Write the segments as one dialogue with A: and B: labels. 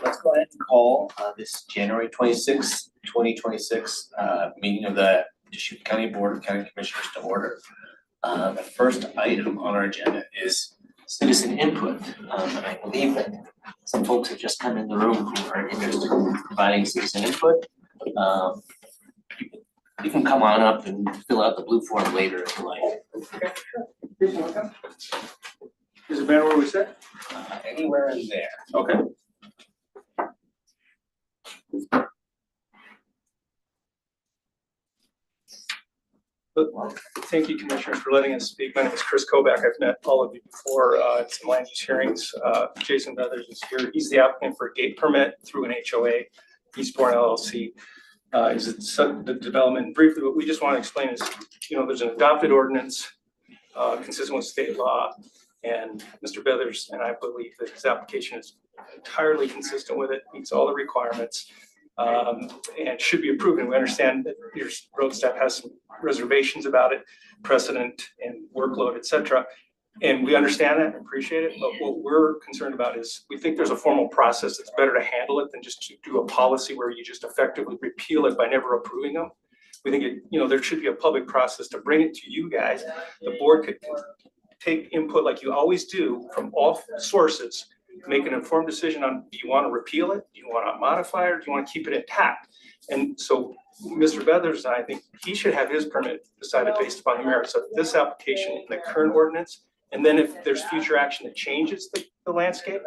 A: Let's go ahead and call this January 26th, 2026 meeting of the Deschutes County Board of County Commissioners to order. The first item on our agenda is citizen input. And I believe that some folks have just come in the room who are interested in providing citizen input. You can come on up and fill out the blue form later if you like.
B: Is it better where we sit?
A: Anywhere in there.
B: Okay. Thank you, Commissioners, for letting us speak. My name is Chris Kovac. I've met all of you before at some land use hearings. Jason Beathers is here. He's the applicant for a gate permit through an HOA. Eastbourne LLC is the development. Briefly, what we just want to explain is, there's an adopted ordinance consistent with state law, and Mr. Beathers and I believe that his application is entirely consistent with it, meets all the requirements, and should be approved. And we understand that your road staff has some reservations about it, precedent and workload, et cetera. And we understand that and appreciate it. But what we're concerned about is we think there's a formal process that's better to handle it than just to do a policy where you just effectively repeal it by never approving them. We think there should be a public process to bring it to you guys. The board could take input like you always do from all sources, make an informed decision on, do you want to repeal it? Do you want to modify it? Or do you want to keep it intact? And so Mr. Beathers and I think he should have his permit decided based upon the merits of this application in the current ordinance. And then if there's future action that changes the landscape,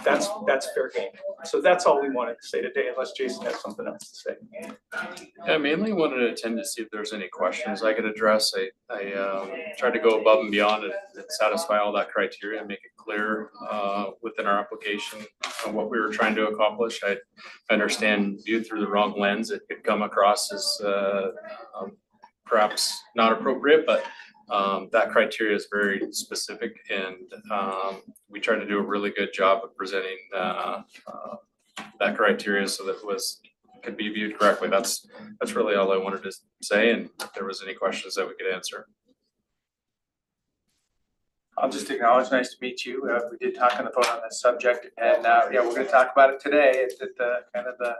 B: that's fair game. So that's all we wanted to say today, unless Jason has something else to say.
C: Yeah, I mainly wanted to attend to see if there's any questions I could address. I tried to go above and beyond and satisfy all that criteria and make it clear within our application what we were trying to accomplish. I understand viewed through the wrong lens, it could come across as perhaps not appropriate, but that criteria is very specific, and we tried to do a really good job of presenting that criteria so that it could be viewed correctly. That's really all I wanted to say, and if there was any questions that we could answer.
D: I'll just acknowledge, nice to meet you. We did talk on the phone on this subject, and yeah, we're going to talk about it today. It's at the kind of the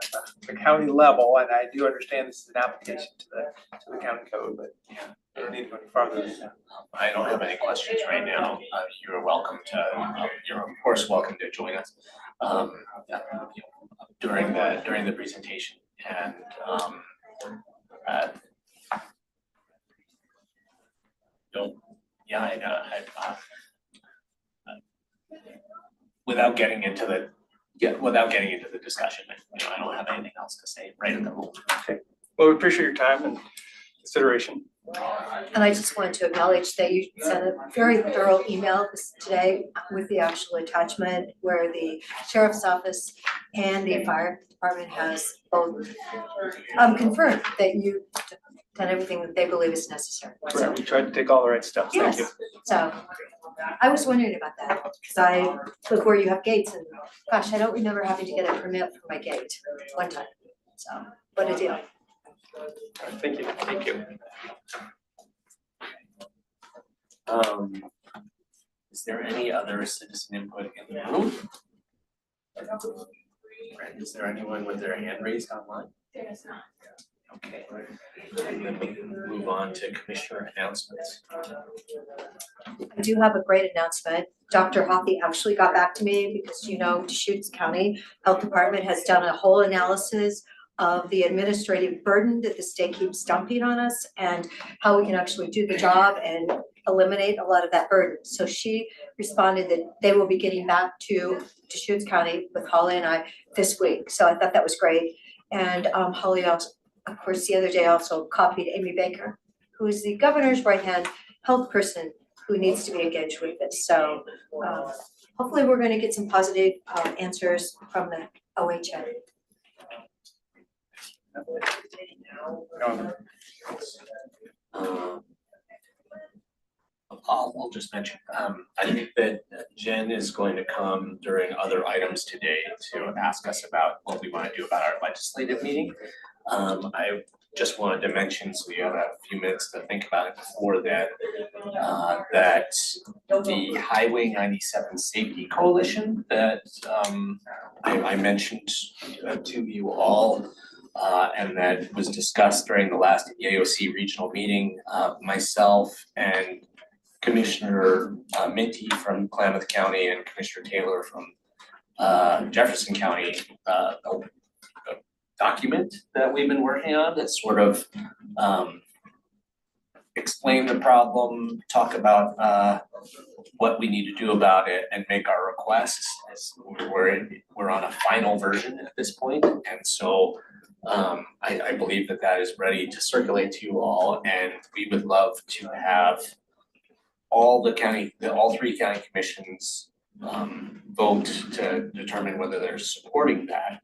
D: county level, and I do understand this is an application to the county code, but yeah, I don't need to go any farther than that.
A: I don't have any questions right now. You're welcome to. You're of course welcome to join us during the presentation, and without getting into the discussion, I don't have anything else to say right at the moment.
B: Okay. Well, we appreciate your time and consideration.
E: And I just wanted to acknowledge that you sent a very thorough email today with the actual attachment where the sheriff's office and the fire department has both confirmed that you've done everything that they believe is necessary.
B: Right, we tried to take all the right steps. Thank you.
E: Yes, so I was wondering about that because I look where you have gates and gosh, I don't remember having to get a permit for my gate one time. So what a deal.
B: Thank you. Thank you.
A: Is there any other citizen input in the room? Is there anyone with their hand raised online?
F: There is not.
A: Okay, and then we can move on to commissioner announcements.
E: I do have a great announcement. Dr. Hoppy actually got back to me because Deschutes County Health Department has done a whole analysis of the administrative burden that the state keeps dumping on us and how we can actually do the job and eliminate a lot of that burden. So she responded that they will be getting back to Deschutes County with Holly and I this week. So I thought that was great. And Holly also, of course, the other day also copied Amy Baker, who is the governor's right-hand health person who needs to be engaged with this. So hopefully we're going to get some positive answers from the OHA.
A: I'll just mention, I think that Jen is going to come during other items today to ask us about what we want to do about our legislative meeting. I just wanted to mention, so you have a few minutes to think about it before that, that the Highway 97 Safety Coalition that I mentioned to you all, and that was discussed during the last EAOC regional meeting, myself and Commissioner Minty from Klamath County and Commissioner Taylor from Jefferson County, a document that we've been working on that sort of explain the problem, talk about what we need to do about it, and make our requests. As we're on a final version at this point, and so I believe that is ready to circulate to you all, and we would love to have all three county commissions vote to determine whether they're supporting that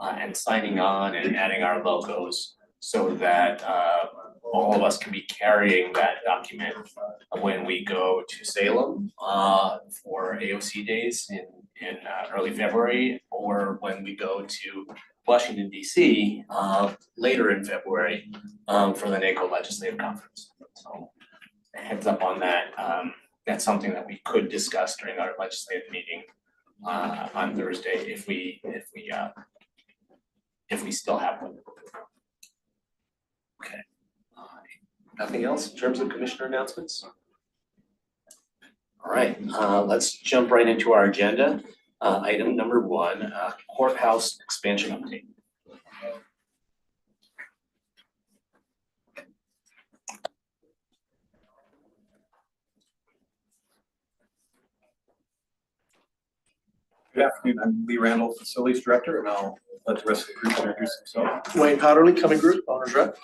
A: and signing on and adding our logos so that all of us can be carrying that document when we go to Salem for AOC days in early February, or when we go to Washington DC later in February for the NACO Legislative Conference. So heads up on that. That's something that we could discuss during our legislative meeting on Thursday if we still have one. Okay. Nothing else in terms of commissioner announcements? All right, let's jump right into our agenda. Item number 1, courthouse expansion update.
F: Good afternoon, I'm Lee Randall, Facilities Director, and I'll let the rest of the group introduce themselves.
A: Wayne Powderly, Coming Group, Owner's Rep.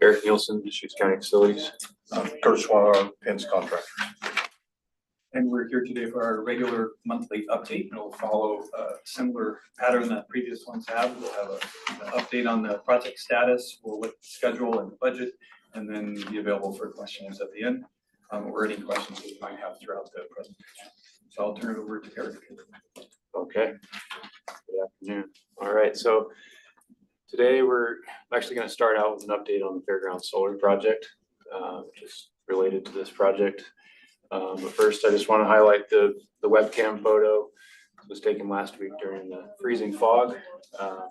G: Eric Nielsen, Deschutes County Facilities.
F: Kurt Schwaller, Pins Contractors. And we're here today for our regular monthly update. It'll follow a similar pattern that previous ones have. We'll have an update on the project status, we'll look at the schedule and the budget, and then be available for questions at the end, or any questions that you might have throughout the presentation. So I'll turn it over to Eric.
G: Okay. Good afternoon. All right, so today we're actually going to start out with an update on the Fairground Solar Project, which is related to this project. But first, I just want to highlight the webcam photo. It was taken last week during the freezing fog. A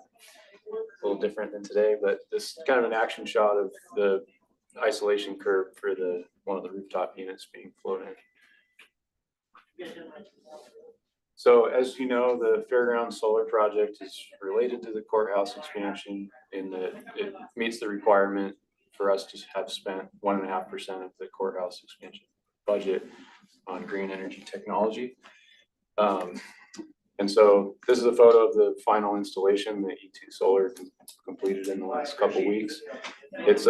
G: little different than today, but this is kind of an action shot of the isolation curve for one of the rooftop units being floated. So as you know, the Fairground Solar Project is related to the courthouse expansion in that it meets the requirement for us to have spent 1.5% of the courthouse expansion budget on green energy technology. And so this is a photo of the final installation that E2 Solar completed in the last couple weeks. It's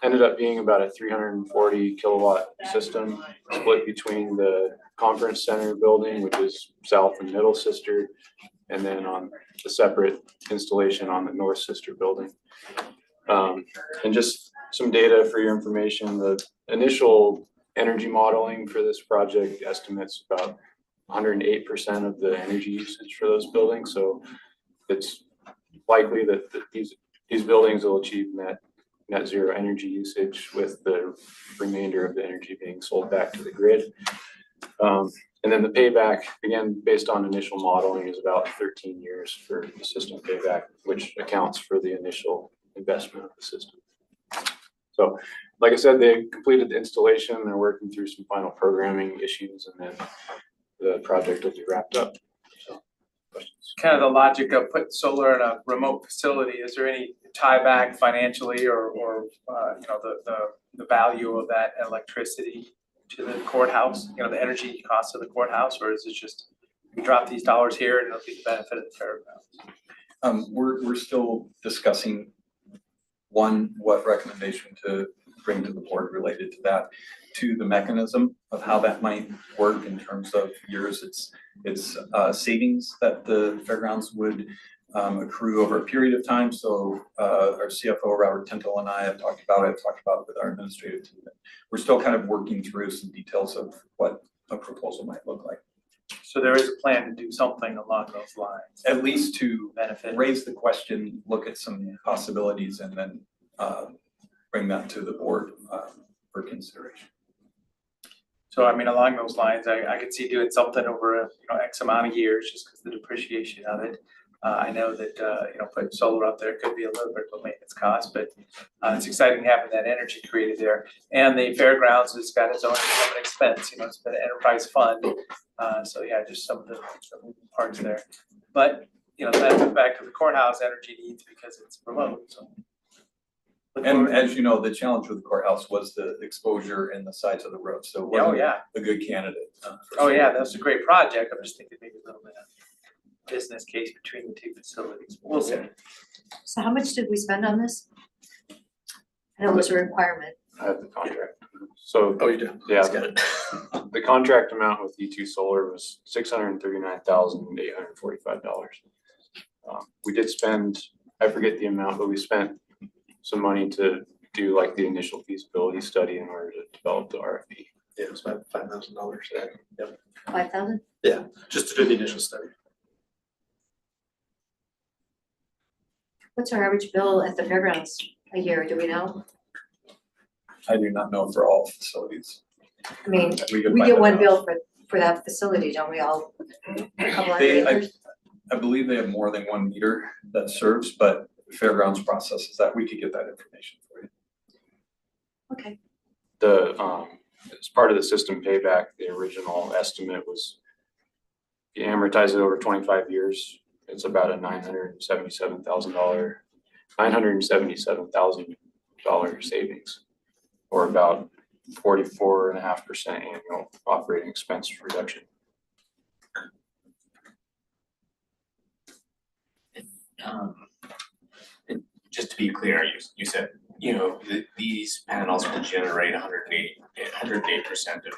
G: ended up being about a 340 kilowatt system split between the conference center building, which is south and middle sister, and then on the separate installation on the north sister building. And just some data for your information, the initial energy modeling for this project estimates about 108% of the energy usage for those buildings. So it's likely that these buildings will achieve net zero energy usage, with the remainder of the energy being sold back to the grid. And then the payback, again, based on initial modeling, is about 13 years for the system payback, which accounts for the initial investment of the system. So, like I said, they completed the installation. They're working through some final programming issues, and then the project will be wrapped up. So, questions?
D: Kind of the logic of putting solar in a remote facility, is there any tie back financially or you know, the value of that electricity to the courthouse, you know, the energy cost of the courthouse, or is it just we drop these dollars here and it'll be the benefit of the fairgrounds?
F: We're still discussing what recommendation to bring to the board related to that, to the mechanism of how that might work in terms of years. It's savings that the fairgrounds would accrue over a period of time. So our CFO, Robert Tintel, and I have talked about it, with our administrative team. We're still kind of working through some details of what a proposal might look like.
D: So there is a plan to do something along those lines,
F: At least to
D: benefit.
F: raise the question, look at some possibilities, and then bring that to the board for consideration.
D: So I mean, along those lines, I could see doing something over X amount of years, just because the depreciation of it. I know that, putting solar up there could be a little bit of a maintenance cost, but it's exciting having that energy created there. And the fairgrounds has got its own expense, it's been an enterprise fund. So yeah, just some of the parts there. But, that's back to the courthouse energy needs because it's remote, so.
F: And as you know, the challenge with the courthouse was the exposure and the sides of the road, so it
D: Oh,
F: wasn't
D: yeah.
F: a good candidate.
D: Oh, yeah, that's a great project. I'm just thinking maybe a little bit of business case between the two facilities. We'll see.
E: So how much did we spend on this? I know it was a requirement.
G: I have the contract. So,
A: Oh, you do?
G: yeah,
A: Let's get it.
G: the contract amount with E2 Solar was $639,845. We did spend, I forget the amount, but we spent some money to do like the initial feasibility study in order to develop the RFP.
A: Yeah, it was about $5,000 there. Yep.
E: 5,000?
A: Yeah, just to do the initial study.
E: What's our average bill at the fairgrounds a year, do we know?
F: I do not know for all facilities.
E: I mean,
F: could
E: we
F: find
E: get
F: that
E: one
F: out.
E: bill for that facility, don't we all? A couple hundred
F: They,
E: acres?
F: I believe they have more than one meter that serves, but the fairgrounds processes that. We could get that information for you.
E: Okay,
G: As part of the system payback, the original estimate was, if you amortize it over 25 years, it's about a $977,000 savings, or about 44.5% annual operating expense reduction.
H: And just to be clear, you said, these panels will generate 108% of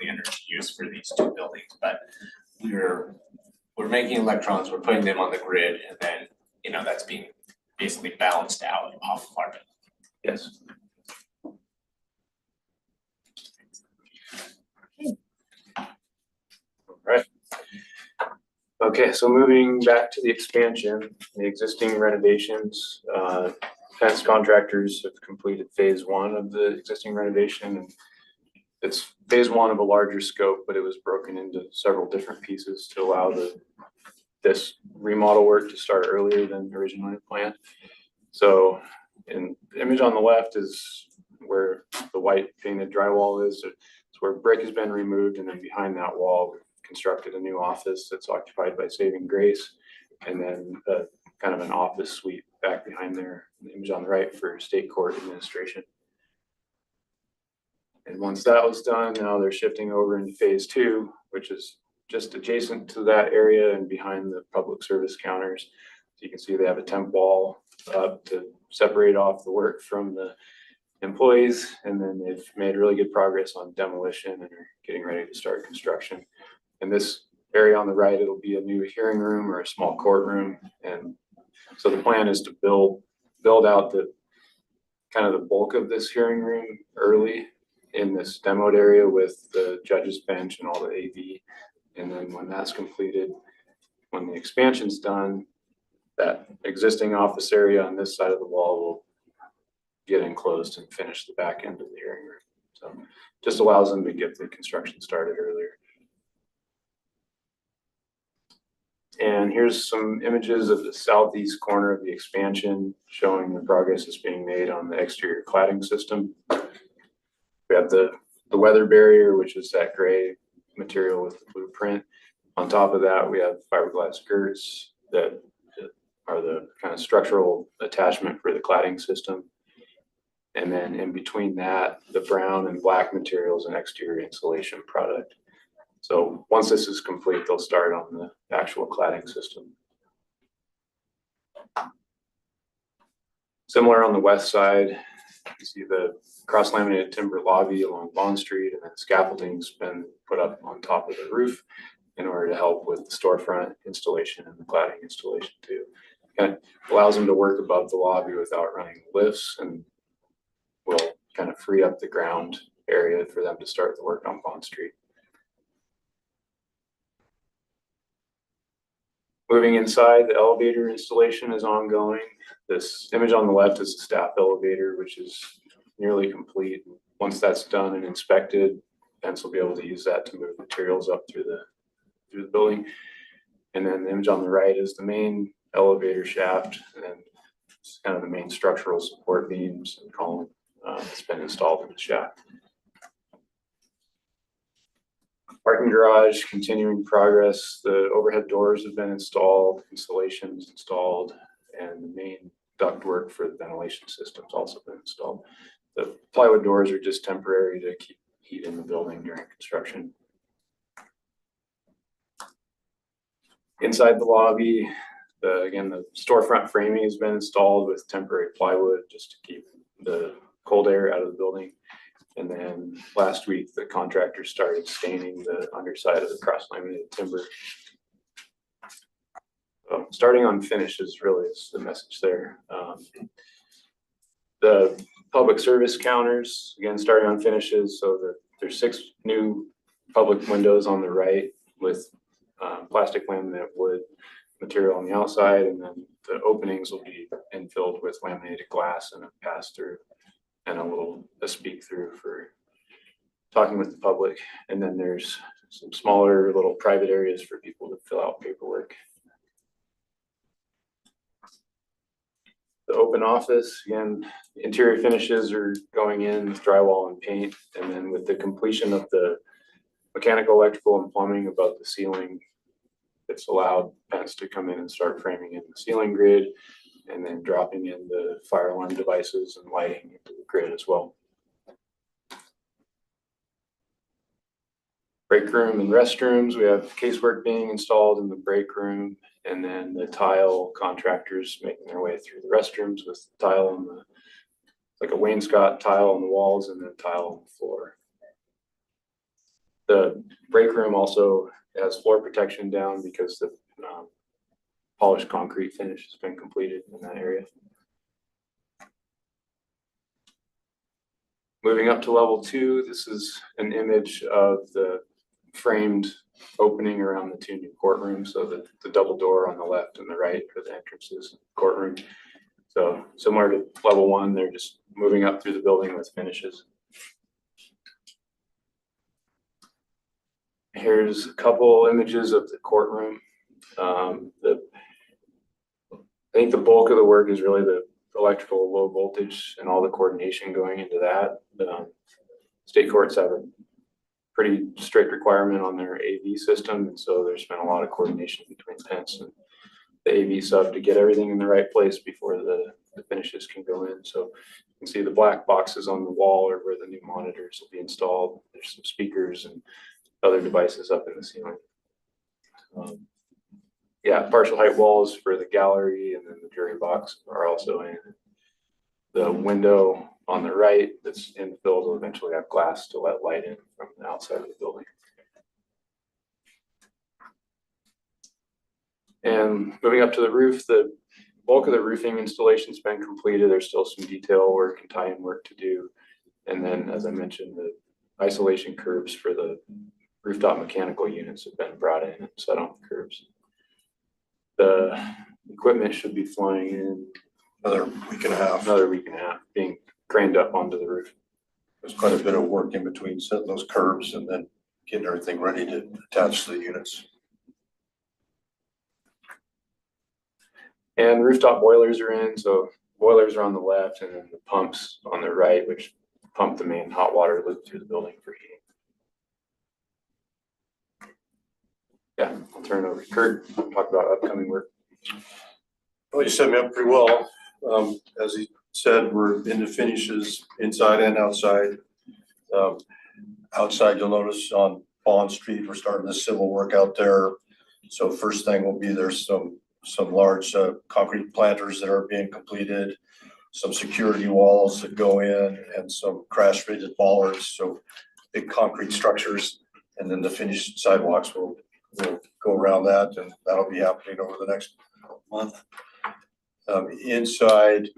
H: the energy used for these two buildings, but we're making electrons, we're putting them on the grid, and then, that's being basically balanced out off of our bill.
G: Yes. Right. Okay, so moving back to the expansion, the existing renovations, fence contractors have completed phase one of the existing renovation. And it's phase one of a larger scope, but it was broken into several different pieces to allow this remodel work to start earlier than originally planned. So in the image on the left is where the white painted drywall is. It's where brick has been removed, and then behind that wall, we've constructed a new office that's occupied by Saving Grace, and then kind of an office suite back behind there, the image on the right for state court administration. And once that was done, now they're shifting over into phase two, which is just adjacent to that area and behind the public service counters. So you can see they have a temp wall up to separate off the work from the employees, and then they've made really good progress on demolition and are getting ready to start construction. In this area on the right, it'll be a new hearing room or a small courtroom. And so the plan is to build out the kind of the bulk of this hearing room early in this demoed area with the judge's bench and all the AV. And then when that's completed, when the expansion's done, that existing office area on this side of the wall will get enclosed and finish the back end of the hearing room. So just allows them to get the construction started earlier. And here's some images of the southeast corner of the expansion showing the progress that's being made on the exterior cladding system. We have the weather barrier, which is that gray material with the blue print. On top of that, we have fiberglass girts that are the kind of structural attachment for the cladding system. And then in between that, the brown and black materials and exterior insulation product. So once this is complete, they'll start on the actual cladding system. Similar on the west side, you see the cross-laminated timber lobby along Bond Street, and then scaffolding's been put up on top of the roof in order to help with the storefront installation and the cladding installation too. Kind of allows them to work above the lobby without running lifts, and will kind of free up the ground area for them to start the work on Bond Street. Moving inside, the elevator installation is ongoing. This image on the left is the staff elevator, which is nearly complete. Once that's done and inspected, Vince will be able to use that to move materials up through the building. And then the image on the right is the main elevator shaft, and it's kind of the main structural support beams and column that's been installed in the shaft. Parking garage, continuing progress. The overhead doors have been installed, installations installed, and the main ductwork for the ventilation system's also been installed. The plywood doors are just temporary to keep heat in the building during construction. Inside the lobby, again, the storefront framing has been installed with temporary plywood just to keep the cold air out of the building. And then last week, the contractor started staining the underside of the cross-laminated timber. So starting on finishes really is the message there. The public service counters, again, starting on finishes, so there's 6 new public windows on the right with plastic laminate wood material on the outside, and then the openings will be infilled with laminated glass and a pass-through and a speak-through for talking with the public. And then there's some smaller little private areas for people to fill out paperwork. The open office, again, interior finishes are going in with drywall and paint. And then with the completion of the mechanical, electrical, and plumbing above the ceiling, it's allowed Vince to come in and start framing in the ceiling grid and then dropping in the fire alarm devices and lighting into the grid as well. Break room and restrooms, we have casework being installed in the break room, and then the tile contractors making their way through the restrooms with tile on the, like a wainscot tile on the walls and then tile on the floor. The break room also has floor protection down because the polished concrete finish has been completed in that area. Moving up to level 2, this is an image of the framed opening around the 2 new courtrooms. So the double door on the left and the right for the entrances courtroom. So similar to level 1, they're just moving up through the building with finishes. Here's a couple images of the courtroom. I think the bulk of the work is really the electrical low voltage and all the coordination going into that. State courts have a pretty strict requirement on their AV system, and so there's been a lot of coordination between Vince and the AV sub to get everything in the right place before the finishes can go in. So you can see the black boxes on the wall are where the new monitors will be installed. There's some speakers and other devices up in the ceiling. Yeah, partial height walls for the gallery and then the jury box are also in. The window on the right that's infilled will eventually have glass to let light in from the outside of the building. And moving up to the roof, the bulk of the roofing installation's been completed. There's still some detail work and tie-in work to do. And then, as I mentioned, the isolation curbs for the rooftop mechanical units have been brought in and set on the curbs. The equipment should be flying in
I: Another week and a half.
G: another week and a half, being craned up onto the roof.
I: There's quite a bit of work in between setting those curbs and then getting everything ready to attach to the units.
G: And rooftop boilers are in, so boilers are on the left and then the pumps on the right, which pump the main hot water loop through the building for heating. Yeah, I'll turn it over to Kurt, talk about upcoming work.
I: Well, you set me up pretty well. As he said, we're into finishes inside and outside. Outside, you'll notice on Bond Street, we're starting the civil work out there. So first thing will be there's some large concrete planters that are being completed, some security walls that go in, and some crash rated bollards. So big concrete structures, and then the finished sidewalks will go around that, and that'll be happening over the next month. Inside,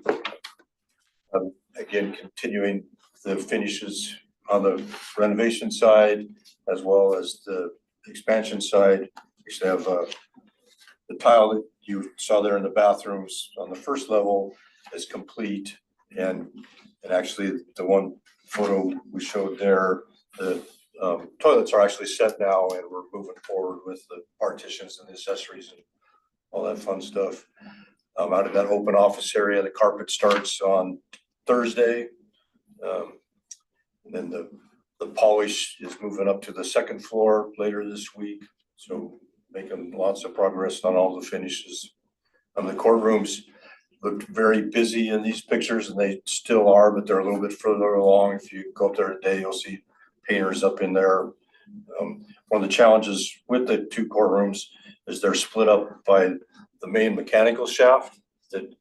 I: again, continuing the finishes on the renovation side as well as the expansion side. We should have the the tile that you saw there in the bathrooms on the first level is complete. And actually, the one photo we showed there, the toilets are actually set now, and we're moving forward with the partitions and the accessories and all that fun stuff. Out of that open office area, the carpet starts on Thursday. And then the polish is moving up to the second floor later this week. So making lots of progress on all the finishes. The courtrooms looked very busy in these pictures, and they still are, but they're a little bit further along. If you go up there today, you'll see painters up in there. One of the challenges with the two courtrooms is they're split up by the main mechanical shaft that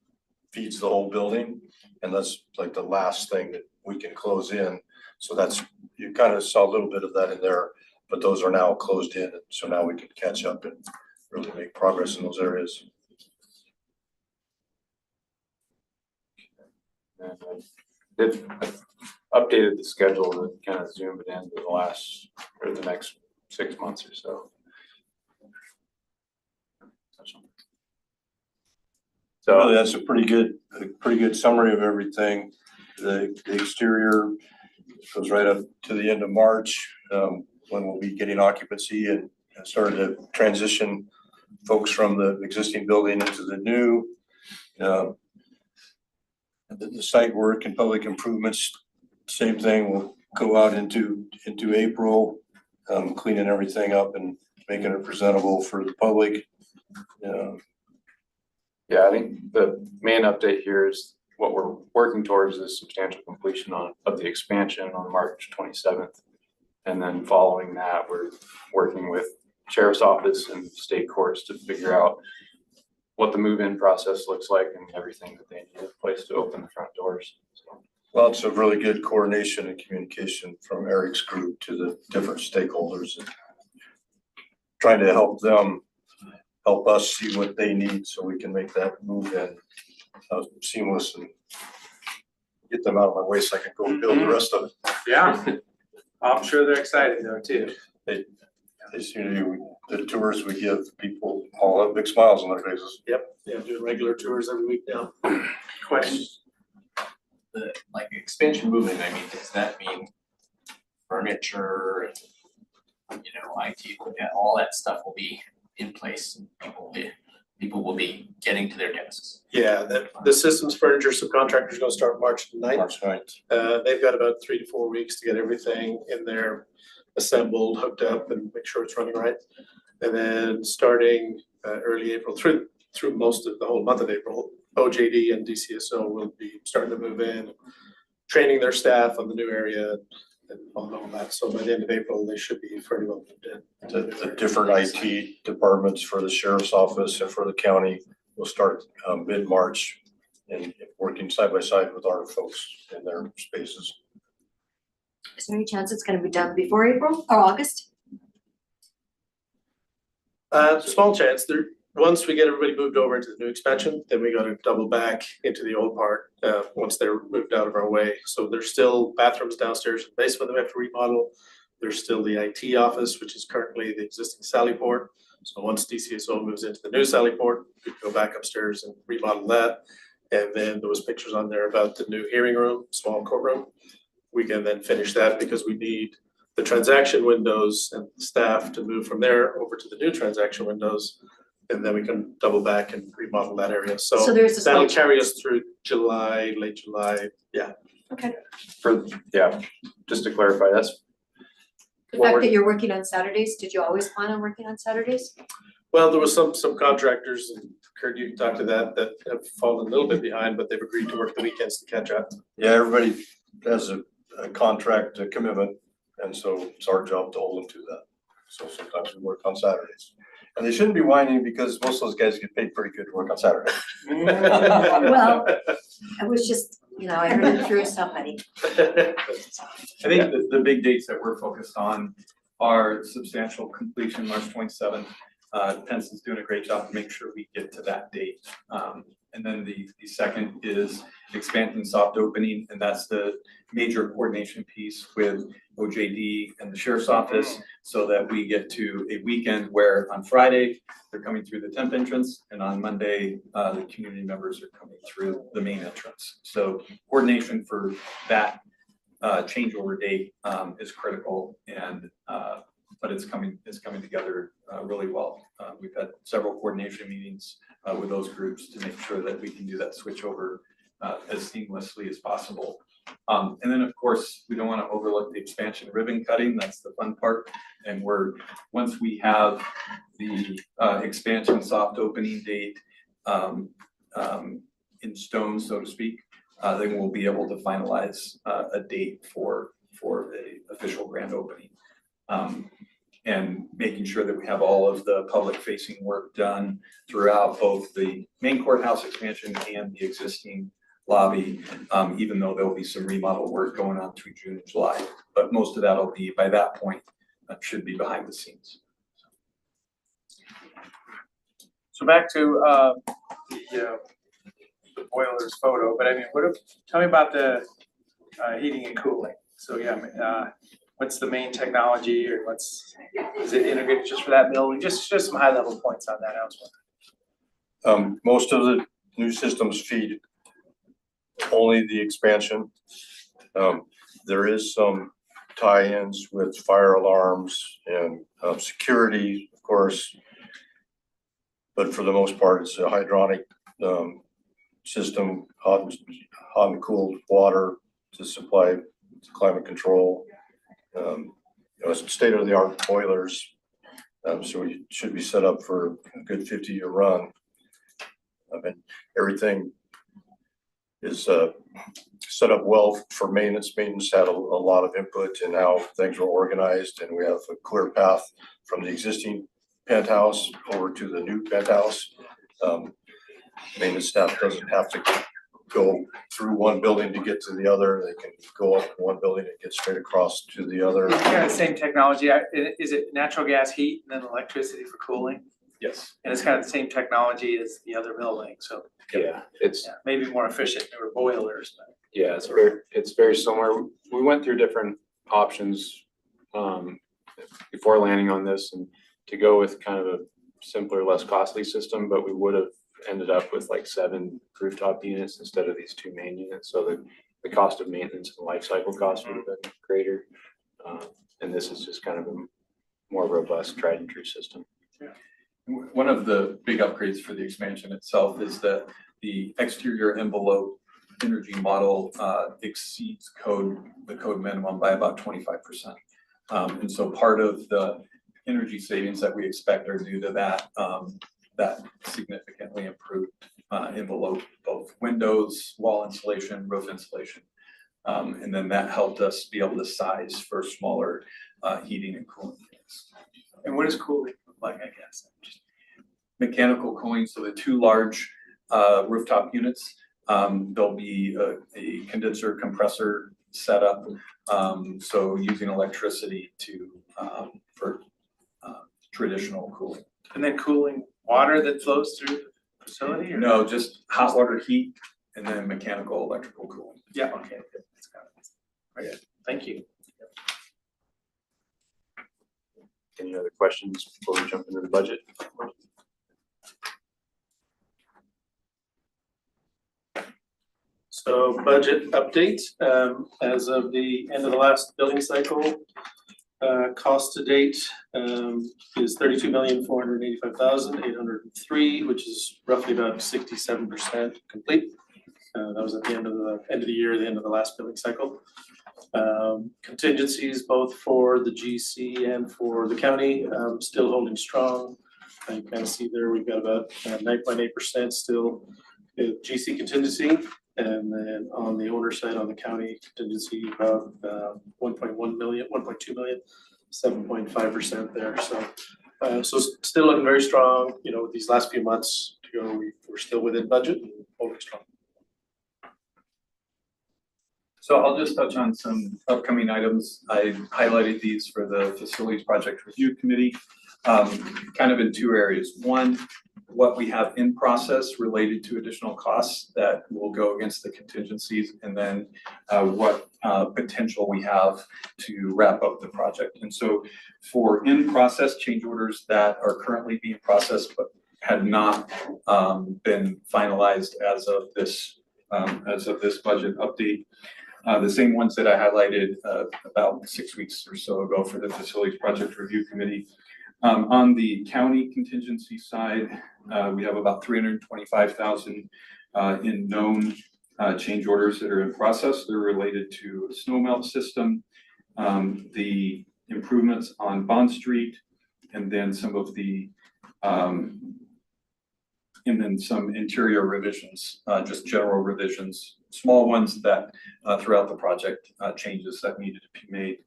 I: feeds the whole building. And that's like the last thing that we can close in. So that's, you kind of saw a little bit of that in there, but those are now closed in. So now we can catch up and really make progress in those areas.
G: And I did updated the schedule to kind of zoom it into the next 6 months or so. So
I: Really, that's a pretty good summary of everything. The exterior goes right up to the end of March, when we'll be getting occupancy and starting to transition folks from the existing building into the new. The site work and public improvements, same thing, will go out into April, cleaning everything up and making it presentable for the public.
G: yeah, I think the main update here is what we're working towards is substantial completion of the expansion on March 27th. And then following that, we're working with Sheriff's Office and state courts to figure out what the move-in process looks like and everything that they need in place to open the front doors. So,
I: Lots of really good coordination and communication from Eric's group to the different stakeholders, and trying to help us see what they need so we can make that move in seamless and get them out of my way so I can go build the rest of it.
D: Yeah, I'm sure they're excited though too.
I: As you know, the tours we give people all have big smiles on their faces.
J: Yeah, doing regular tours every week now.
D: Questions?
H: The, like, expansion movement, I mean, does that mean furniture and, IT, all that stuff will be in place and people will be getting to their desks?
J: Yeah, the systems furniture subcontractor's gonna start March 9th.
I: March 9th.
J: They've got about 3 to 4 weeks to get everything in there assembled, hooked up, and make sure it's running right. And then starting early April through most of the whole month of April, OJD and DCSO will be starting to move in, training their staff on the new area and all that. So by the end of April, they should be fairly well moved in.
I: The different IT departments for the sheriff's office and for the county will start mid-March and working side by side with our folks in their spaces.
E: Is there any chance it's gonna be done before April or August?
J: Small chance. Once we get everybody moved over into the new expansion, then we gotta double back into the old part, once they're moved out of our way. So there's still bathrooms downstairs in the basement that we have to remodel. There's still the IT office, which is currently the existing Sallyport. So once DCSO moves into the new Sallyport, we can go back upstairs and remodel that. And then there was pictures on there about the new hearing room, small courtroom. We can then finish that because we need the transaction windows and staff to move from there over to the new transaction windows. And then we can double back and remodel that area.
E: So there's a
J: That'll
E: small-
J: carry us through July, late July. Yeah.
E: Okay.
G: Just to clarify, that's
E: The
J: Well,
E: fact
J: we're-
E: that you're working on Saturdays, did you always plan on working on Saturdays?
J: Well, there was some contractors, and Kurt, you can talk to that have fallen a little bit behind, but they've agreed to work the weekends to catch up.
I: Yeah, everybody has a contract, a commitment, and so it's our job to hold them to that. So sometimes we work on Saturdays. And they shouldn't be whining because most of those guys get paid pretty good to work on Saturday.
E: Well, I was just, I heard it through somebody.
F: I think the big dates that we're focused on are substantial completion, March 27th. Penson's doing a great job to make sure we get to that date. And then the second is expansion soft opening, and that's the major coordination piece with OJD and the sheriff's office, so that we get to a weekend where on Friday, they're coming through the temp entrance, and on Monday, the community members are coming through the main entrance. So coordination for that changeover date is critical, and but it's coming together really well. We've had several coordination meetings with those groups to make sure that we can do that switch over as seamlessly as possible. And then, of course, we don't want to overlook the expansion ribbon cutting. That's the fun part. And once we have the expansion soft opening date in stone, so to speak, then we'll be able to finalize a date for the official grand opening. And making sure that we have all of the public facing work done throughout both the main courthouse expansion and the existing lobby, even though there'll be some remodel work going on through June and July. But most of that will be, by that point, should be behind the scenes.
D: So back to the boilers photo, but I mean, tell me about the heating and cooling. So yeah, what's the main technology, or is it integrated just for that building? Just some high level points on that as well.
I: Most of the new systems feed only the expansion. There is some tie-ins with fire alarms and security, of course. But for the most part, it's a hydronic system, hot and cooled water to supply climate control. It's state-of-the-art boilers, so we should be set up for a good 50-year run. And everything is set up well for maintenance. Maintenance had a lot of input in how things were organized, and we have a clear path from the existing penthouse over to the new penthouse. Maintenance staff doesn't have to go through one building to get to the other. They can go up one building and get straight across to the other.
D: It's kind of the same technology. Is it natural gas heat and then electricity for cooling?
F: Yes.
D: And it's kind of the same technology as the other building, so
G: Yeah, it's,
D: yeah, maybe more efficient. There were boilers, but.
G: yeah, it's very similar. We went through different options before landing on this, and to go with kind of a simpler, less costly system, but we would have ended up with like 7 rooftop units instead of these 2 main units. So the cost of maintenance and life cycle cost would have been greater. And this is just kind of a more robust tried and true system.
F: One of the big upgrades for the expansion itself is that the exterior envelope energy model exceeds the code minimum by about 25%. And so part of the energy savings that we expect are due to that significantly improved envelope, both windows, wall insulation, roof insulation. And then that helped us be able to size for smaller heating and cooling units.
D: And what does cooling look like, I guess?
F: Mechanical cooling, so the 2 large rooftop units, there'll be a condenser compressor setup. So using electricity for traditional cooling.
D: And then cooling water that flows through the facility? Or?
F: No, just hot water heat and then mechanical electrical cooling.
D: Yeah, okay. That's got it. Right. Thank you.
G: Any other questions before we jump into the budget?
J: So budget update, as of the end of the last billing cycle, cost to date is $32,485,803, which is roughly about 67% complete. That was at the end of the year, the end of the last billing cycle. Contingencies both for the GC and for the county still holding strong. You kind of see there we've got about 9.8% still GC contingency. And then on the owner side, on the county contingency, about 1.1 million, 1.2 million, 7.5% there. So still looking very strong. You know, these last few months to go, we're still within budget and holding strong.
F: So I'll just touch on some upcoming items. I highlighted these for the Facilities Project Review Committee, kind of in 2 areas. One, what we have in process related to additional costs that will go against the contingencies, and then what potential we have to wrap up the project. And so for in-process change orders that are currently being processed but had not been finalized as of this budget update, the same ones that I highlighted about 6 weeks or so ago for the Facilities Project Review Committee. On the county contingency side, we have about 325,000 in known change orders that are in process. They're related to a snow melt system, the improvements on Bond Street, and then some of the and then some interior revisions, just general revisions, small ones that throughout the project, changes that needed to be made.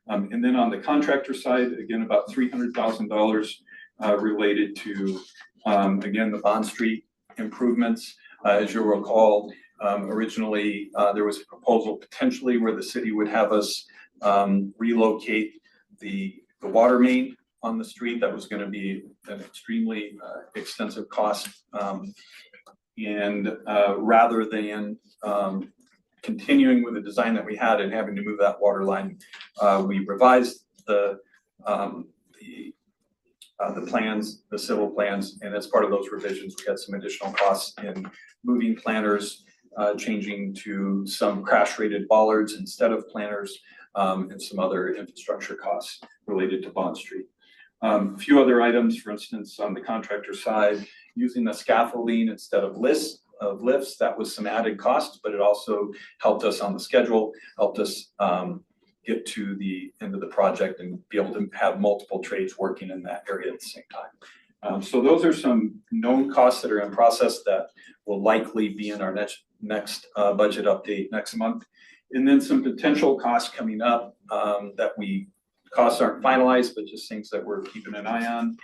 F: And then on the contractor side, again, about $300,000 related to, again, the Bond Street improvements. As you'll recall, originally there was a proposal potentially where the city would have us relocate the water main on the street. That was going to be an extremely extensive cost. And rather than continuing with the design that we had and having to move that water line, we revised the plans, the civil plans, and as part of those revisions, we had some additional costs in moving planters, changing to some crash-rated bollards instead of planters, and some other infrastructure costs related to Bond Street. A few other items, for instance, on the contractor side, using the scaffolding instead of lifts, that was some added costs, but it also helped us on the schedule, helped us get to the end of the project and be able to have multiple trades working in that area at the same time. So those are some known costs that are in process that will likely be in our next budget update next month. And then some potential costs coming up costs aren't finalized, but just things that we're keeping an eye on.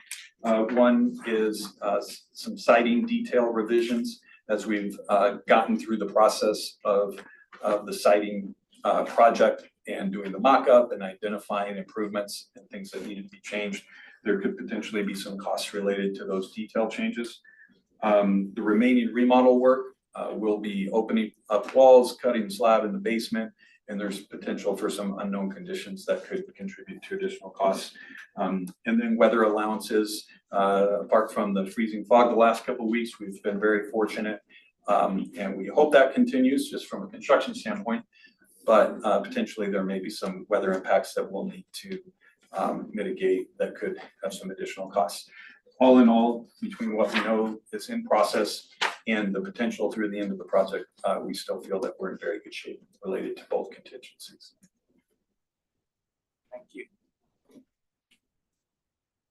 F: One is some siding detail revisions as we've gotten through the process of the siding project and doing the mock-up and identifying improvements and things that needed to be changed. There could potentially be some costs related to those detail changes. The remaining remodel work will be opening up walls, cutting slab in the basement, and there's potential for some unknown conditions that could contribute to additional costs. And then weather allowances, apart from the freezing fog the last couple of weeks, we've been very fortunate. And we hope that continues just from a construction standpoint, but potentially there may be some weather impacts that we'll need to mitigate that could have some additional costs. All in all, between what we know is in process and the potential through the end of the project, we still feel that we're in very good shape related to both contingencies.
D: Thank you.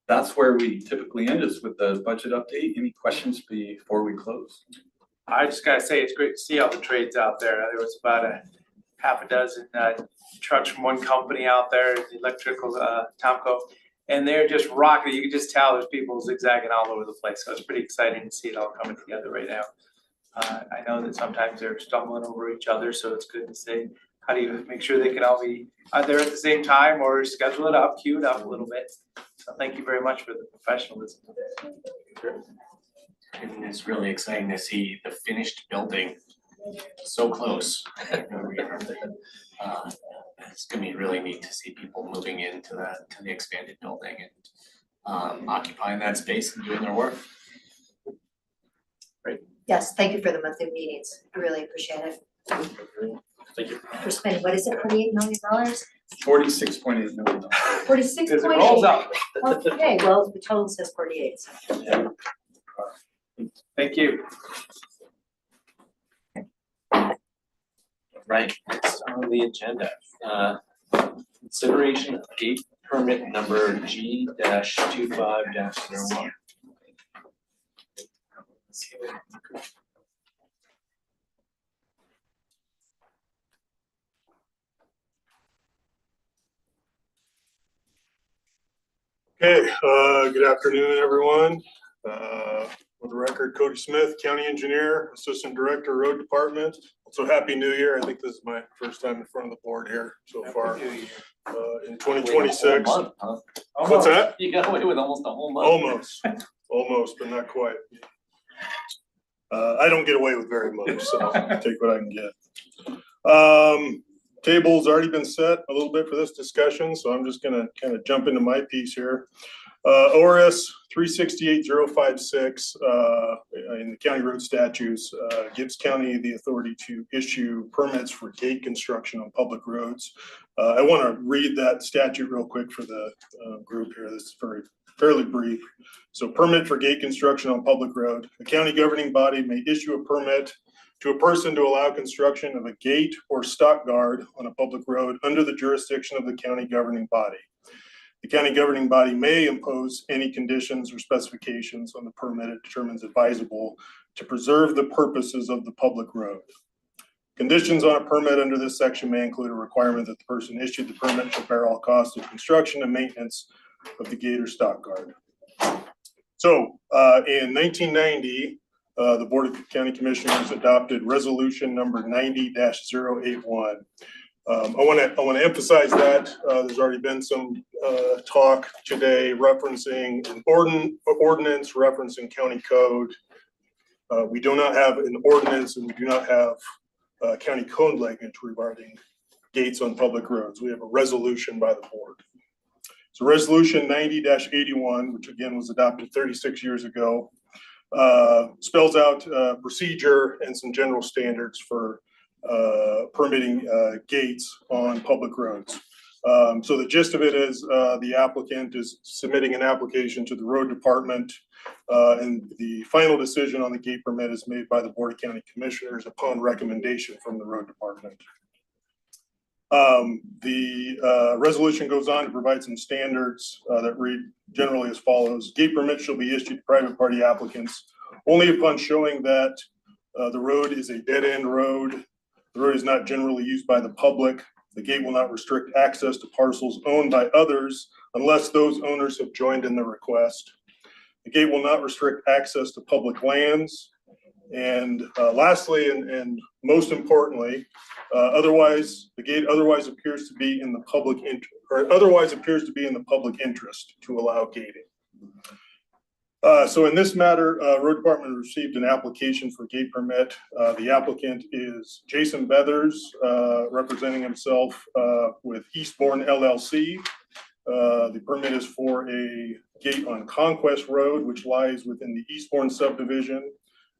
F: That's where we typically end, is with the budget update. Any questions before we close?
D: I just gotta say, it's great to see all the trades out there. There was about a half a dozen trucks from one company out there, the electrical Tomco, and they're just rocking. You can just tell there's people zigzagging all over the place. So it's pretty exciting to see it all coming together right now. I know that sometimes they're stumbling over each other, so it's good to see. How do you make sure they can all be there at the same time, or schedule it up, queue it up a little bit? So thank you very much for the professionalism.
H: And it's really exciting to see the finished building so close. It's gonna be really neat to see people moving into the expanded building and occupying that space and doing their work.
E: Yes, thank you for the monthly meetings. I really appreciate it.
J: Thank you.
E: For spending, what is it, $48 million?
F: $46.8 million.
E: 46.8.
D: It rolls up.
E: Okay, well, the total says 48. So.
D: Thank you.
A: Right, next on the agenda, consideration of gate permit number G-25-01.
K: Okay, good afternoon, everyone. For the record, Cody Smith, County Engineer, Assistant Director, Road Department. Also, Happy New Year. I think this is my first time in front of the board here so far in 2026. What's that?
A: You got away with almost a whole month.
K: almost, but not quite. I don't get away with very much, so I'll take what I can get. Table's already been set a little bit for this discussion, so I'm just gonna kind of jump into my piece here. ORS 368056 in the county road statutes gives county the authority to issue permits for gate construction on public roads. I want to read that statute real quick for the group here. This is fairly brief. So permit for gate construction on public road. The county governing body may issue a permit to a person to allow construction of a gate or stock guard on a public road under the jurisdiction of the county governing body. The county governing body may impose any conditions or specifications on the permit it determines advisable to preserve the purposes of the public road. Conditions on a permit under this section may include a requirement that the person issued the permit shall bear all costs of construction and maintenance of the gate or stock guard. So in 1990, the Board of County Commissioners adopted resolution number 90-081. I want to emphasize that there's already been some talk today referencing an ordinance referencing county code. We do not have an ordinance and we do not have county code language regarding gates on public roads. We have a resolution by the board. So resolution 90-81, which again was adopted 36 years ago, spells out procedure and some general standards for permitting gates on public roads. So the gist of it is the applicant is submitting an application to the road department and the final decision on the gate permit is made by the Board of County Commissioners upon recommendation from the road department. The resolution goes on to provide some standards that read generally as follows. Gate permits shall be issued to private party applicants only upon showing that the road is a dead-end road. The road is not generally used by the public. The gate will not restrict access to parcels owned by others unless those owners have joined in the request. The gate will not restrict access to public lands. And lastly, and most importantly, the gate otherwise appears to be in the public interest to allow gating. So in this matter, road department received an application for gate permit. The applicant is Jason Beathers, representing himself with Eastbourne LLC. The permit is for a gate on Conquest Road, which lies within the Eastbourne subdivision.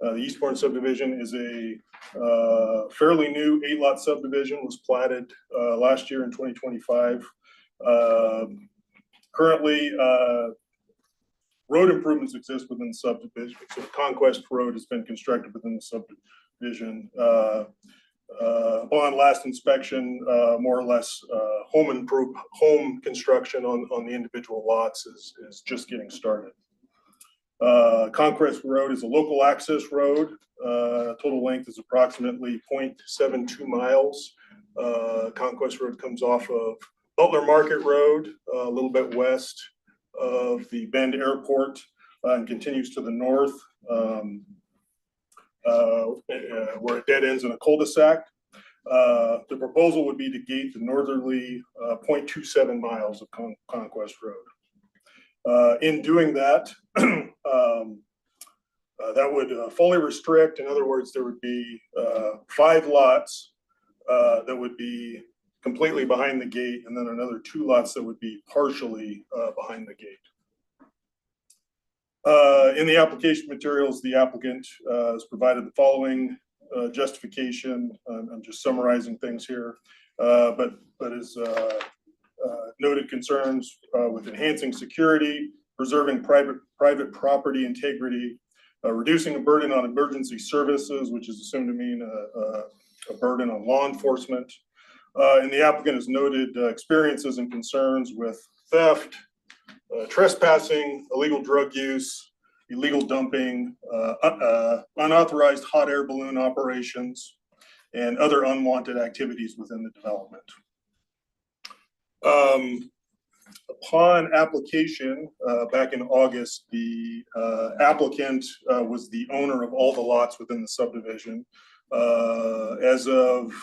K: The Eastbourne subdivision is a fairly new 8-lot subdivision, was platted last year in 2025. Currently, road improvements exist within the subdivision. So Conquest Road has been constructed within the subdivision. Upon last inspection, more or less home construction on the individual lots is just getting started. Conquest Road is a local access road. Total length is approximately 0.72 miles. Conquest Road comes off of Butler Market Road, a little bit west of the Bend Airport, and continues to the north, where it dead ends in a cul-de-sac. The proposal would be to gate the northerly 0.27 miles of Conquest Road. In doing that, that would fully restrict. In other words, there would be 5 lots that would be completely behind the gate, and then another 2 lots that would be partially behind the gate. In the application materials, the applicant has provided the following justification. I'm just summarizing things here, but is noted concerns with enhancing security, preserving private property integrity, reducing a burden on emergency services, which is assumed to mean a burden on law enforcement. And the applicant has noted experiences and concerns with theft, trespassing, illegal drug use, illegal dumping, unauthorized hot air balloon operations, and other unwanted activities within the development. Upon application back in August, the applicant was the owner of all the lots within the subdivision. As of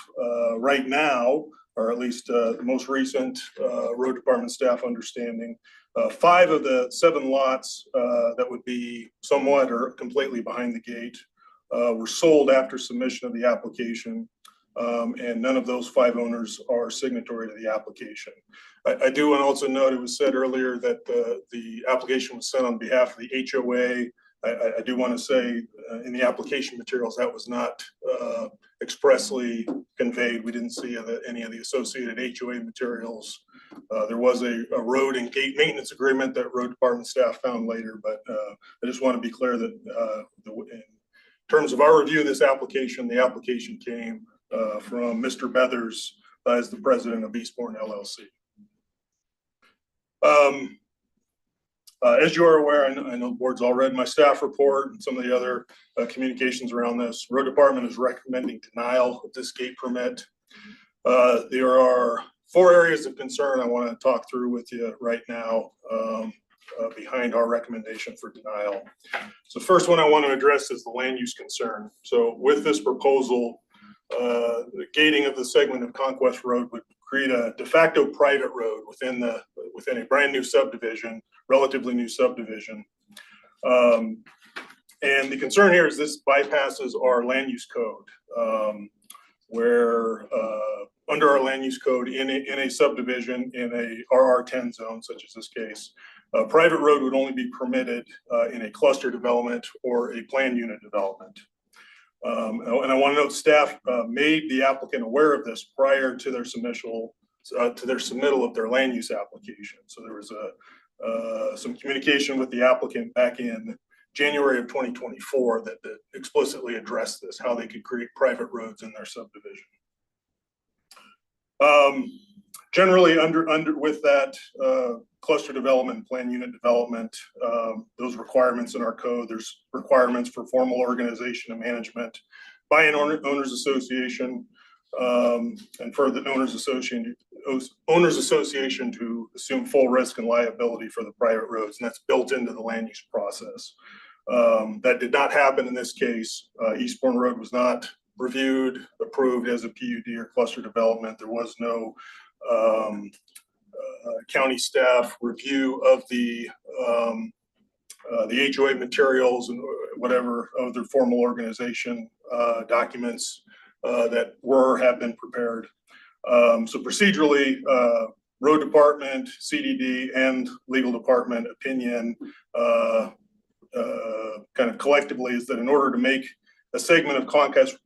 K: right now, or at least the most recent road department staff understanding. 5 of the 7 lots that would be somewhat or completely behind the gate were sold after submission of the application. And none of those 5 owners are signatory to the application. I do want to also note, it was said earlier that the application was sent on behalf of the HOA. I do want to say in the application materials that was not expressly conveyed. We didn't see any of the associated HOA materials. There was a road and gate maintenance agreement that road department staff found later, but I just want to be clear that in terms of our review of this application, the application came from Mr. Bethers as the president of Eastbourne LLC. As you are aware, I know the board's all read my staff report and some of the other communications around this. Road department is recommending denial of this gate permit. There are 4 areas of concern I want to talk through with you right now behind our recommendation for denial. So the first one I want to address is the land use concern. So with this proposal, the gating of the segment of Conquest Road would create a de facto private road within a brand new subdivision, relatively new subdivision. And the concern here is this bypasses our land use code, where under our land use code in a subdivision in a RR10 zone, such as this case, a private road would only be permitted in a cluster development or a planned unit development. And I want to note staff made the applicant aware of this prior to their submittal of their land use application. So there was some communication with the applicant back in January of 2024 that explicitly addressed this, how they could create private roads in their subdivision. Generally, with that cluster development, plan unit development, those requirements in our code, there's requirements for formal organization and management by an owners association, and for the owners association to assume full risk and liability for the private roads, and that's built into the land use process. That did not happen in this case. Eastbourne Road was not reviewed, approved as a PUD or cluster development. There was no county staff review of the HOA materials and whatever other formal organization documents that have been prepared. So procedurally, road department, CDD, and legal department opinion kind of collectively is that in order to make a segment of Conquest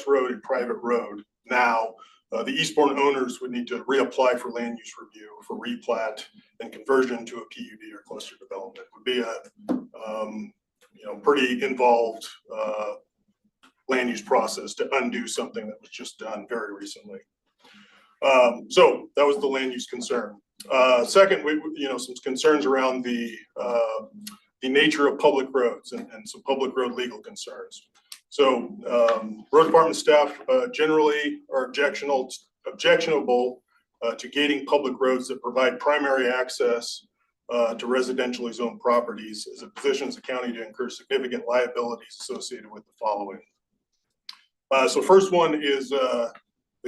K: Road a private road now, the Eastbourne owners would need to reapply for land use review for replat and conversion to a PUD or cluster development. It would be a pretty involved land use process to undo something that was just done very recently. So that was the land use concern. Second, some concerns around the nature of public roads and some public road legal concerns. So road department staff generally are objectionable to gating public roads that provide primary access to residentially zoned properties, as it positions the county to incur significant liabilities associated with the following. So first one is the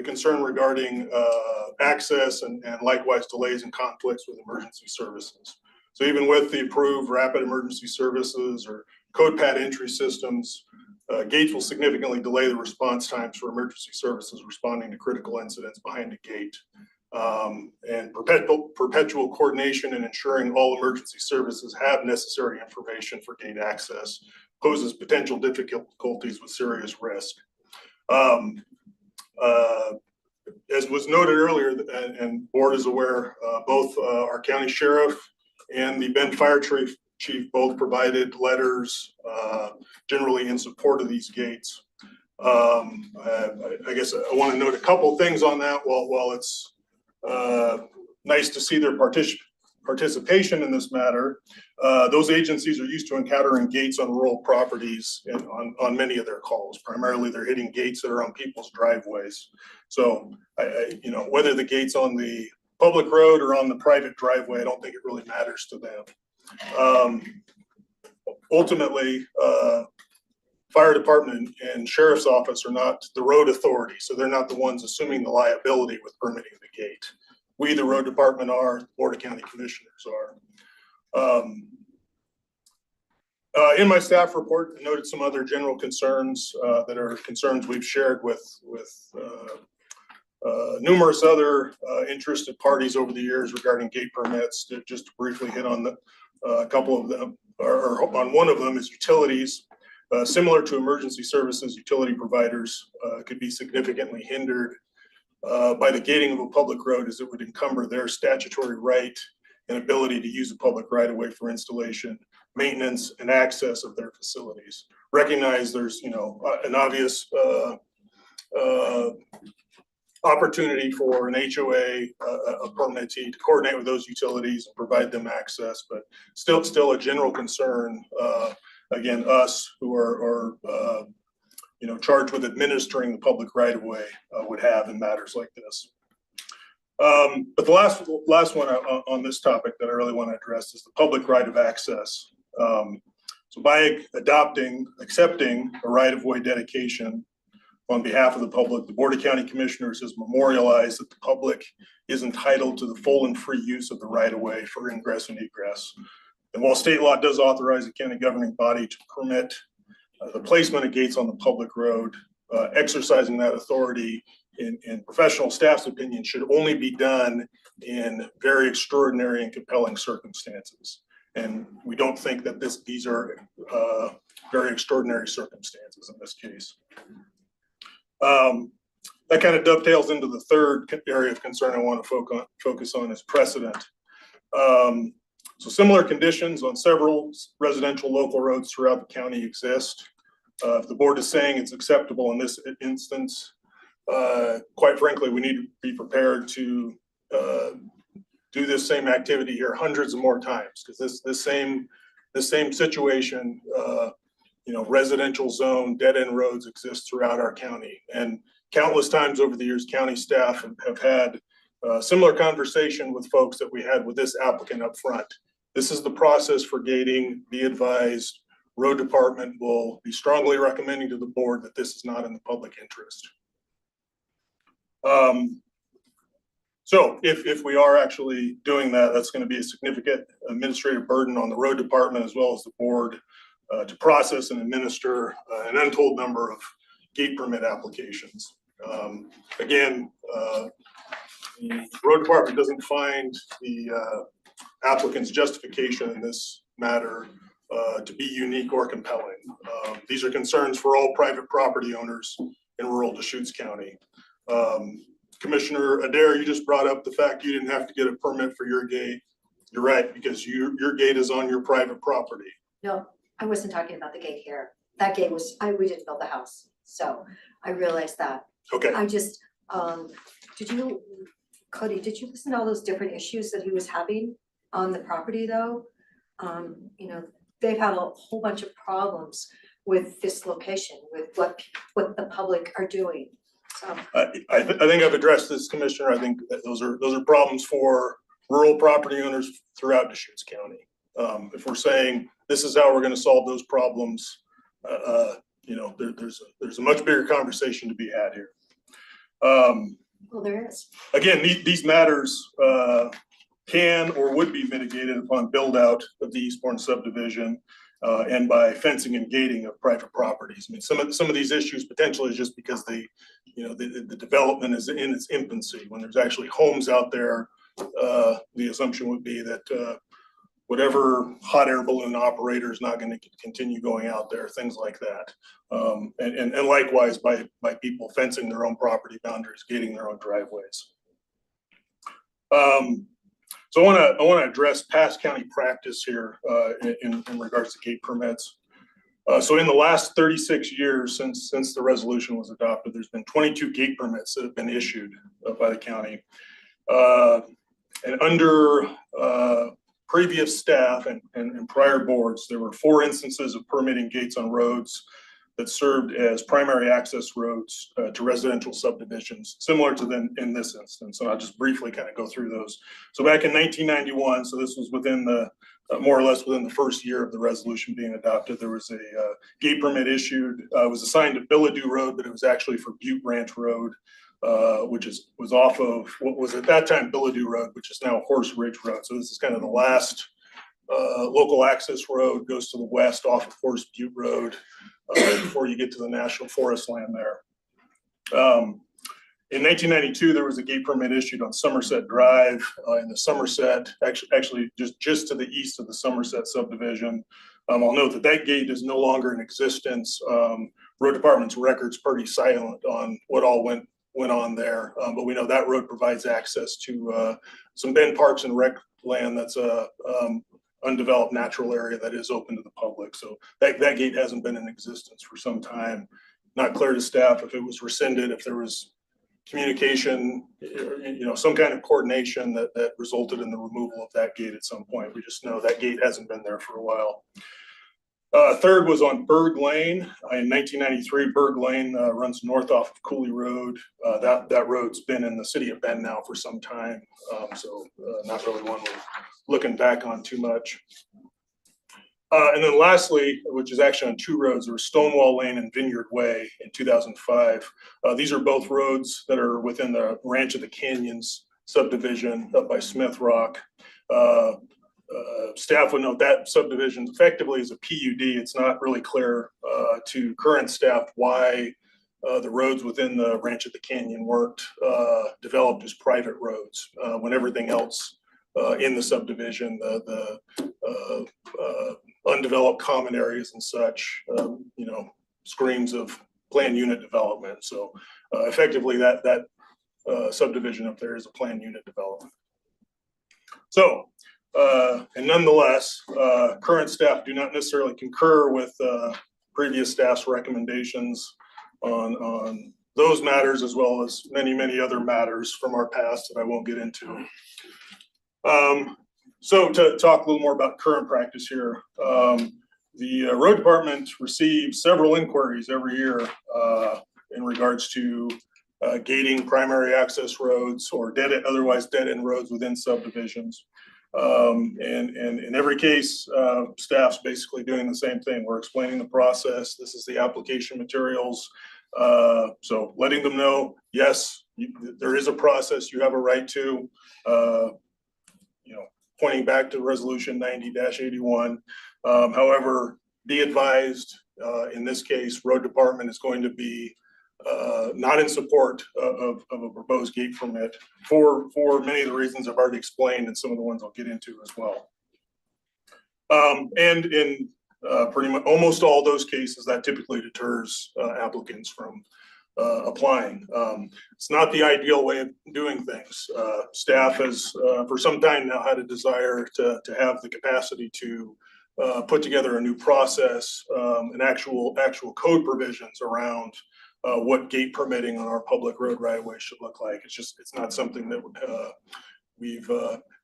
K: concern regarding access and likewise delays and conflicts with emergency services. So even with the approved rapid emergency services or code pad entry systems, gates will significantly delay the response times for emergency services responding to critical incidents behind a gate. And perpetual coordination and ensuring all emergency services have necessary information for gate access poses potential difficulties with serious risk. As was noted earlier, and board is aware, both our county sheriff and the Bend Fire Chief both provided letters generally in support of these gates. I guess I want to note a couple things on that. While it's nice to see their participation in this matter, those agencies are used to encountering gates on rural properties and on many of their calls. Primarily, they're hitting gates that are on people's driveways. So, whether the gate's on the public road or on the private driveway, I don't think it really matters to them. Ultimately, fire department and sheriff's office are not the road authority, so they're not the ones assuming the liability with permitting the gate. We, the road department, are, Board of County Commissioners are. In my staff report, I noted some other general concerns that are concerns we've shared with numerous other interested parties over the years regarding gate permits. Just to briefly hit on a couple of them, or on one of them is utilities. Similar to emergency services, utility providers could be significantly hindered by the gating of a public road, as it would encumber their statutory right and ability to use a public right of way for installation, maintenance, and access of their facilities. Recognize there's, an obvious opportunity for an HOA, a permittee, to coordinate with those utilities and provide them access, but still a general concern. Again, us who are charged with administering the public right of way would have in matters like this. But the last one on this topic that I really want to address is the public right of access. So by accepting a right of way dedication on behalf of the public, the Board of County Commissioners has memorialized that the public is entitled to the full and free use of the right of way for ingress and egress. And while state law does authorize the county governing body to permit the placement of gates on the public road, exercising that authority in professional staff's opinion should only be done in very extraordinary and compelling circumstances. And we don't think that these are very extraordinary circumstances in this case. That kind of dovetails into the third area of concern I want to focus on is precedent. So similar conditions on several residential local roads throughout the county exist. If the board is saying it's acceptable in this instance, quite frankly, we need to be prepared to do this same activity here hundreds of more times, because this same situation, residential zone, dead end roads exist throughout our county. And countless times over the years, county staff have had similar conversation with folks that we had with this applicant up front. This is the process for gating. Be advised, road department will be strongly recommending to the board that this is not in the public interest. So if we are actually doing that, that's going to be a significant administrative burden on the road department as well as the board to process and administer an untold number of gate permit applications. Again, the road department doesn't find the applicant's justification in this matter to be unique or compelling. These are concerns for all private property owners in rural Deschutes County. Commissioner Adair, you just brought up the fact you didn't have to get a permit for your gate. You're right, because your gate is on your private property.
E: No, I wasn't talking about the gate here. That gate was, we didn't build the house, so I realized that.
K: Okay.
E: I just, Cody, did you listen to all those different issues that he was having on the property though? They've had a whole bunch of problems with this location, with what the public are doing. So
K: I think I've addressed this, Commissioner. I think that those are problems for rural property owners throughout Deschutes County. If we're saying this is how we're going to solve those problems, there's a much bigger conversation to be had here.
E: well, there is.
K: Again, these matters can or would be mitigated upon build out of the Eastbourne subdivision and by fencing and gating of private properties. I mean, some of these issues potentially is just because the development is in its infancy. When there's actually homes out there, the assumption would be that whatever hot air balloon operator is not going to continue going out there, things like that. And likewise by people fencing their own property boundaries, gating their own driveways. So I want to address past county practice here in regards to gate permits. So in the last 36 years since the resolution was adopted, there's been 22 gate permits that have been issued by the county. And under previous staff and prior boards, there were 4 instances of permitting gates on roads that served as primary access roads to residential subdivisions, similar to them in this instance. So I'll just briefly kind of go through those. So back in 1991, so this was within the more or less within the first year of the resolution being adopted, there was a gate permit issued. It was assigned to Billadu Road, but it was actually for Butte Ranch Road, which was off of what was at that time Billadu Road, which is now Horse Ridge Road. So this is kind of the last local access road, goes to the west off of Horse Butte Road before you get to the National Forest land there. In 1992, there was a gate permit issued on Somerset Drive in the Somerset, actually just to the east of the Somerset subdivision. I'll note that that gate is no longer in existence. Road Department's record's pretty silent on what all went on there, but we know that road provides access to some Bend Parks and Rec land that's a undeveloped natural area that is open to the public. So that gate hasn't been in existence for some time. Not clear to staff if it was rescinded, if there was communication, some kind of coordination that resulted in the removal of that gate at some point. We just know that gate hasn't been there for a while. Third was on Berg Lane. In 1993, Berg Lane runs north off of Cooley Road. That road's been in the city of Bend now for some time, so not really one we're looking back on too much. And then lastly, which is actually on two roads, there was Stonewall Lane and Vineyard Way in 2005. These are both roads that are within the Ranch of the Canyons subdivision up by Smith Rock. Staff would note that subdivision effectively is a PUD. It's not really clear to current staff why the roads within the Ranch of the Canyon weren't developed as private roads when everything else in the subdivision, the undeveloped common areas and such, screams of planned unit development. So effectively that subdivision up there is a planned unit development. So, and nonetheless, current staff do not necessarily concur with previous staff's recommendations on those matters, as well as many, many other matters from our past that I won't get into. So to talk a little more about current practice here, the road department receives several inquiries every year in regards to gating primary access roads or otherwise dead-end roads within subdivisions. And in every case, staff's basically doing the same thing. We're explaining the process. This is the application materials. So letting them know, yes, there is a process you have a right to, pointing back to resolution 90-81. However, be advised, in this case, road department is going to be not in support of a proposed gate permit for many of the reasons I've already explained, and some of the ones I'll get into as well. And in pretty much almost all those cases, that typically deters applicants from applying. It's not the ideal way of doing things. Staff has for some time now had a desire to have the capacity to put together a new process and actual code provisions around what gate permitting on our public road right of way should look like. It's not something that we've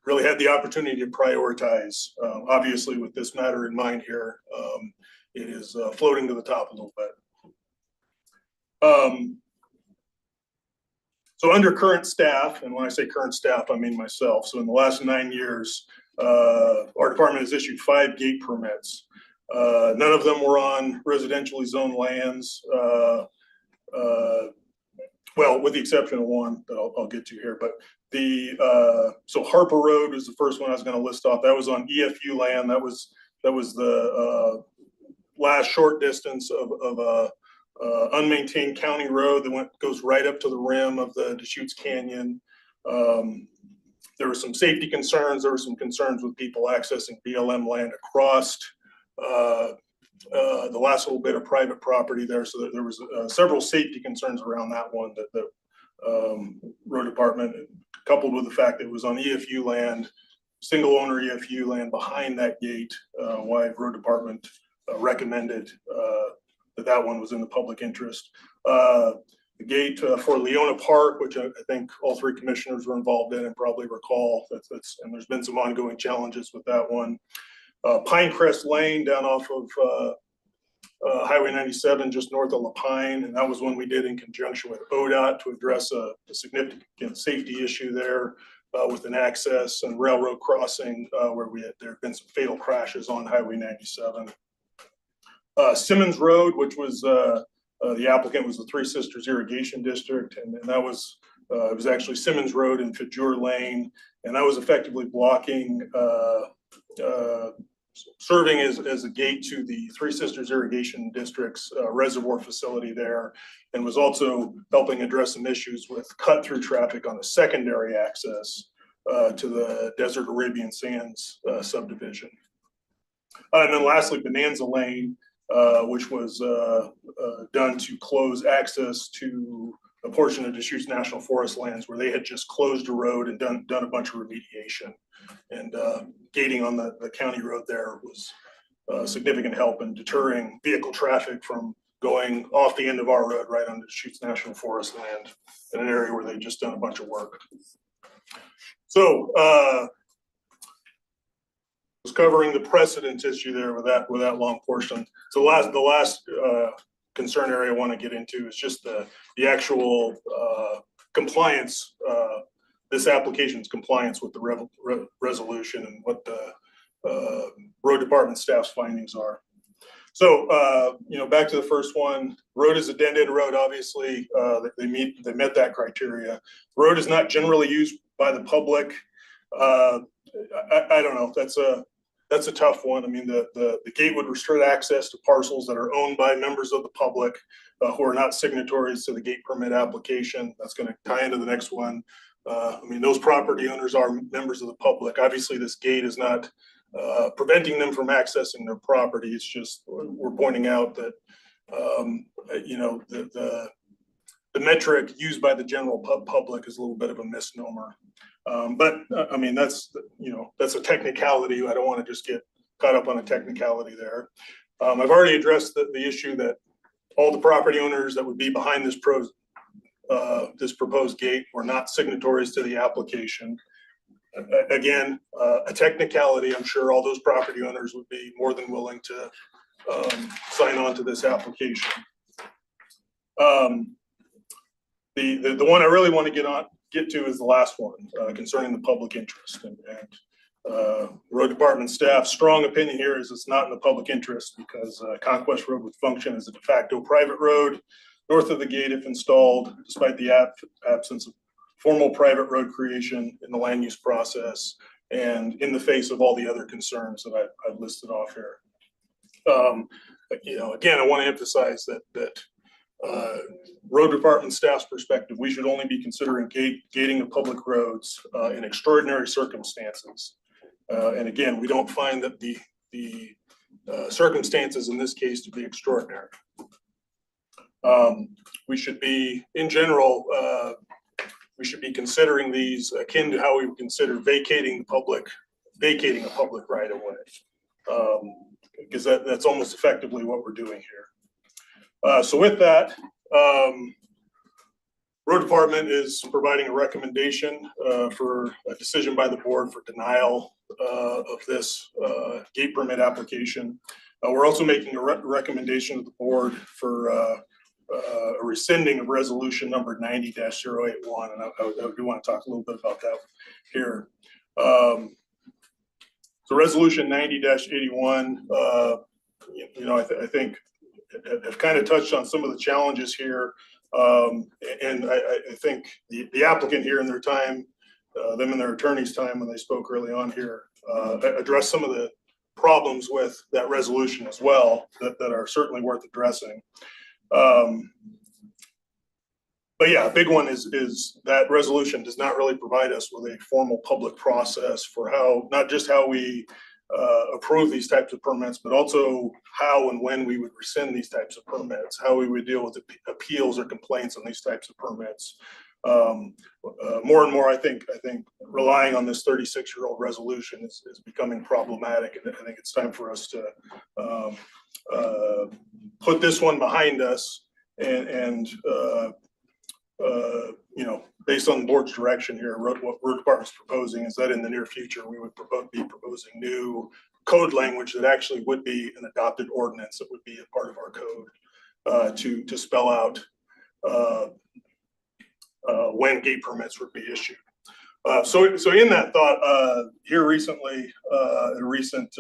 K: really had the opportunity to prioritize. Obviously, with this matter in mind here, it is floating to the top a little bit. So under current staff, and when I say current staff, I mean myself. So in the last 9 years, our department has issued 5 gate permits. None of them were on residentially zoned lands. Well, with the exception of one that I'll get to here, but so Harper Road is the first one I was going to list off. That was on EFU land. That was the last short distance of a unmaintained county road that goes right up to the rim of the Deschutes Canyon. There were some safety concerns. There were some concerns with people accessing BLM land across the last little bit of private property there. So there was several safety concerns around that one that the road department, coupled with the fact that it was on EFU land, single owner EFU land behind that gate, why road department recommended that one was in the public interest. The gate for Leona Park, which I think all 3 commissioners were involved in and probably recall, and there's been some ongoing challenges with that one. Pinecrest Lane down off of Highway 97 just north of Lapine, and that was one we did in conjunction with ODOT to address a significant safety issue there with an access and railroad crossing where there have been some fatal crashes on Highway 97. Simmons Road, which was the applicant was the Three Sisters Irrigation District, and that was it was actually Simmons Road and Fajur Lane, and that was effectively blocking serving as a gate to the Three Sisters Irrigation District's reservoir facility there, and was also helping address some issues with cut-through traffic on the secondary access to the Desert Arabian Sands subdivision. And then lastly, Bonanza Lane, which was done to close access to a portion of Deschutes National Forest lands where they had just closed a road and done a bunch of remediation. And gating on the county road there was significant help in deterring vehicle traffic from going off the end of our road right onto Deschutes National Forest land in an area where they'd just done a bunch of work. So was covering the precedent issue there with that long portion. So the last concern area I want to get into is just the actual compliance, this application's compliance with the resolution and what the road department staff's findings are. So, back to the first one, road is a dead-end road, obviously, they met that criteria. Road is not generally used by the public. I don't know, that's a tough one. I mean, the gate would restrict access to parcels that are owned by members of the public who are not signatories to the gate permit application. That's going to tie into the next one. I mean, those property owners are members of the public. Obviously, this gate is not preventing them from accessing their property. It's just we're pointing out that the metric used by the general public is a little bit of a misnomer. But I mean, that's a technicality. I don't want to just get caught up on a technicality there. I've already addressed the issue that all the property owners that would be behind this proposed gate were not signatories to the application. Again, a technicality. I'm sure all those property owners would be more than willing to sign on to this application. The one I really want to get to is the last one concerning the public interest, and road department staff strong opinion here is it's not in the public interest because Conquest Road would function as a de facto private road north of the gate if installed, despite the absence of formal private road creation in the land use process and in the face of all the other concerns that I've listed off here. Again, I want to emphasize that road department staff's perspective, we should only be considering gating of public roads in extraordinary circumstances. And again, we don't find that the circumstances in this case to be extraordinary. We should be, in general, we should be considering these akin to how we would consider vacating a public right of way, because that's almost effectively what we're doing here. So with that, road department is providing a recommendation for a decision by the board for denial of this gate permit application. We're also making a recommendation to the board for a rescinding of resolution number 90-081, and I do want to talk a little bit about that here. So resolution 90-81, I think I've kind of touched on some of the challenges here, and I think the applicant here in their time, them and their attorney's time when they spoke early on here, addressed some of the problems with that resolution as well that are certainly worth addressing. But yeah, a big one is that resolution does not really provide us with a formal public process for not just how we approve these types of permits, but also how and when we would rescind these types of permits, how we would deal with appeals or complaints on these types of permits. More and more, I think relying on this 36-year-old resolution is becoming problematic, and I think it's time for us to put this one behind us and based on the board's direction here, what road department's proposing is that in the near future, we would be proposing new code language that actually would be an adopted ordinance that would be a part of our code to spell out when gate permits would be issued. So in that thought, here recently, at a recent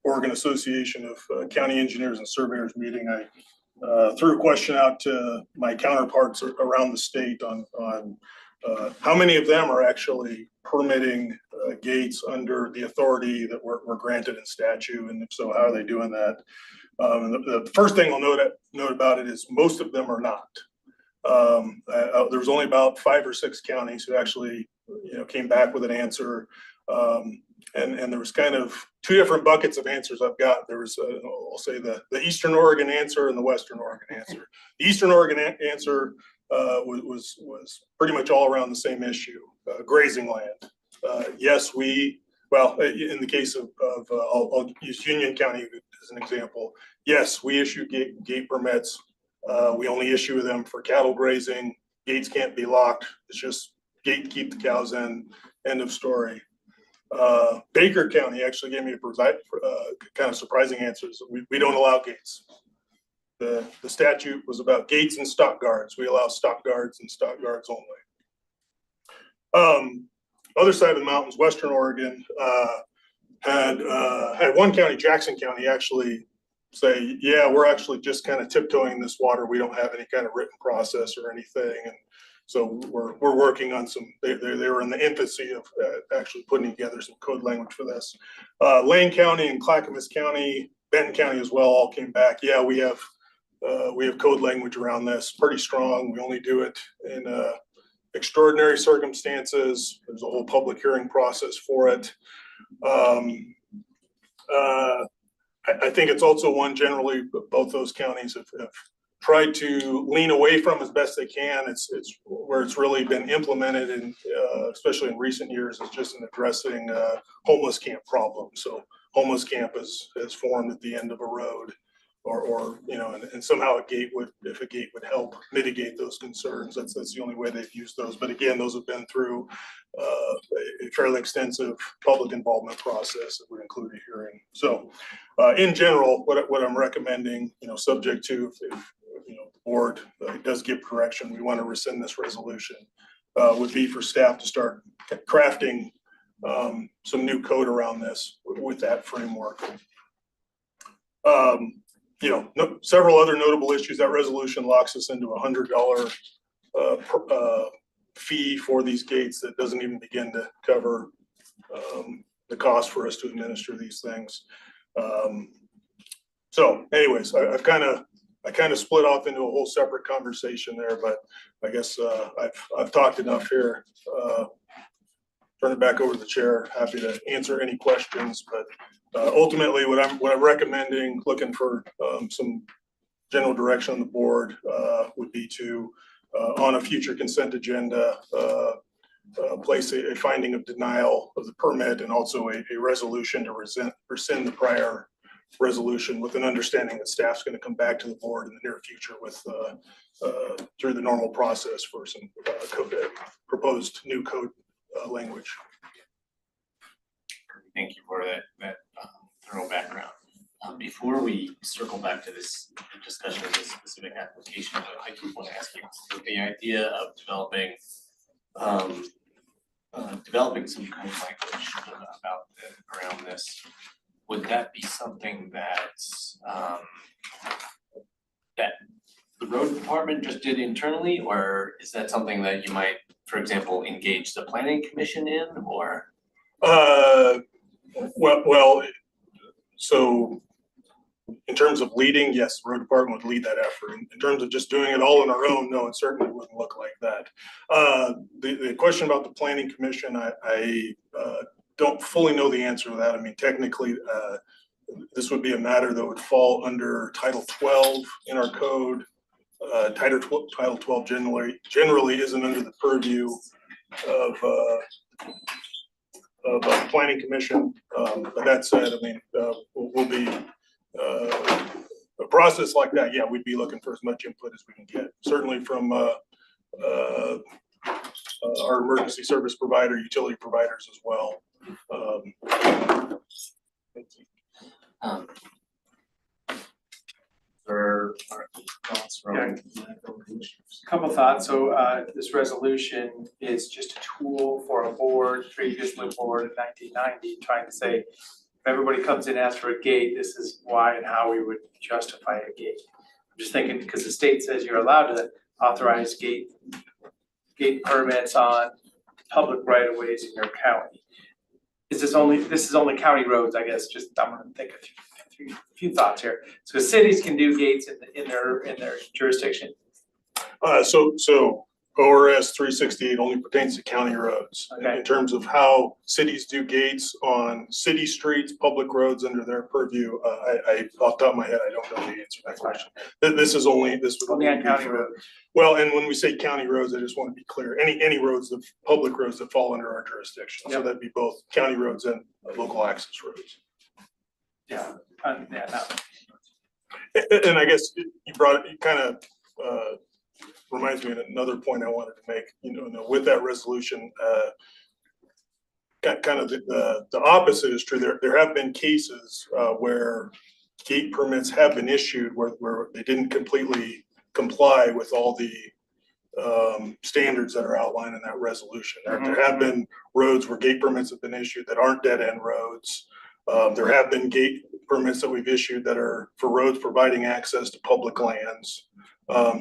K: Oregon Association of County Engineers and Surveyors meeting, I threw a question out to my counterparts around the state on how many of them are actually permitting gates under the authority that were granted in statute, and if so, how are they doing that? And the first thing I'll note about it is most of them are not. There's only about 5 or 6 counties who actually, came back with an answer. And there was kind of 2 different buckets of answers I've got. There was, I'll say the Eastern Oregon answer and the Western Oregon answer. The Eastern Oregon answer was pretty much all around the same issue, grazing land. Yes, in the case of I'll use Union County as an example. Yes, we issue gate permits. We only issue them for cattle grazing. Gates can't be locked. It's just gate, keep the cows in, end of story. Baker County actually gave me a kind of surprising answers. We don't allow gates. The statute was about gates and stock guards. We allow stock guards and stock guards only. Other side of the mountains, Western Oregon, had one county, Jackson County, actually say, yeah, we're actually just kind of tiptoeing this water. We don't have any kind of written process or anything. And so we're working on some, they were in the infancy of actually putting together some code language for this. Lane County and Clackamas County, Benton County as well, all came back. Yeah, we have code language around this, pretty strong. We only do it in extraordinary circumstances. There's a whole public hearing process for it. I think it's also one generally, both those counties have tried to lean away from as best they can. It's where it's really been implemented, and especially in recent years, is just in addressing homeless camp problems. So homeless camp is formed at the end of a road, or and somehow if a gate would help mitigate those concerns. That's the only way they've used those. But again, those have been through a fairly extensive public involvement process that would include a hearing. So in general, what I'm recommending, subject to if the board does give correction, we want to rescind this resolution, would be for staff to start crafting some new code around this with that framework. Several other notable issues. That resolution locks us into $100 fee for these gates that doesn't even begin to cover the cost for us to administer these things. So anyways, I kind of split off into a whole separate conversation there, but I guess I've talked enough here. Turn it back over to the chair. Happy to answer any questions, but ultimately what I'm recommending, looking for some general direction on the board, would be to on a future consent agenda place a finding of denial of the permit, and also a resolution to rescind the prior resolution, with an understanding that staff's going to come back to the board in the near future with through the normal process for some proposed new code language.
H: Thank you for that thorough background. Before we circle back to this discussion of this specific application, I do want to ask you, with the idea of developing some kind of language around this, would that be something that that the road department just did internally, or is that something that you might, for example, engage the planning commission in, or?
K: So in terms of leading, yes, the road department would lead that effort. In terms of just doing it all on our own, no, it certainly wouldn't look like that. The question about the planning commission, I don't fully know the answer to that. I mean, technically, this would be a matter that would fall under Title 12 in our code. Title 12 generally isn't under the purview of the planning commission. But that said, I mean, we'll be a process like that. Yeah, we'd be looking for as much input as we can get. Certainly from our emergency service provider, utility providers as well.
D: Couple thoughts, so this resolution is just a tool for a board, previously board in 1990, trying to say, if everybody comes in and asks for a gate, this is why and how we would justify a gate. I'm just thinking, because the state says you're allowed to authorize gate permits on public right of ways in your county. This is only county roads, I guess, just, I'm gonna think of a few thoughts here. So cities can do gates in their jurisdiction.
K: So ORS 368 only pertains to county roads.
D: Okay.
K: In terms of how cities do gates on city streets, public roads under their purview, I off the top of my head, I don't know the answer to that question. This would
D: Only on
K: be
D: county
K: for-
D: roads.
K: Well, and when we say county roads, I just want to be clear, any roads, the public roads that fall under our jurisdiction. So
D: Yep.
K: that'd be both county roads and local access roads.
D: Yeah,
K: And I guess you brought it, you kind of reminds me of another point I wanted to make, with that resolution, kind of the opposite is true. There have been cases where gate permits have been issued where they didn't completely comply with all the standards that are outlined in that resolution. There have been roads where gate permits have been issued that aren't dead end roads. There have been gate permits that we've issued that are for roads providing access to public lands.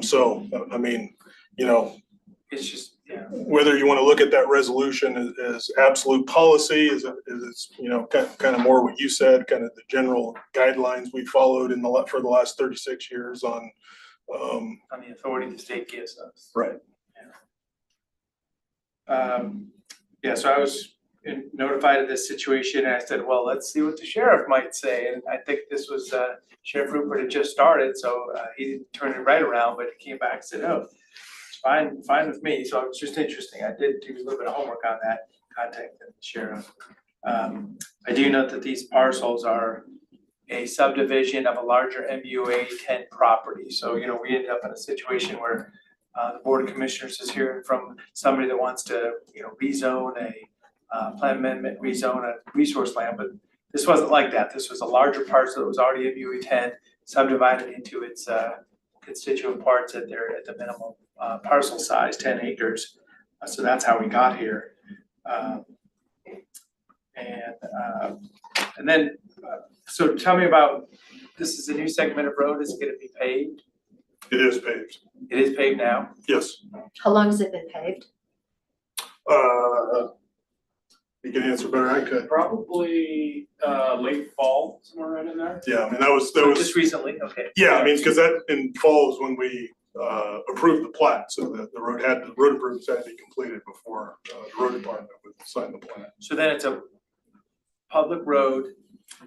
K: So, I mean,
D: it's just, yeah.
K: whether you want to look at that resolution as absolute policy, is kind of more what you said, kind of the general guidelines we followed for the last 36 years on
D: The authority the state gives us.
K: Right.
D: Yeah, so I was notified of this situation and I said, well, let's see what the sheriff might say. And I think this was, Sheriff Rupert had just started, so he didn't turn it right around, but he came back and said, oh, it's fine with me. So it was just interesting. I did do a little bit of homework on that, contacted the sheriff. I do note that these parcels are a subdivision of a larger MUA 10 property. So, we ended up in a situation where the Board of Commissioners is hearing from somebody that wants to, rezone a plan amendment, rezone a resource land, but this wasn't like that. This was a larger parcel that was already MUA 10, subdivided into its constituent parts at the minimum parcel size, 10 acres. So that's how we got here. And then, so tell me about, this is a new segment of road, is it gonna be paved?
K: It is paved.
D: It is paved now?
K: Yes.
E: How long has it been paved?
K: You can answer better than I could.
C: Probably late fall, somewhere right in there.
K: Yeah, I mean, that was,
D: Just recently, okay.
K: yeah, I mean, because that in fall is when we approved the plat, so the road improvements had to be completed before the road department would sign the plan.
D: So then it's a public road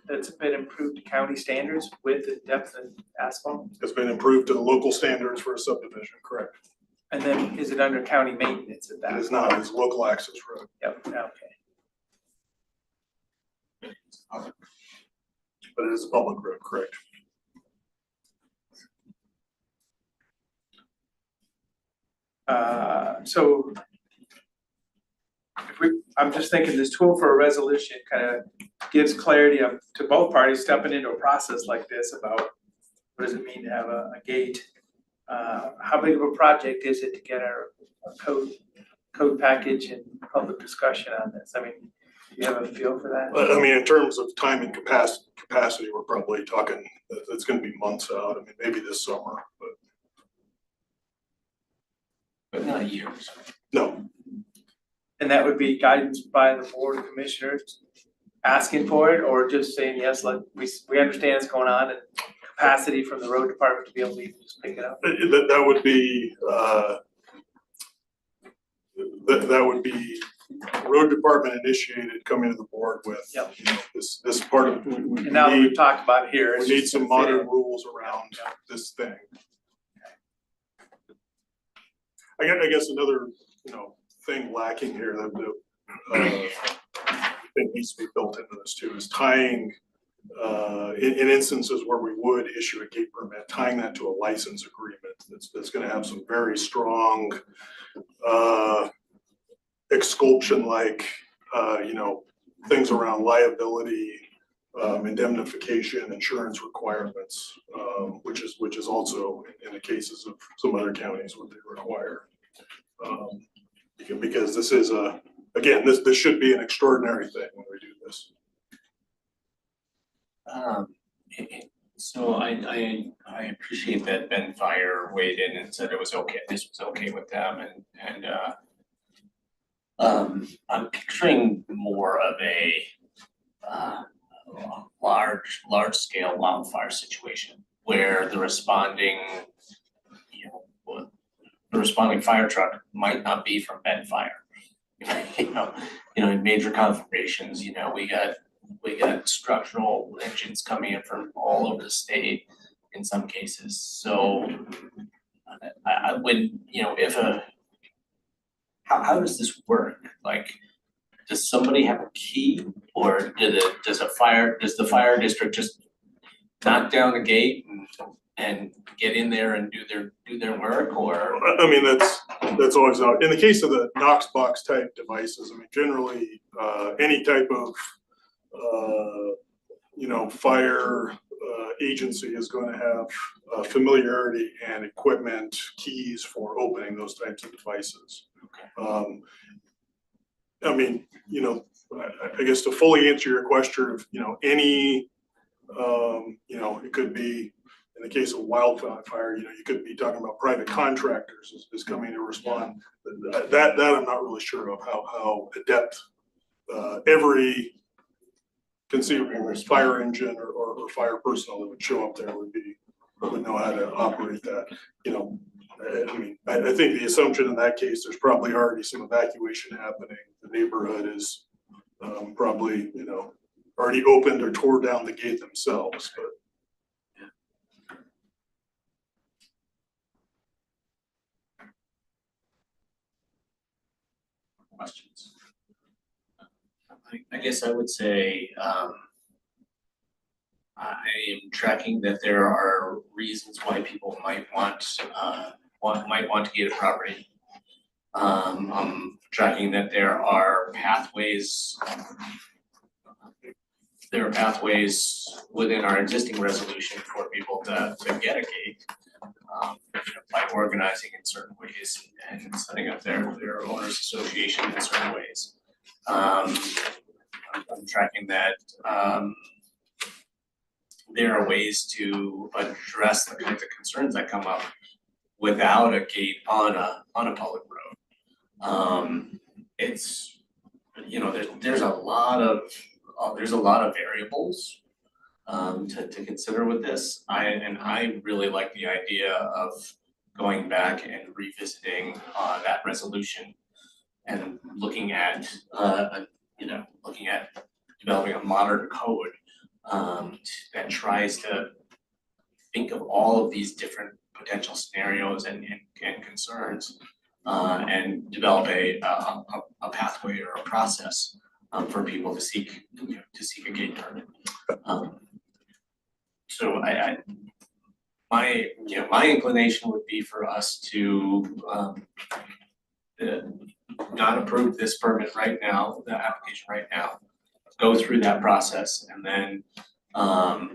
D: that's been improved to county standards with the depth and asphalt?
K: It's been improved to the local standards for a subdivision, correct?
D: And then is it under county maintenance at that?
K: It is not, it's local access road.
D: Yep, okay.
K: But it is a public road, correct?
D: So I'm just thinking this tool for a resolution kind of gives clarity to both parties stepping into a process like this about what does it mean to have a gate? How big of a project is it to get our code package and public discussion on this? I mean, do you have a feel for that?
K: I mean, in terms of time and capacity, we're probably talking, it's gonna be months out. I mean, maybe this summer,
H: But not years.
K: no.
D: And that would be guidance by the Board of Commissioners asking for it, or just saying, yes, we understand what's going on and capacity from the road department to be able to even just pick it up?
K: That would be, that would be road department initiated coming to the board with,
D: Yep.
K: this part of, we
D: And now that
K: need,
D: we've talked about here,
K: we
D: it's
K: need
D: just
K: some
D: to fit
K: modern
D: in.
K: rules around this thing. I guess another, thing lacking here that I think needs to be built into this too is tying, in instances where we would issue a gate permit, tying that to a license agreement that's gonna have some very strong exculpation like, things around liability, indemnification, insurance requirements, which is also in the cases of some other counties what they require. Because this is again, this should be an extraordinary thing when we do this.
H: So I appreciate that Ben Fire weighed in and said it was okay, this was okay with them, and I'm picturing more of a large scale wildfire situation where the responding fire truck might not be from Ben Fire. In major conflagrations, we got structural engines coming in from all over the state in some cases. So how does this work? Like, does somebody have a key, or does the fire district just knock down the gate and get in there and do their work, or?
K: I mean, that's always out. In the case of the Knox box type devices, I mean, generally, any type of fire agency is going to have familiarity and equipment, keys for opening those types of devices. I mean, I guess to fully answer your question of, any, it could be, in the case of wildfire, you could be talking about private contractors is coming to respond. That I'm not really sure of how adept every conceivable fire engine or fire personnel that would show up there would know how to operate that. I mean, I think the assumption in that case, there's probably already some evacuation happening. The neighborhood is probably, already opened or tore down the gate themselves, but.
H: Questions? I guess I would say, I am tracking that there are reasons why people might want to get a property. I'm tracking that there are pathways within our existing resolution for people to get a gate, by organizing in certain ways and setting up their owners association in certain ways. I'm tracking that there are ways to address the kinds of concerns that come up without a gate on a public road. It's, there's a lot of variables to consider with this. I really like the idea of going back and revisiting that resolution and looking at developing a modern code that tries to think of all of these different potential scenarios and concerns, and develop a pathway or a process for people to seek a gate permit. So my inclination would be for us to not approve this permit right now, the application right now, go through that process, and then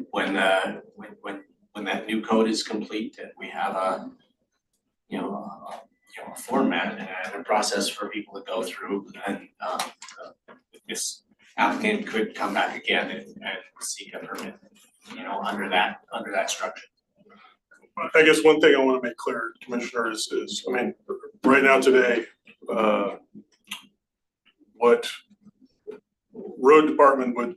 H: when that new code is complete and we have a format and a process for people to go through, and this applicant could come back again and seek a permit, under that structure.
K: I guess one thing I want to make clear, Commissioner, is I mean, right now today, what road department would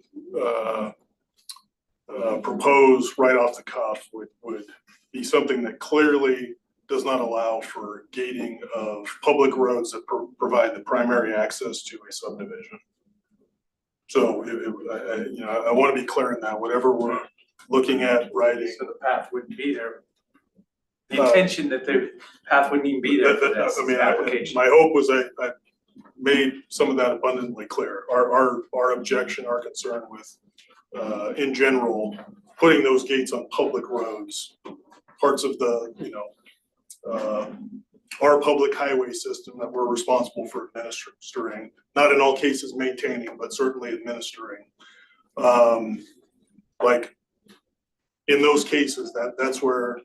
K: propose right off the cuff would be something that clearly does not allow for gating of public roads that provide the primary access to a subdivision. So I want to be clear in that whatever we're looking at writing.
D: So the path wouldn't be there. The intention that the path wouldn't even be there for this application.
K: My hope was I made some of that abundantly clear. Our objection, our concern with, in general, putting those gates on public roads, parts of the, our public highway system that we're responsible for administering, not in all cases maintaining, but certainly administering. like, in those cases, that's where,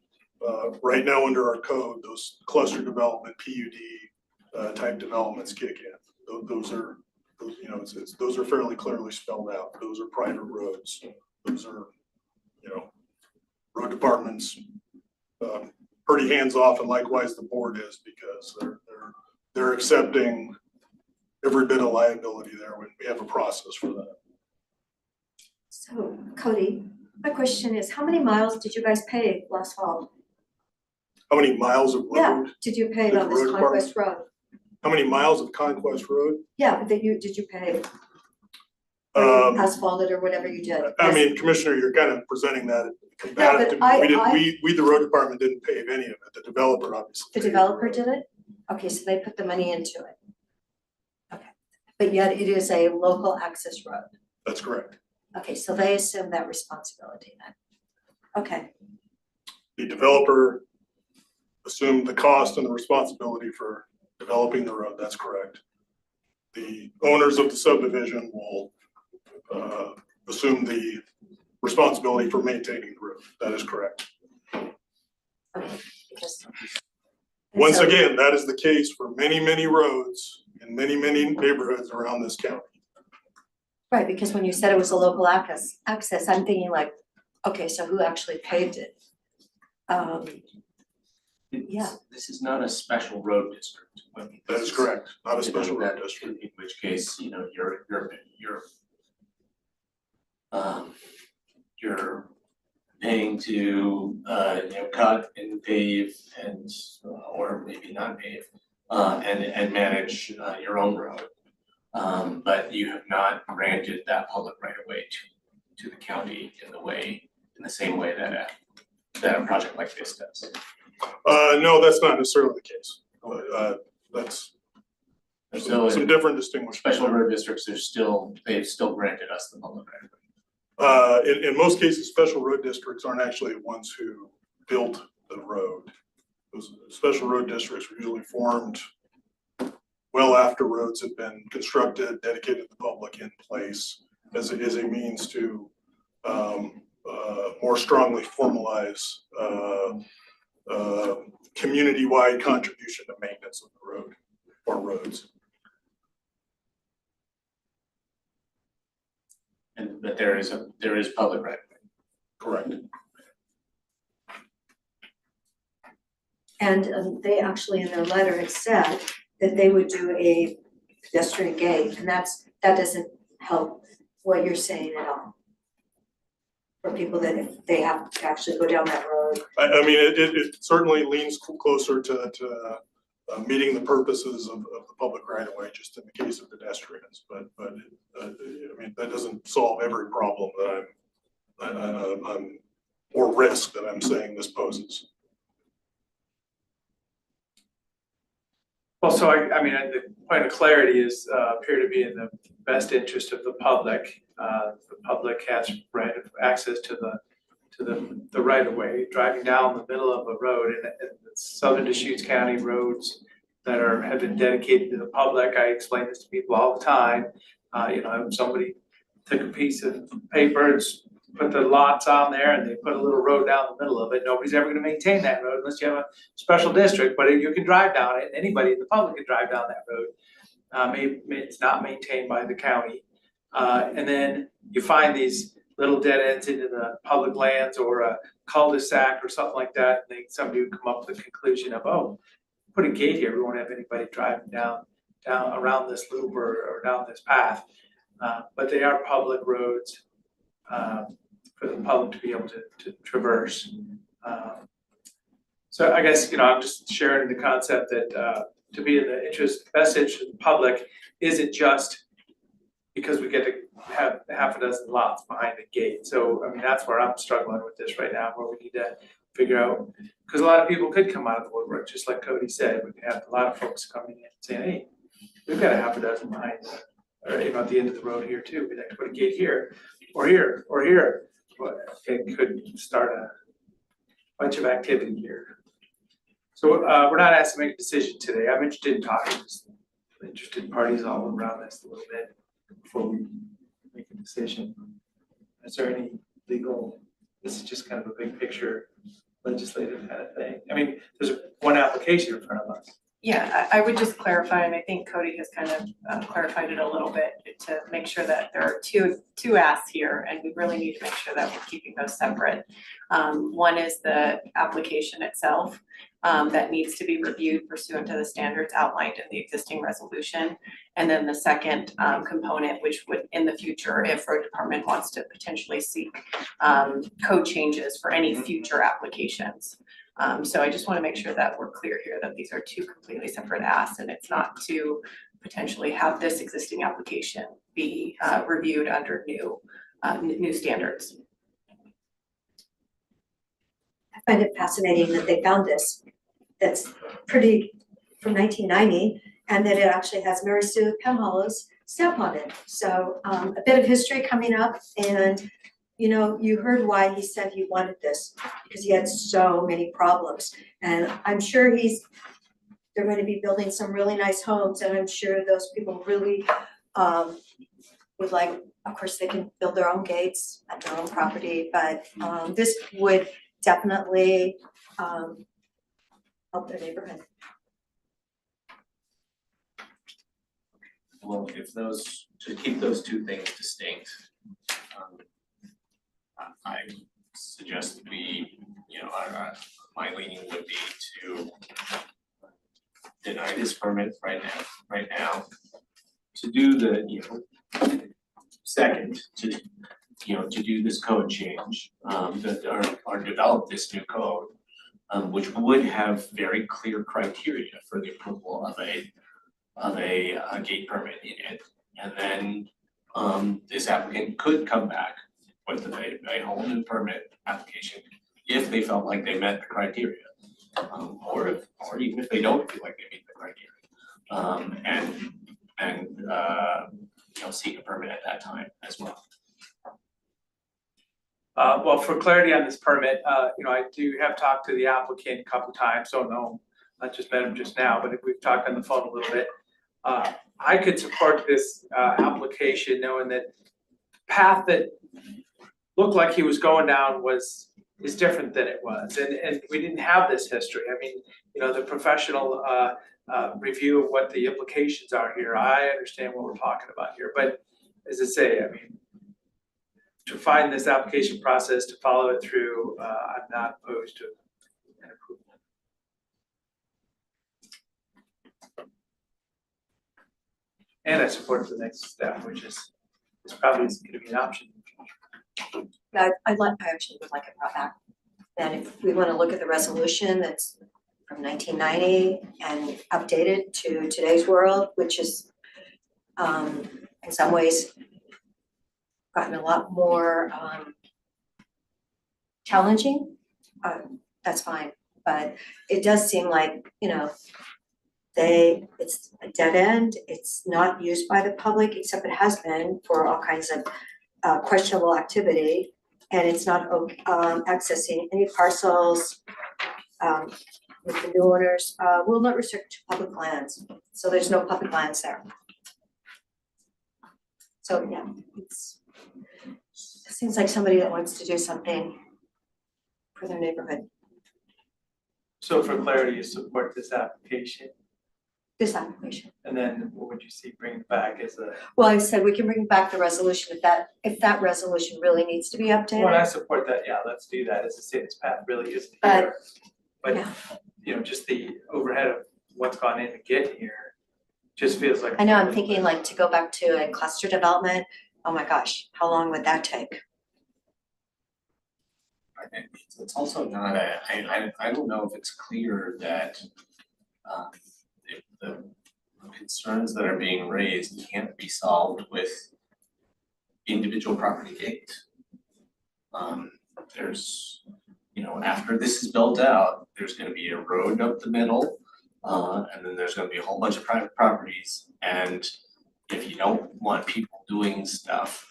K: right now under our code, those cluster development, PUD, type developments kick in. Those are, those are fairly clearly spelled out. Those are private roads. Those are, road departments, pretty hands-off, and likewise the board is, because they're accepting every bit of liability there when we have a process for that.
E: So Cody, my question is, how many miles did you guys pave last fall?
K: How many miles of
E: Yeah,
K: road?
E: did you pave
K: Did
E: on
K: the
E: this
K: road
E: Conquest Road?
K: How many miles of Conquest Road?
E: Yeah, did you pave? Or you asphalted or whatever you did?
K: I mean, Commissioner, you're kind of presenting that combative. We, the road department didn't pave any of it. The developer obviously.
E: The
K: paved
E: developer
K: road.
E: did it? Okay, so they put the money into it. Okay, but yet it is a local access road.
K: That's correct.
E: Okay, so they assume that responsibility then. Okay,
K: The developer assumed the cost and the responsibility for developing the road. That's correct. The owners of the subdivision will assume the responsibility for maintaining the road. That is correct.
E: okay, because.
K: Once
E: so-
K: again, that is the case for many, many roads in many, many neighborhoods around this county.
E: Right, because when you said it was a local access, I'm thinking like, okay, so who actually paved it? Yeah.
A: This is not a special road district.
K: That is correct, not a special road
A: That-
K: district.
A: In which case, you're paying to, cut and pave and, or maybe not pave, and manage, your own road. But you have not granted that public right of way to the county in the same way that a project like this does.
K: No, that's not necessarily the case. That's
A: There's still
K: some different distinguishments.
A: special road districts, they've still granted us the public right of way.
K: In most cases, special road districts aren't actually the ones who built the road. Those special road districts were usually formed well after roads have been constructed, dedicated to the public in place as a means to more strongly formalize community-wide contribution to maintenance of the road or roads.
A: But there is public right of way.
K: Correct.
E: And they actually, in their letter, had said that they would do a pedestrian gate, and that doesn't help what you're saying at all. For people that if they have to actually go down that road.
K: I mean, it certainly leans closer to meeting the purposes of the public right of way, just in the case of pedestrians. But I mean, that doesn't solve every problem that I'm or risk that I'm saying this poses.
D: Well, so I mean, the point of clarity is appear to be in the best interest of the public. The public has right of access to the right of way, driving down the middle of a road and the Southern Deschutes County roads that have been dedicated to the public. I explain this to people all the time. Somebody took a piece of paper and put the lots on there and they put a little road down the middle of it. Nobody's ever gonna maintain that road unless you have a special district, but you can drive down it. Anybody in the public can drive down that road. It's not maintained by the county. And then you find these little dead ends into the public lands or a cul-de-sac or something like that. And somebody would come up with the conclusion of, oh, put a gate here. We won't have anybody driving down around this loop or down this path. But they are public roads for the public to be able to traverse. So I guess, I'm just sharing the concept that to be in the best interest of the public isn't just because we get to have half a dozen lots behind the gate. So, I mean, that's where I'm struggling with this right now, where we need to figure out, because a lot of people could come out of the woodwork, just like Cody said. We could have a lot of folks coming in and saying, hey, we've got a half a dozen behind, or at the end of the road here too. We'd like to put a gate here, or here, or here. But it could start a bunch of activity here. So we're not asked to make a decision today. I'm interested in talking to interested parties all around this a little bit before we make a decision. Is there any legal, this is just kind of a big picture legislative kind of thing. I mean, there's one application in front of us.
L: Yeah, I would just clarify, and I think Cody has kind of clarified it a little bit to make sure that there are two asks here, and we really need to make sure that we're keeping those separate. One is the application itself, that needs to be reviewed pursuant to the standards outlined in the existing resolution. And then the second component, which would in the future, if road department wants to potentially seek code changes for any future applications. So I just want to make sure that we're clear here that these are two completely separate asks, and it's not to potentially have this existing application be reviewed under new standards.
E: I find it fascinating that they found this. That's pretty from 1990, and that it actually has Mary Sue Penhallow's stamp on it. So a bit of history coming up, and you know, you heard why he said he wanted this, because he had so many problems. And I'm sure they're going to be building some really nice homes, and I'm sure those people really would like, of course, they can build their own gates at their own property, but this would definitely help their neighborhood.
A: Well, if to keep those two things distinct, I suggest my leaning would be to deny this permit right now. To do the, second, to do this code change, or develop this new code, which would have very clear criteria for the approval of a gate permit in it. And then this applicant could come back with a whole new permit application if they felt like they met the criteria. Or even if they don't feel like they meet the criteria. And seek a permit at that time as well.
D: Well, for clarity on this permit, I do have talked to the applicant a couple times, don't know, I just met him just now, but we've talked on the phone a little bit. I could support this application knowing that the path that looked like he was going down is different than it was, and we didn't have this history. I mean, the professional review of what the implications are here, I understand what we're talking about here, but as I say, I mean, to find this application process, to follow it through, I'm not opposed to an approval. And I support the next step, which is probably going to be an option.
E: I actually would like it brought back. And if we want to look at the resolution that's from 1990 and updated to today's world, which is in some ways gotten a lot more challenging, that's fine. But it does seem like, it's a dead end. It's not used by the public, except it has been for all kinds of questionable activity. And it's not accessing any parcels with the new owners. Will not restrict public lands. So there's no public lands there. So yeah, it seems like somebody that wants to do something for their neighborhood.
D: So for clarity, you support this application,
E: And
D: then what would you see bring back as a?
E: well, I said we can bring back the resolution if that resolution really needs to be updated.
D: Well, I support that, yeah, let's do that, as I say, this path really isn't
E: But-
D: here. But,
E: yeah.
D: Just the overhead of what's gone in to get here, just feels like.
E: I know, I'm thinking like to go back to a cluster development, oh my gosh, how long would that take?
A: It's also not I don't know if it's clear that if the concerns that are being raised can't be solved with individual property gates. There's, after this is built out, there's gonna be a road up the middle, and then there's gonna be a whole bunch of private properties. And if you don't want people doing stuff,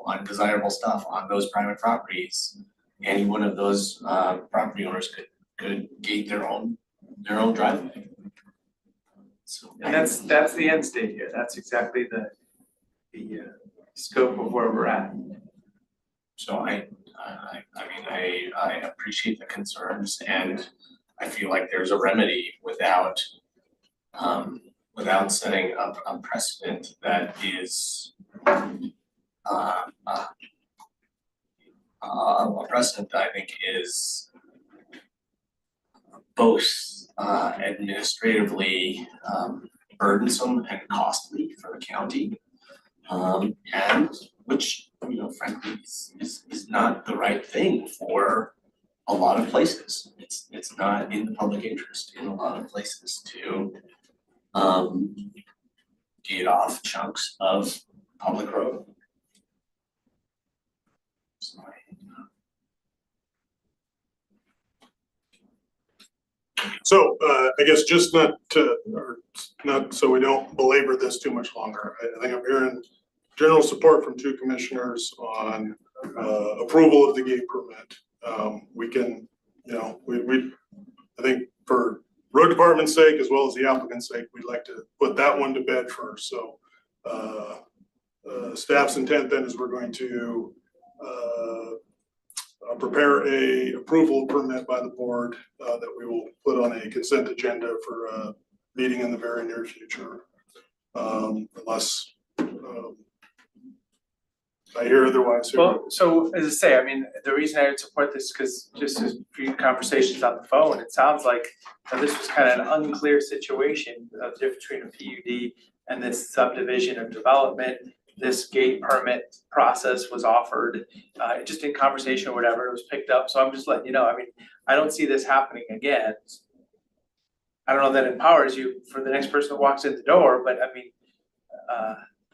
A: undesirable stuff on those private properties, any one of those property owners could gate their own driveway. So.
D: And that's the end state here, that's exactly the scope of where we're at.
H: So I mean, I appreciate the concerns and I feel like there's a remedy without setting up a precedent that is a precedent that I think is both administratively burdensome and costly for the county. And which, you know, frankly is not the right thing for a lot of places. It's not in the public interest in a lot of places to gate off chunks of public road. Sorry.
K: So, I guess just not so we don't belabor this too much longer, I think I'm hearing general support from two commissioners on, approval of the gate permit. We can, you know, I think for road department's sake, as well as the applicant's sake, we'd like to put that one to bed first, so, staff's intent then is we're going to, prepare a approval permit by the board that we will put on a consent agenda for a meeting in the very near future. Unless I hear otherwise.
D: Well, so as I say, I mean, the reason I would support this, because just as few conversations on the phone, it sounds like this was kind of an unclear situation of the difference between a PUD and this subdivision of development. This gate permit process was offered, just in conversation or whatever, it was picked up. So I'm just letting you know, I mean, I don't see this happening again. I don't know if that empowers you for the next person that walks in the door, but I mean,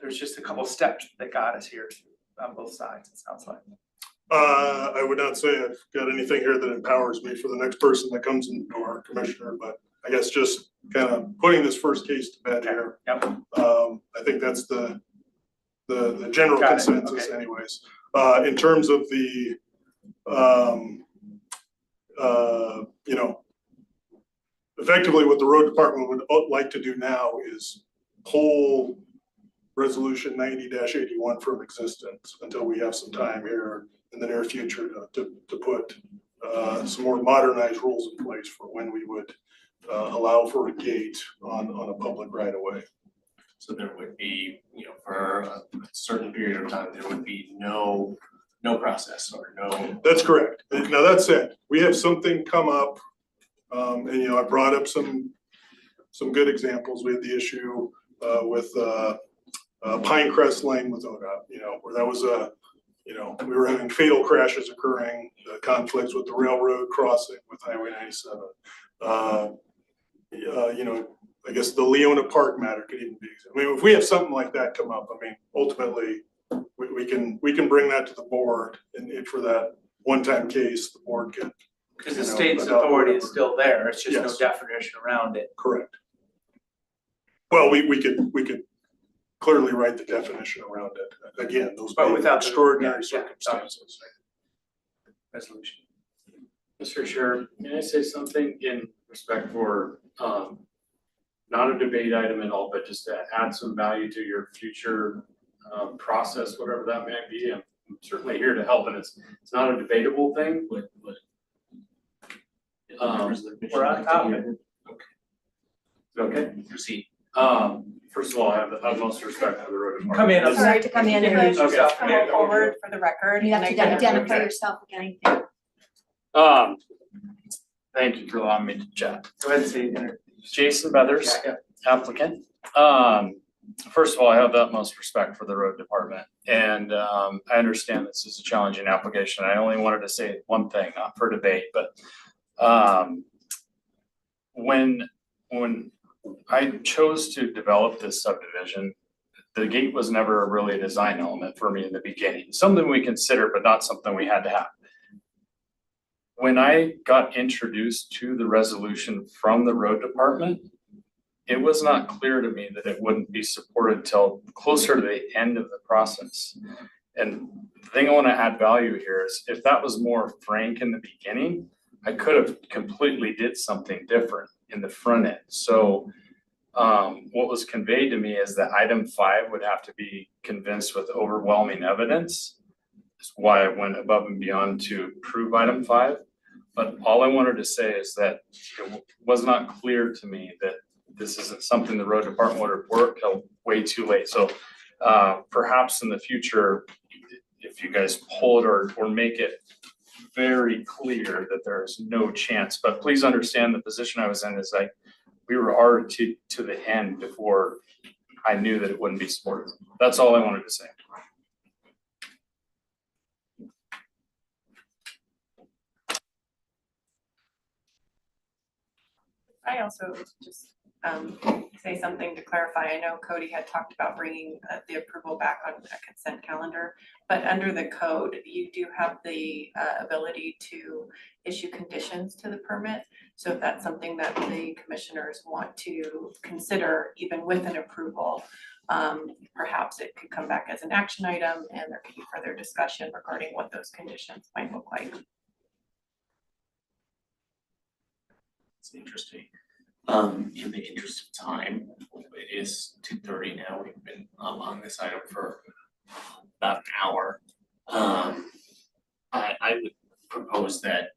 D: there's just a couple steps that got us here on both sides, it sounds like.
K: I would not say I've got anything here that empowers me for the next person that comes in the door, Commissioner, but I guess just kind of putting this first case to bed here.
D: Yep.
K: I think that's the general consensus anyways. In terms of the, you know, effectively what the road department would like to do now is pull resolution 90-81 from existence until we have some time here in the near future to put some more modernized rules in place for when we would allow for a gate on a public right of way.
H: So there would be, you know, for a certain period of time, there would be no process or no.
K: That's correct. Now that said, we have something come up, and you know, I brought up some good examples. We had the issue with Pinecrest Lane with ODOT, you know, where that was you know, we were having fatal crashes occurring, conflicts with the railroad crossing with Highway 97. You know, I guess the Leona Park matter could even be. I mean, if we have something like that come up, I mean, ultimately, we can bring that to the board, and for that one-time case, the board can.
D: Because the state's authority is still there, it's just no definition around it.
K: Correct. Well, we could clearly write the definition around it. Again, those
D: But without
K: extraordinary circumstances.
D: Resolution.
C: Mr. Chair, may I say something in respect for, not a debate item at all, but just to add some value to your future process, whatever that may be. I'm certainly here to help, and it's not a debatable thing, but
D: We're on top.
C: Okay,
H: Proceed.
C: first of all, I have the utmost respect for the road department.
D: Come in.
E: I'm sorry to come in and introduce yourself.
L: Come forward for the record.
E: You have
L: and
E: to
L: I can-
E: identify yourself again.
C: Thank you for allowing me to chat.
D: Go ahead and say it.
C: Jason Beathers, applicant. First of all, I have the utmost respect for the road department, and I understand this is a challenging application. I only wanted to say one thing, not for debate, but when I chose to develop this subdivision, the gate was never really a design element for me in the beginning. Something we considered, but not something we had to have. When I got introduced to the resolution from the road department, it was not clear to me that it wouldn't be supported till closer to the end of the process. And the thing I want to add value here is if that was more frank in the beginning, I could have completely did something different in the front end. So what was conveyed to me is that item 5 would have to be convinced with overwhelming evidence. is why I went above and beyond to approve item 5. But all I wanted to say is that it was not clear to me that this isn't something the road department would report till way too late. So perhaps in the future, if you guys pull it or make it very clear that there is no chance, but please understand the position I was in is like, we were already to the end before I knew that it wouldn't be supported. That's all I wanted to say.
L: I also just say something to clarify. I know Cody had talked about bringing the approval back on a consent calendar, but under the code, you do have the ability to issue conditions to the permit. So if that's something that the commissioners want to consider, even with an approval, perhaps it could come back as an action item and there could be further discussion regarding what those conditions might look like.
H: It's interesting. In the interest of time, it is 2:30 now. We've been on this item for about an hour. I would propose that,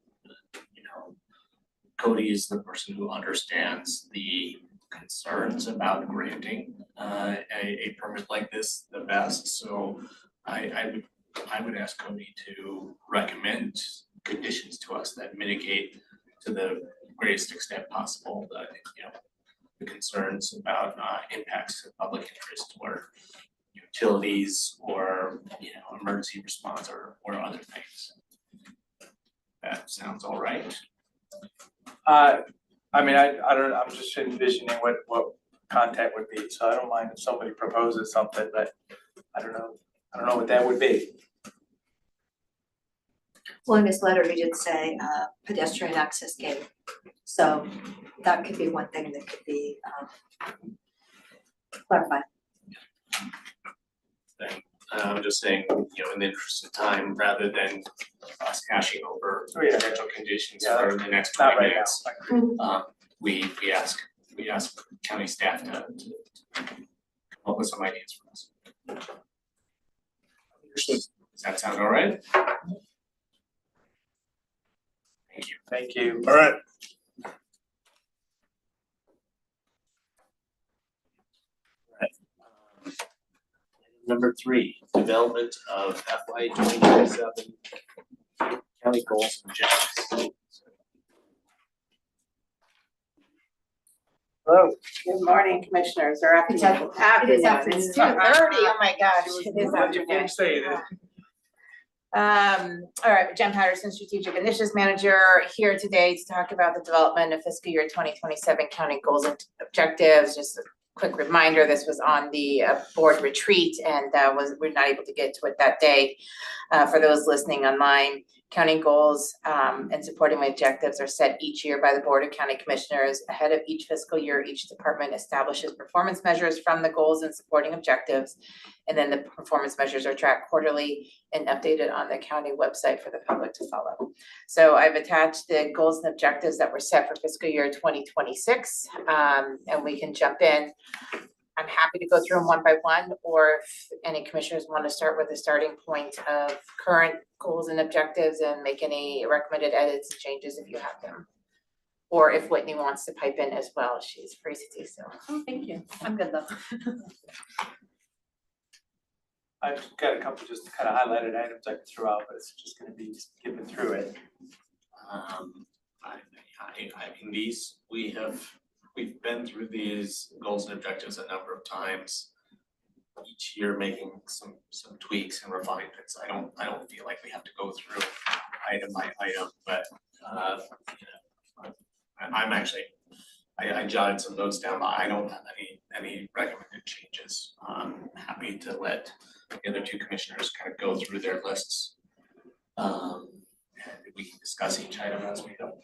H: Cody is the person who understands the concerns about granting a permit like this the best. So I would ask Cody to recommend conditions to us that mitigate to the greatest extent possible the concerns about impacts to public interest or utilities or emergency response or other things. That sounds all right.
D: I mean, I don't, I'm just envisioning what content would be, so I don't mind if somebody proposes something, but I don't know what that would be.
E: Well, in his letter, he did say pedestrian access gate. So that could be one thing that could be clarified.
H: I'm just saying, in the interest of time, rather than us hashing over potential conditions for the next 20 minutes, we ask county staff to come up with some ideas for us. Does that sound all right? Thank you.
D: Thank you.
K: All right.
A: Number 3, development of FY 2027 county goals and objectives.
M: Hello. Good morning, commissioners, or afternoon.
E: It is
M: Afternoon. It's 2:30. Oh my gosh, it is afternoon.
D: Say that.
M: All right, Jen Patterson, Strategic Initiatives Manager, here today to talk about the development of fiscal year 2027 county goals and objectives. Just a quick reminder, this was on the board retreat and we're not able to get to it that day. For those listening online, county goals and supporting my objectives are set each year by the Board of County Commissioners. Ahead of each fiscal year, each department establishes performance measures from the goals and supporting objectives. And then the performance measures are tracked quarterly and updated on the county website for the public to follow. So I've attached the goals and objectives that were set for fiscal year 2026, and we can jump in. I'm happy to go through them one by one, or if any commissioners want to start with the starting point of current goals and objectives and make any recommended edits and changes if you have them. Or if Whitney wants to pipe in as well, she's free to do so.
E: Oh, thank you. I'm good though.
D: I've got a couple just kind of highlighted items I could throw out, but it's just gonna be skipping through it.
H: I mean, we've been through these goals and objectives a number of times. Each year making some tweaks and refinements. I don't feel like we have to go through item by item, but I'm actually, I jotted some notes down, but I don't have any recommended changes. I'm happy to let the other two commissioners kind of go through their lists. And we can discuss each item as we go.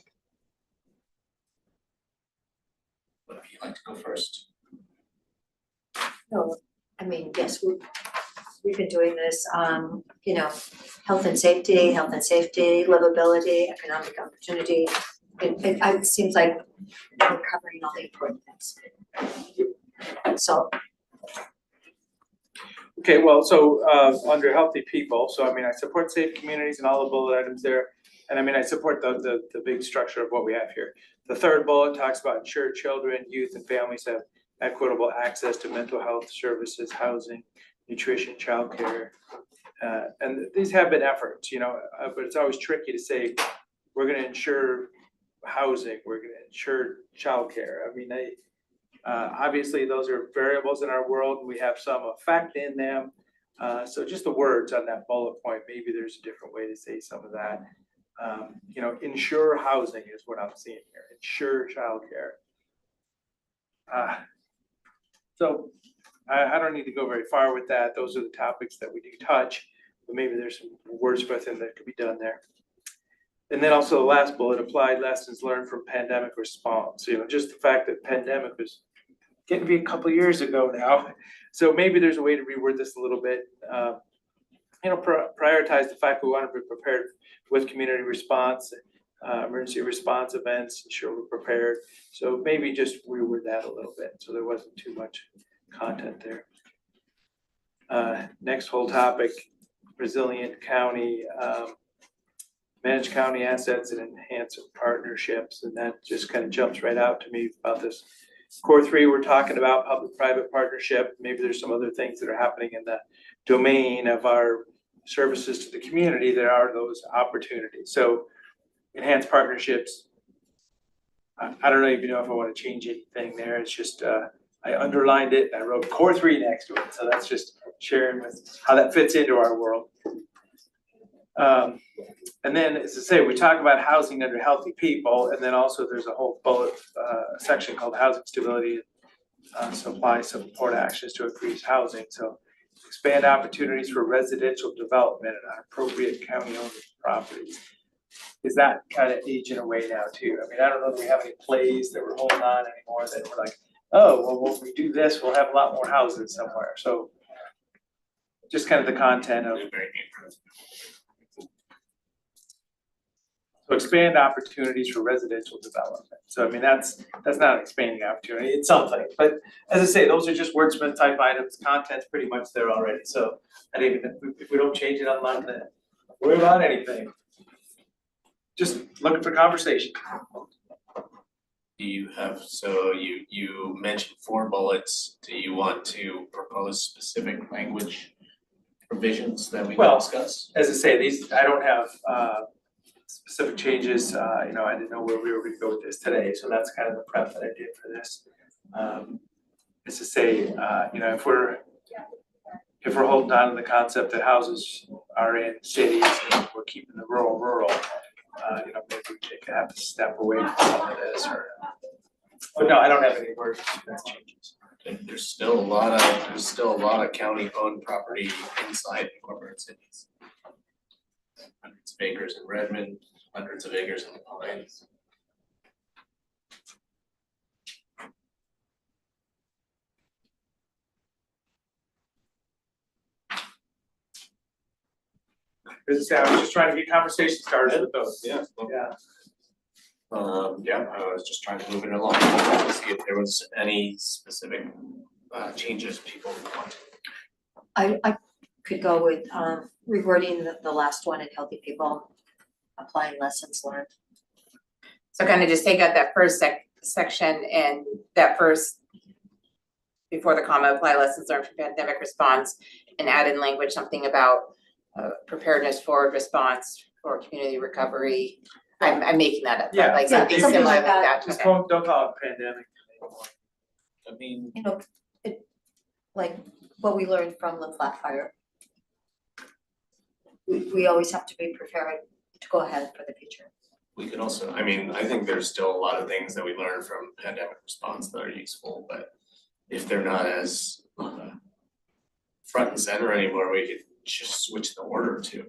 H: Would you like to go first?
E: No, I mean, yes, we've been doing this, health and safety, livability, economic opportunity. It seems like we're covering all the important things. So.
D: Okay, well, so under healthy people, so I mean, I support safe communities and all the bullet items there. And I mean, I support the big structure of what we have here. The third bullet talks about ensure children, youth, and families have equitable access to mental health services, housing, nutrition, childcare. And these have been efforts, but it's always tricky to say, we're gonna ensure housing, we're gonna ensure childcare. I mean, obviously, those are variables in our world. We have some effect in them. So just the words on that bullet point, maybe there's a different way to say some of that. Ensure housing is what I'm seeing here. Ensure childcare. So I don't need to go very far with that. Those are the topics that we do touch, but maybe there's some wordsmithing that could be done there. And then also the last bullet, applied lessons learned from pandemic response. Just the fact that pandemic was getting to be a couple of years ago now. So maybe there's a way to reword this a little bit. Prioritize the fact we want to be prepared with community response, emergency response events, ensure we're prepared. So maybe just reword that a little bit so there wasn't too much content there. Next whole topic, resilient county, manage county assets and enhance partnerships. And that just kind of jumps right out to me about this. Core 3, we're talking about public-private partnership. Maybe there's some other things that are happening in the domain of our services to the community that are those opportunities. So enhance partnerships. I don't even know if I want to change anything there. It's just, I underlined it and I wrote Core 3 next to it. So that's just sharing with how that fits into our world. And then, as I say, we talk about housing under healthy people, and then also there's a whole bullet section called housing stability, supply support actions to increase housing. So expand opportunities for residential development on appropriate county-owned properties. Is that kind of aging away now too? I mean, I don't know if we have any plays that we're holding on anymore that we're like, oh, well, when we do this, we'll have a lot more houses somewhere. So just kind of the content of. So expand opportunities for residential development. So I mean, that's not an expanding opportunity, it's something. But as I say, those are just wordsmith type items, content's pretty much there already. So I think if we don't change it, I'm not gonna worry about anything. Just looking for conversation.
H: Do you have, so you mentioned 4 bullets. Do you want to propose specific language provisions that we can discuss?
D: As I say, these, I don't have specific changes, I didn't know where we were gonna go with this today, so that's kind of the prep that I did for this. Is to say, if we're holding on to the concept that houses are in cities and we're keeping the rural, maybe we could have to step away from some of this but no, I don't have any words that changes.
H: There's still a lot of county-owned property inside incorporated cities. Hundreds of acres in Redmond, hundreds of acres in the Pines.
D: As I say, I was just trying to get conversation started with those.
H: Yeah.
D: Yeah.
H: I was just trying to move it along to see if there was any specific changes people want.
E: I could go with rewording the last one in healthy people, applying lessons learned.
M: So kind of just take out that first section and that first, before the comma, apply lessons learned from pandemic response, and add in language something about preparedness forward response for community recovery. I'm making that up,
D: Yeah,
M: like something
E: something
M: similar
E: like
M: like
E: that.
M: that.
D: Just
M: Okay.
D: don't call it pandemic anymore.
H: I mean,
E: Like what we learned from the flat fire. We always have to be prepared to go ahead for the future.
H: we could also, I mean, I think there's still a lot of things that we learned from pandemic response that are useful, but if they're not as front and center anymore, we could just switch the order to.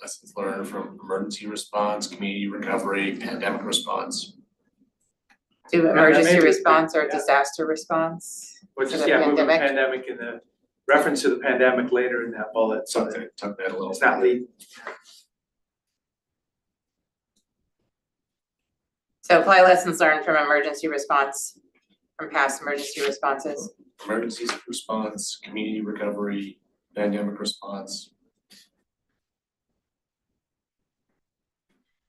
H: Lessons learned from emergency response, community recovery, pandemic response.
M: Do emergency
D: maybe-
M: response or
D: yeah.
M: disaster response?
D: Which
M: For
D: is,
M: the
D: moving
M: pandemic?
D: pandemic and the reference to the pandemic later in that bullet, so that
H: Something, tuck that a little.
D: it's not lead.
M: So apply lessons learned from emergency response, from past emergency responses.
H: emergency response, community recovery, pandemic response.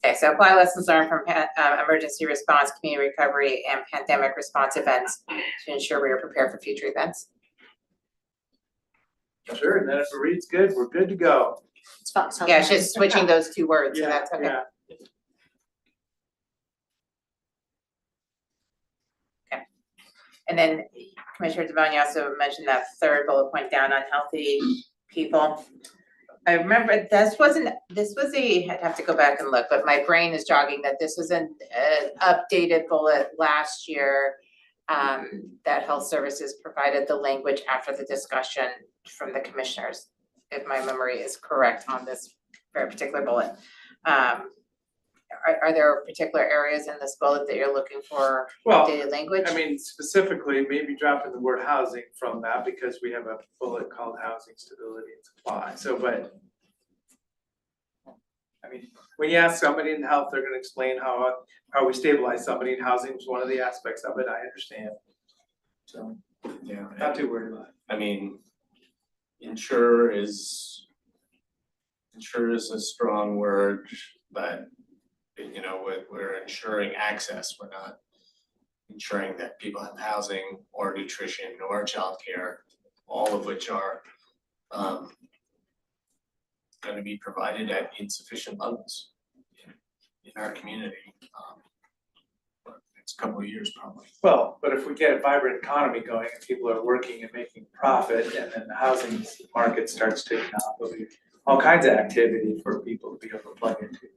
M: Okay, so apply lessons learned from emergency response, community recovery, and pandemic response events to ensure we are prepared for future events.
D: Sure, and then if it reads good, we're good to go.
E: It's fun, sounds
M: Yeah, it's
E: good.
M: just switching those two words, so
D: Yeah,
M: that's okay.
D: yeah.
M: And then Commissioner Devon, also mentioned that third bullet point down on healthy people. I remember this was I'd have to go back and look, but my brain is jogging that this was an updated bullet last year. That health services provided the language after the discussion from the commissioners, if my memory is correct on this very particular bullet. Are there particular areas in this bullet that you're looking for
D: Well,
M: updated language?
D: I mean, specifically, maybe dropping the word housing from that because we have a bullet called housing stability and supply, so, but. I mean, when you ask somebody in health, they're gonna explain how we stabilize somebody, and housing is one of the aspects of it, I understand. So,
H: Yeah.
D: not too worried about it.
H: I mean, ensure is a strong word, but you know, we're ensuring access, we're not ensuring that people have housing or nutrition or childcare, all of which are gonna be provided at insufficient levels in our community. For the next couple of years probably.
D: Well, but if we get a vibrant economy going and people are working and making profit, and then the housing market starts taking off, there'll be all kinds of activity for people to be able to plug into.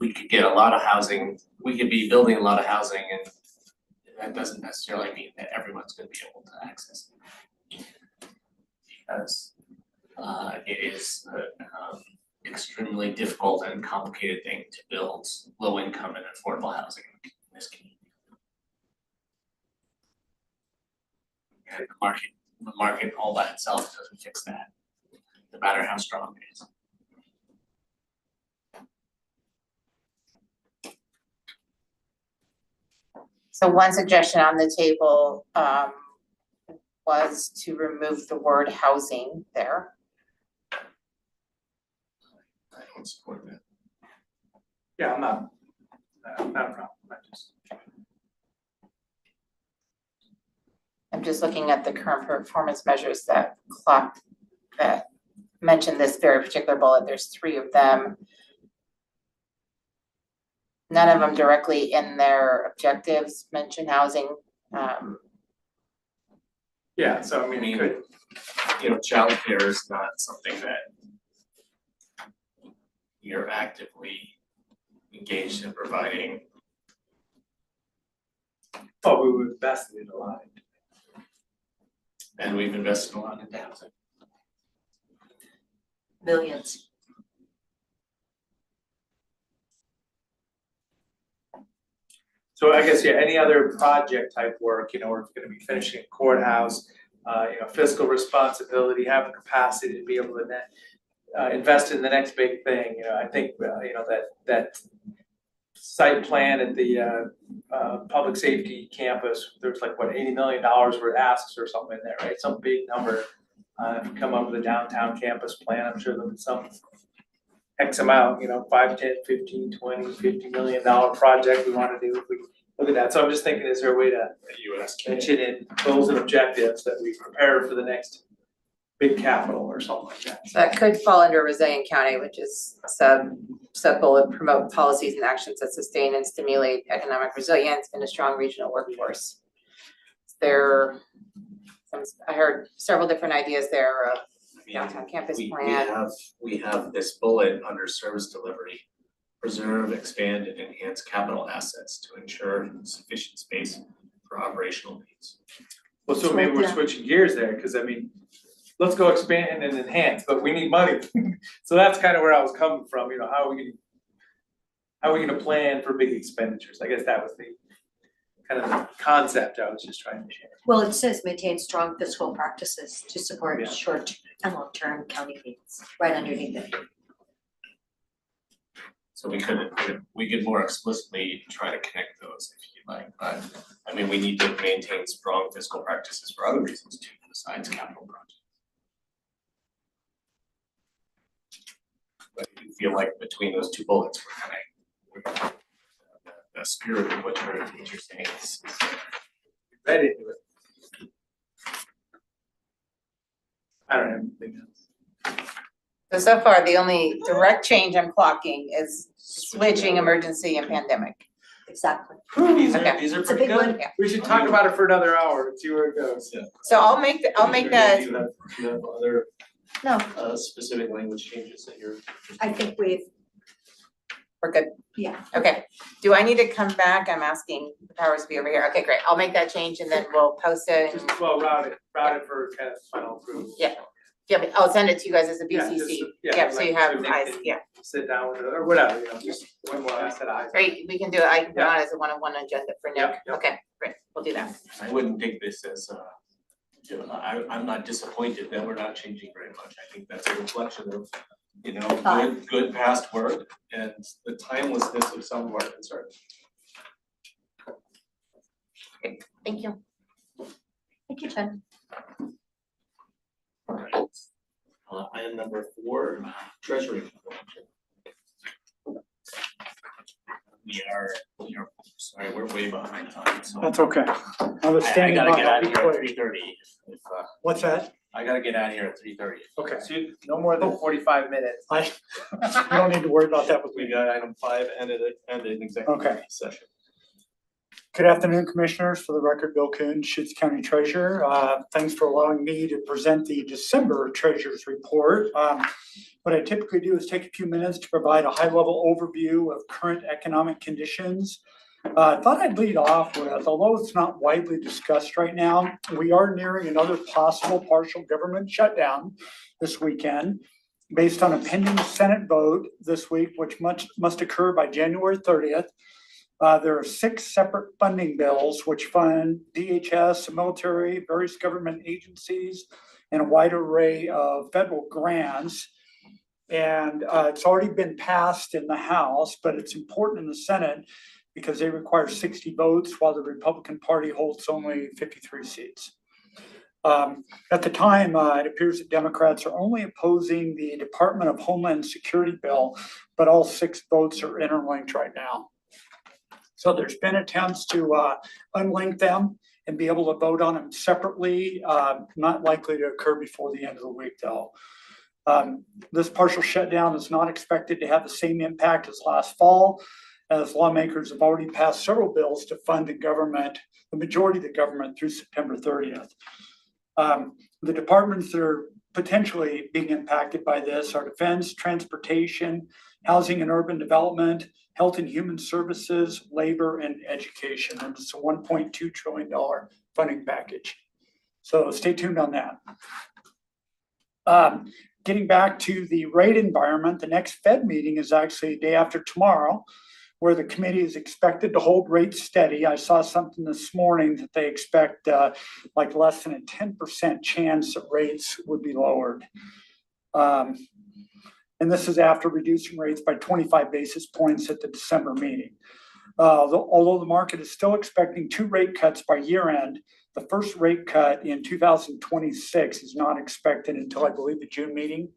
H: We could get a lot of housing, we could be building a lot of housing, and that doesn't necessarily mean that everyone's gonna be able to access it. Because it is extremely difficult and complicated thing to build low income and affordable housing in this community. And the market all by itself doesn't fix that, no matter how strong it is.
M: So one suggestion on the table was to remove the word housing there.
H: I don't support that.
D: Yeah, I'm not a problem,
M: I'm just looking at the current performance measures that mention this very particular bullet. There's 3 of them. None of them directly in their objectives mention housing.
D: Yeah, so I mean, it could,
H: You know, childcare is not something that you're actively engaged in providing.
D: oh, we would invest in a lot.
H: And we've invested a lot in housing.
E: Millions.
D: So I guess, yeah, any other project type work, you know, we're gonna be finishing a courthouse, you know, fiscal responsibility, having capacity to be able to invest in the next big thing, you know, I think, you know, that site plan at the public safety campus, there's like, what, $80 million worth asks or something in there, right? Some big number. If we come up with a downtown campus plan, I'm sure there'll be some X amount, you know, 5, 10, 15, 20, $50 million project we wanna do, if we look at that. So I'm just thinking, is there a way to mention in goals and objectives that we prepare for the next big capital or something like that?
M: So that could fall under Resilient County, which is sub-bullet, promote policies and actions that sustain and stimulate economic resilience and a strong regional workforce. I heard several different ideas there of downtown campus plan.
H: We have this bullet under service delivery. Preserve, expand, and enhance capital assets to ensure sufficient space for operational needs.
D: Well, so maybe we're switching gears there, cause I mean, let's go expand and enhance, but we need money. So that's kind of where I was coming from, you know, how are we gonna plan for big expenditures? I guess that was the kind of the concept I was just trying to share.
E: Well, it says maintain strong fiscal practices to support
D: Yeah.
E: short and long-term county needs, right underneath it.
H: So we could more explicitly try to connect those if you like, but I mean, we need to maintain strong fiscal practices for other reasons too, besides capital projects. But I feel like between those two bullets, we're kind of, the spirit of what you're saying is.
D: Ready to do it. I don't have anything else.
M: So far, the only direct change I'm clocking is switching emergency and pandemic.
E: Exactly.
D: These
M: Okay.
D: are, these are
E: It's a
D: pretty
E: big
D: good.
E: one.
D: We should talk about it for another hour and see where it goes.
M: So I'll make that,
A: Do you have other
E: No,
A: specific language changes that you're?
E: I think we've,
M: we're good.
E: Yeah.
M: Okay, do I need to come back? I'm asking the powers to be over here. Okay, great. I'll make that change and then we'll post it and,
D: Just, well, route it for kind of final approval.
M: yeah. Yeah, but I'll send it to you guys as a
D: Yeah, just,
M: BCC.
D: yeah,
M: Yep, so you
D: like,
M: have
D: so they
M: eyes,
D: can-
M: yeah.
D: Sit down with it or whatever, you know, just one more, I said I.
M: Great, we can do it. I can put it on as a one-on-one agenda for Nick.
D: Yep, yep.
M: Okay, great, we'll do that.
H: I wouldn't take this as I'm not disappointed that we're not changing very much. I think that's a reflection of, good past work and the timelessness of some of our concerns.
M: Thank you.
E: thank you, Jen.
H: Item number 4, treasury. We are, sorry, we're way behind time, so.
N: That's okay. I was
H: I
N: standing by.
H: gotta get
N: I'll
H: out
N: be
H: of here at
N: quick.
H: 3:30. If,
N: What's that?
H: I gotta get out of here at 3:30.
N: Okay.
D: So no more than 45 minutes.
N: You don't need to worry about that with
A: We
N: me.
A: got item 5 and an executive
N: Okay.
A: session.
N: Good afternoon, Commissioners. For the record, Bill Coon, Schutz County Treasurer. Thanks for allowing me to present the December Treasurer's Report. What I typically do is take a few minutes to provide a high-level overview of current economic conditions. I thought I'd lead off with, although it's not widely discussed right now, we are nearing another possible partial government shutdown this weekend based on a pending Senate vote this week, which must occur by January 30th. There are 6 separate funding bills which fund DHS, the military, various government agencies, and a wide array of federal grants. And it's already been passed in the House, but it's important in the Senate because they require 60 votes while the Republican Party holds only 53 seats. At the time, it appears that Democrats are only opposing the Department of Homeland Security bill, but all 6 votes are interlinked right now. So there's been attempts to unlink them and be able to vote on them separately, not likely to occur before the end of the week though. This partial shutdown is not expected to have the same impact as last fall, as lawmakers have already passed several bills to fund the government, the majority of the government through September 30th. The departments that are potentially being impacted by this are defense, transportation, housing and urban development, health and human services, labor, and education. And it's a $1.2 trillion funding package. So stay tuned on that. Getting back to the rate environment, the next Fed meeting is actually the day after tomorrow, where the committee is expected to hold rates steady. I saw something this morning that they expect like less than a 10% chance that rates would be lowered. And this is after reducing rates by 25 basis points at the December meeting. Although the market is still expecting 2 rate cuts by year end, the first rate cut in 2026 is not expected until I believe the June meeting.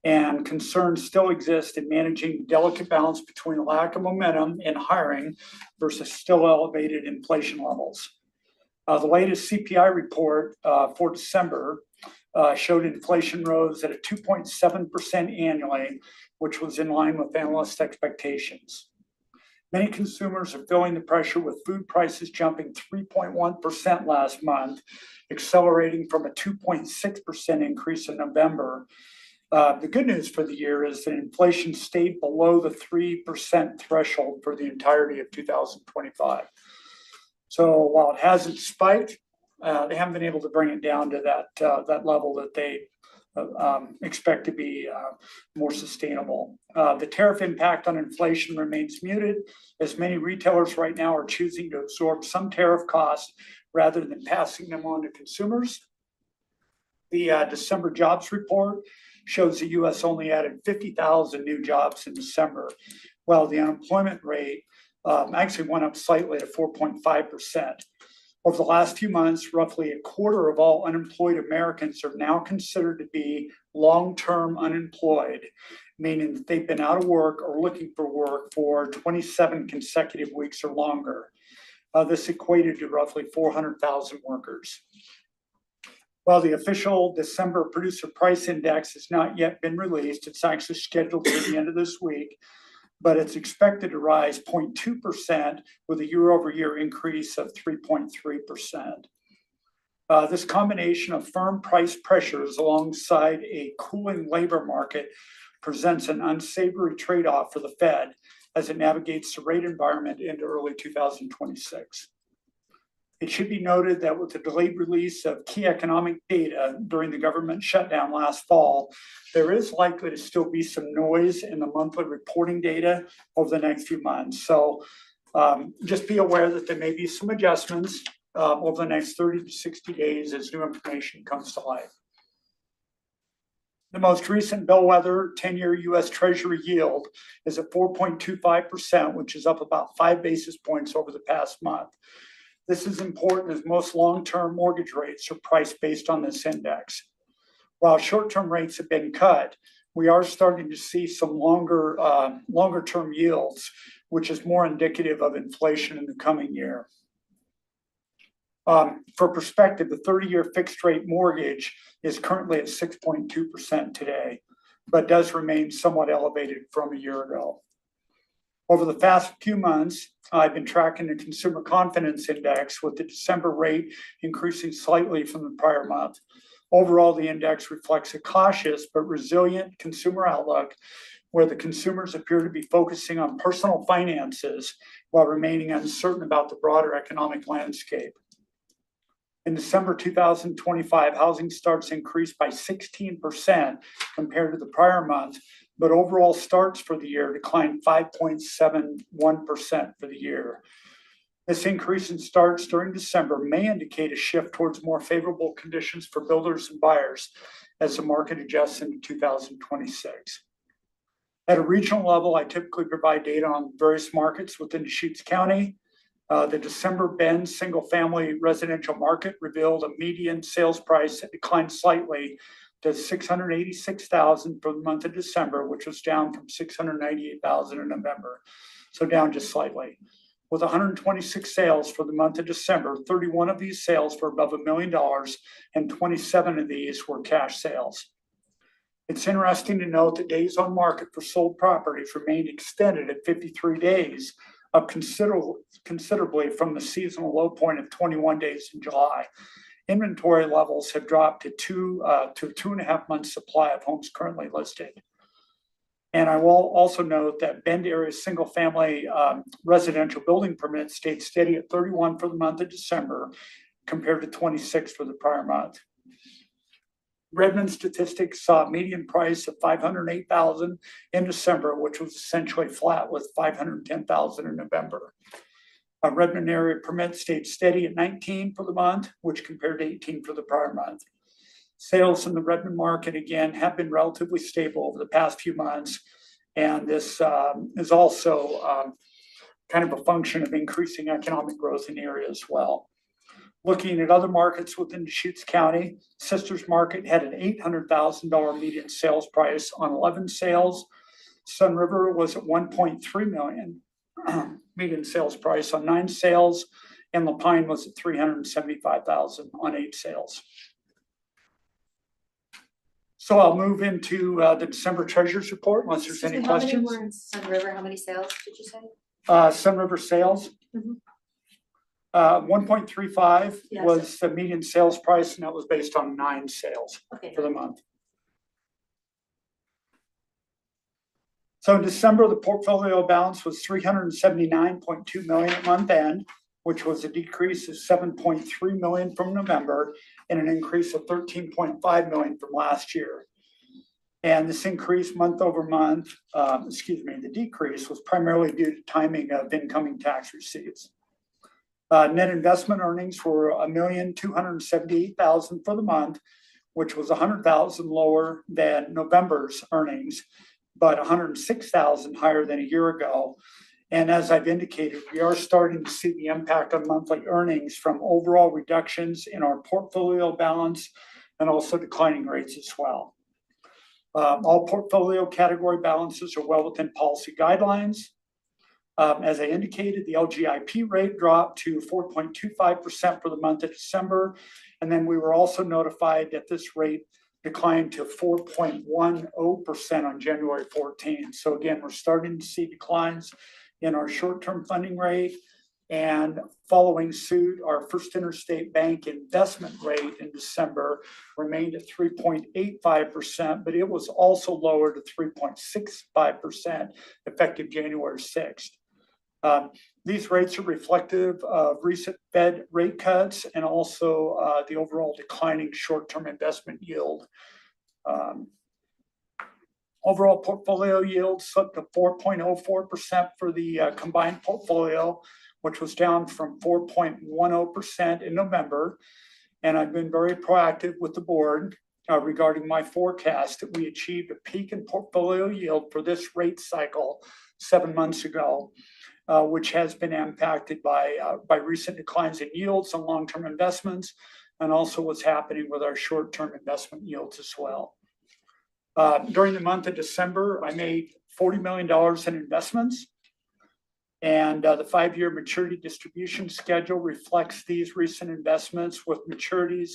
N: And concerns still exist in managing the delicate balance between a lack of momentum in hiring versus still elevated inflation levels. The latest CPI report for December showed inflation rose at a 2.7% annually, which was in line with analyst expectations. Many consumers are feeling the pressure with food prices jumping 3.1% last month, accelerating from a 2.6% increase in November. The good news for the year is that inflation stayed below the 3% threshold for the entirety of 2025. So while it hasn't spiked, they haven't been able to bring it down to that level that they expect to be more sustainable. The tariff impact on inflation remains muted, as many retailers right now are choosing to absorb some tariff costs rather than passing them on to consumers. The December jobs report shows the US only added 50,000 new jobs in December, while the unemployment rate actually went up slightly to 4.5%. Over the last few months, roughly a quarter of all unemployed Americans are now considered to be long-term unemployed, meaning that they've been out of work or looking for work for 27 consecutive weeks or longer. This equated to roughly 400,000 workers. While the official December Producer Price Index has not yet been released, it's actually scheduled for the end of this week, but it's expected to rise 0.2% with a year-over-year increase of 3.3%. This combination of firm price pressures alongside a cooling labor market presents an unsavory trade-off for the Fed as it navigates the rate environment into early 2026. It should be noted that with the delayed release of key economic data during the government shutdown last fall, there is likely to still be some noise in the monthly reporting data over the next few months. So just be aware that there may be some adjustments over the next 30 to 60 days as new information comes to light. The most recent bellwether 10-year US Treasury yield is at 4.25%, which is up about 5 basis points over the past month. This is important as most long-term mortgage rates are priced based on this index. While short-term rates have been cut, we are starting to see some longer-term yields, which is more indicative of inflation in the coming year. For perspective, the 30-year fixed rate mortgage is currently at 6.2% today, but does remain somewhat elevated from a year ago. Over the past few months, I've been tracking the Consumer Confidence Index with the December rate increasing slightly from the prior month. Overall, the index reflects a cautious but resilient consumer outlook where the consumers appear to be focusing on personal finances while remaining uncertain about the broader economic landscape. In December 2025, housing starts increased by 16% compared to the prior month, but overall starts for the year declined 5.71% for the year. This increase in starts during December may indicate a shift towards more favorable conditions for builders and buyers as the market adjusts into 2026. At a regional level, I typically provide data on various markets within Deschutes County. The December Bend single-family residential market revealed a median sales price that declined slightly to $686,000 for the month of December, which was down from $698,000 in November, so down just slightly. With 126 sales for the month of December, 31 of these sales were above $1 million, and 27 of these were cash sales. It's interesting to note that days on market for sold properties remained extended at 53 days, up considerably from the seasonal low point of 21 days in July. Inventory levels have dropped to 2.5 months supply of homes currently listed. And I will also note that Bend area single family residential building permits stayed steady at 31 for the month of December compared to 26 for the prior month. Redmond statistics saw a median price of $508,000 in December, which was essentially flat with $510,000 in November. Redmond area permits stayed steady at 19 for the month, which compared to 18 for the prior month. Sales in the Redmond market, again, have been relatively stable over the past few months, and this is also kind of a function of increasing economic growth in the area as well. Looking at other markets within Deschutes County, Sisters Market had an $800,000 median sales price on 11 sales. Sun River was at $1.3 million median sales price on 9 sales, and La Pine was at $375,000 on 8 sales. So I'll move into the December Treasurer's Report unless there's any questions.
E: How many were in Sun River? How many sales did you say?
N: Sun River sales. 1.35
E: Yes.
N: was the median sales price, and that was based on 9 sales
E: Okay.
N: for the month. So in December, the portfolio balance was $379.2 million at month end, which was a decrease of $7.3 million from November and an increase of $13.5 million from last year. And this increase month over month, the decrease was primarily due to timing of incoming tax receipts. Net investment earnings were $1,278,000 for the month, which was 100,000 lower than November's earnings, but 106,000 higher than a year ago. And as I've indicated, we are starting to see the impact on monthly earnings from overall reductions in our portfolio balance and also declining rates as well. All portfolio category balances are well within policy guidelines. As I indicated, the LGIP rate dropped to 4.25% for the month of December. And then we were also notified that this rate declined to 4.10% on January 14. So again, we're starting to see declines in our short-term funding rate. And following suit, our First Interstate Bank investment rate in December remained at 3.85%, but it was also lowered to 3.65% effective January 6th. These rates are reflective of recent Fed rate cuts and also the overall declining short-term investment yield. Overall portfolio yield slipped to 4.04% for the combined portfolio, which was down from 4.10% in November. And I've been very proactive with the board regarding my forecast that we achieved a peak in portfolio yield for this rate cycle 7 months ago, which has been impacted by recent declines in yields on long-term investments and also what's happening with our short-term investment yields as well. During the month of December, I made $40 million in investments. And the 5-year maturity distribution schedule reflects these recent investments with maturities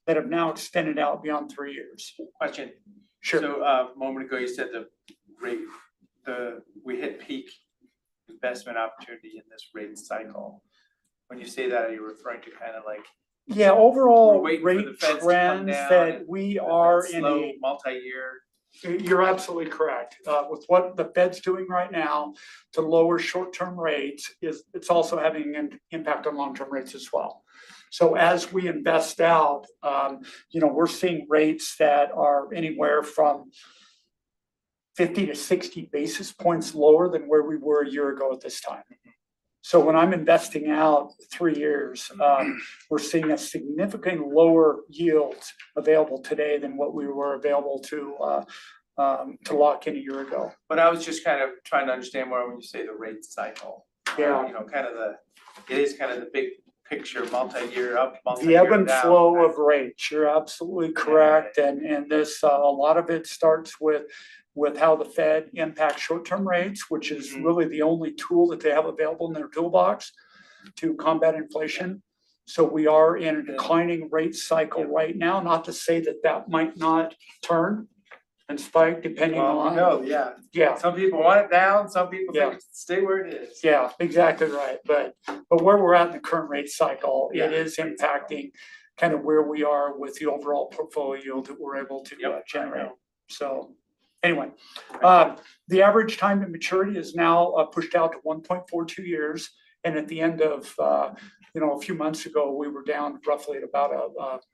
N: that have now extended out beyond 3 years.
D: Question.
N: Sure.
D: So a moment ago, you said we hit peak investment opportunity in this rate cycle. When you say that, are you referring to kind of like?
N: Yeah, overall
D: We're waiting for
N: rate
D: the feds to come
N: trends
D: down
N: that
D: and
N: we are in
D: slow
N: a.
D: multi-year?
N: You're absolutely correct. With what the Fed's doing right now to lower short-term rates, it's also having an impact on long-term rates as well. So as we invest out, we're seeing rates that are anywhere from 50 to 60 basis points lower than where we were a year ago at this time. So when I'm investing out 3 years, we're seeing a significantly lower yields available today than what we were available to lock in a year ago.
D: But I was just kind of trying to understand more when you say the rate cycle.
N: Yeah.
D: It is kind of the big picture, multi-year up,
N: The
D: multi-year
N: ebb and
D: down.
N: flow of rates, you're absolutely correct. And this, a lot of it starts with how the Fed impacts short-term rates, which is really the only tool that they have available in their toolbox to combat inflation. So we are in a declining rate cycle right now, not to say that might not turn and spike depending on. Yeah.
D: Some people want it down, some people think it stay where it is.
N: Yeah, exactly right. But where we're at in the current rate cycle, it is impacting kind of where we are with the overall portfolio yield that we're able to generate. So anyway, the average time to maturity is now pushed out to 1.42 years. And at the end of, a few months ago, we were down roughly at about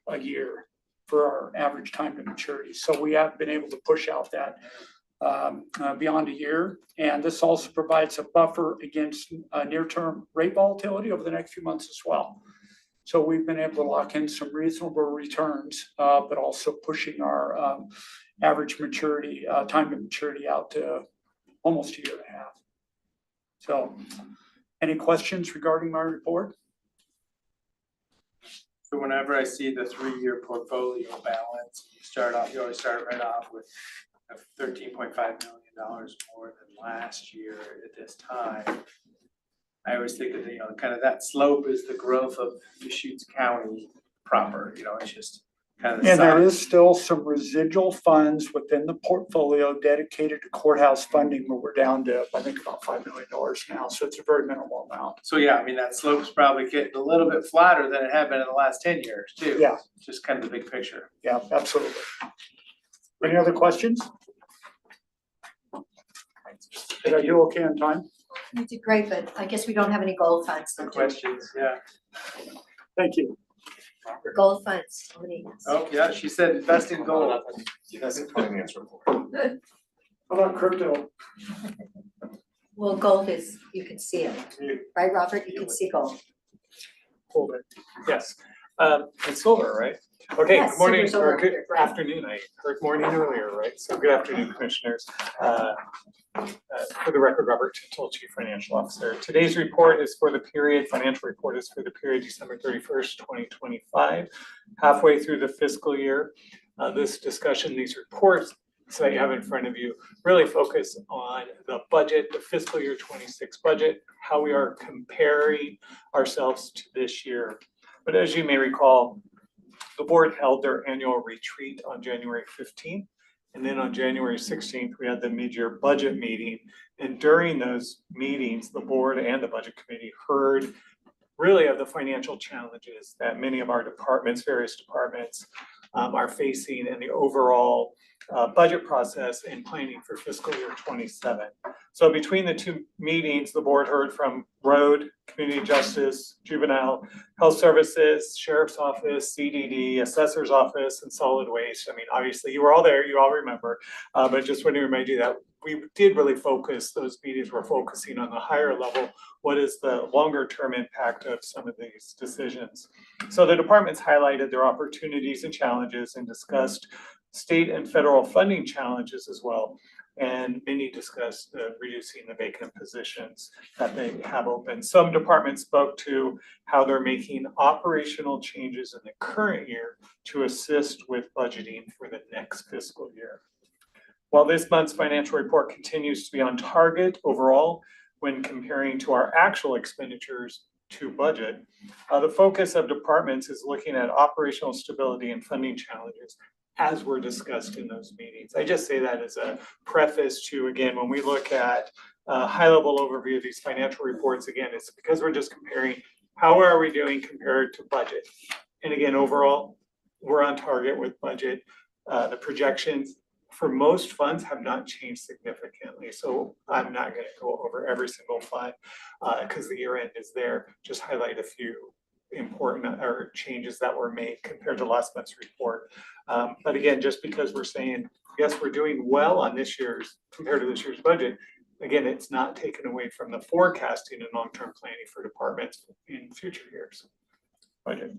N: a year for our average time to maturity. So we have been able to push out that beyond a year. And this also provides a buffer against near-term rate volatility over the next few months as well. So we've been able to lock in some reasonable returns, but also pushing our average maturity, time to maturity out to almost a year and a half. So any questions regarding my report?
D: So whenever I see the 3-year portfolio balance, you always start right off with $13.5 million more than last year at this time. I always think of, kind of that slope is the growth of Deschutes County proper, it's just kind of.
N: And there is still some residual funds within the portfolio dedicated to courthouse funding, but we're down to, I think, about $5 million now. So it's a very minimal amount.
D: So that slope's probably getting a little bit flatter than it had been in the last 10 years too.
N: Yeah.
D: Just kind of the big picture.
N: Yeah, absolutely. Any other questions? Did I do okay on time?
E: You did great, but I guess we don't have any gold funds.
D: Good questions, yeah.
N: Thank you.
E: Gold funds.
D: Oh, yeah, she said invest in gold.
H: That's a finance report.
N: How about crypto?
E: Well, gold is, you can see it, right, Robert? You can see gold.
B: Hold it. Yes. It's silver, right?
G: Okay,
E: Yes,
G: good morning,
E: Silver's over
G: or good
E: here, right.
G: afternoon. I heard morning earlier, right? So good afternoon, commissioners. For the record, Robert Tintel, Chief Financial Officer. Today's report is for the period, financial report is for the period December 31st, 2025, halfway through the fiscal year. This discussion, these reports that you have in front of you really focus on the budget, the fiscal year 26 budget, how we are comparing ourselves to this year. But as you may recall, the board held their annual retreat on January 15th. And then on January 16th, we had the mid-year budget meeting. And during those meetings, the board and the budget committee heard really of the financial challenges that many of our departments, various departments, are facing in the overall budget process and planning for fiscal year 27. So between the two meetings, the board heard from Road, Community Justice, Juvenile Health Services, Sheriff's Office, CDD, Assessor's Office, and Solid Waste. I mean, obviously, you were all there, you all remember, but just want to remind you that we did really focus, those meetings were focusing on the higher level, what is the longer term impact of some of these decisions. So the departments highlighted their opportunities and challenges and discussed state and federal funding challenges as well. And many discussed reducing the vacant positions that they have open. Some departments spoke to how they're making operational changes in the current year to assist with budgeting for the next fiscal year. While this month's financial report continues to be on target overall when comparing to our actual expenditures to budget, the focus of departments is looking at operational stability and funding challenges as were discussed in those meetings. I just say that as a preface to, again, when we look at a high-level overview of these financial reports, again, it's because we're just comparing how are we doing compared to budget. And again, overall, we're on target with budget. The projections for most funds have not changed significantly. So I'm not going to go over every single fund because the year end is there. Just highlight a few important or changes that were made compared to last month's report. But again, just because we're saying, yes, we're doing well on this year's, compared to this year's budget, again, it's not taken away from the forecasting and long-term planning for departments in future years' budget.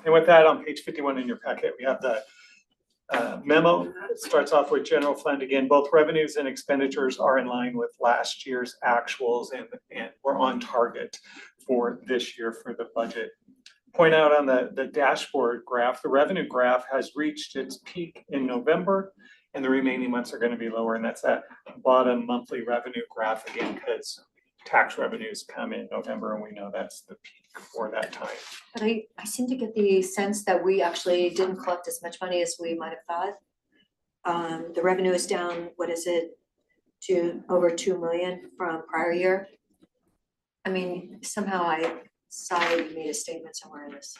G: And with that, on page 51 in your packet, we have the memo. It starts off with general fund. Again, both revenues and expenditures are in line with last year's actuals and we're on target for this year for the budget. Point out on the dashboard graph, the revenue graph has reached its peak in November and the remaining months are going to be lower. And that's that bottom monthly revenue graph again, because tax revenues come in November and we know that's the peak for that time.
E: But I seem to get the sense that we actually didn't collect as much money as we might have thought. The revenue is down, what is it, to over 2 million from prior year? I mean, somehow I saw you made a statement somewhere in this.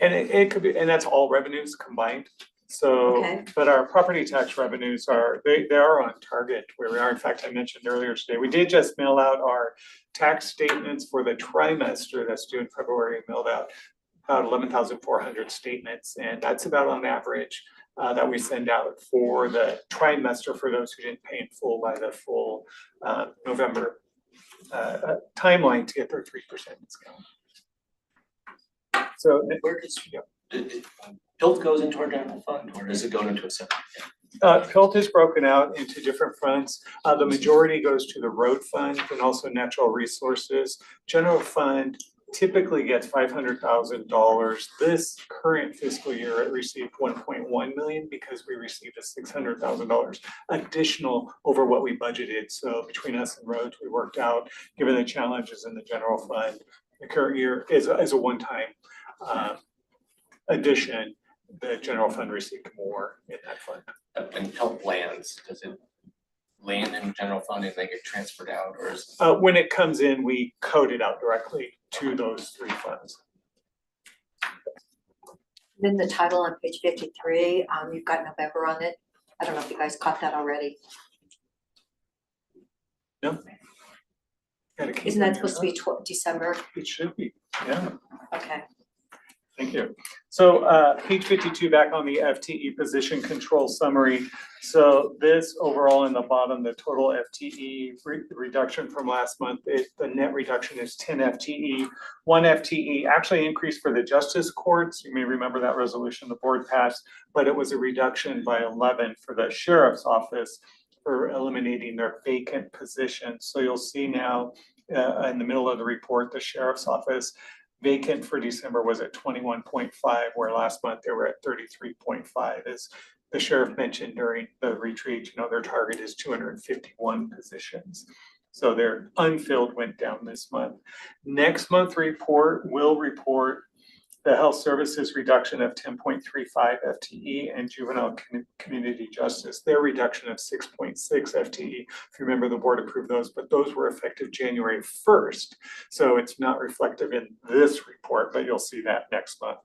G: And it could be, and that's all revenues combined. So,
E: Okay.
G: but our property tax revenues are, they are on target where we are. In fact, I mentioned earlier today, we did just mail out our tax statements for the trimester that's due in February, mailed out about 11,400 statements. And that's about on average that we send out for the trimester for those who didn't pay in full by the full November timeline to get their 3% discount. So
A: Where does, PILT goes into our general fund, or does it go into a separate?
G: PILT is broken out into different funds. The majority goes to the road fund and also natural resources. General fund typically gets $500,000. This current fiscal year, it received 1.1 million because we received a $600,000 additional over what we budgeted. So between us and roads, we worked out, given the challenges in the general fund, the current year is a one-time addition. The general fund received more in that fund.
A: And PILT lands, does it land in general fund and they get transferred out, or is?
G: When it comes in, we code it out directly to those three funds.
E: Then the title on page 53, you've got November on it. I don't know if you guys caught that already.
G: No.
E: Isn't that supposed to be December?
G: It should be, yeah.
E: Okay.
B: Thank you. So page 52, back on the FTE position control summary. So this overall in the bottom, the total FTE reduction from last month, the net reduction is 10 FTE. 1 FTE actually increased for the justice courts. You may remember that resolution the board passed, but it was a reduction by 11 for the sheriff's office for eliminating their vacant positions. So you'll see now in the middle of the report, the sheriff's office vacant for December was at 21.5, where last month they were at 33.5. As the sheriff mentioned during the retreat, their target is 251 positions. So their unfilled went down this month. Next month report will report the health services reduction of 10.35 FTE and juvenile community justice, their reduction of 6.6 FTE. If you remember, the board approved those, but those were effective January 1st. So it's not reflective in this report, but you'll see that next month.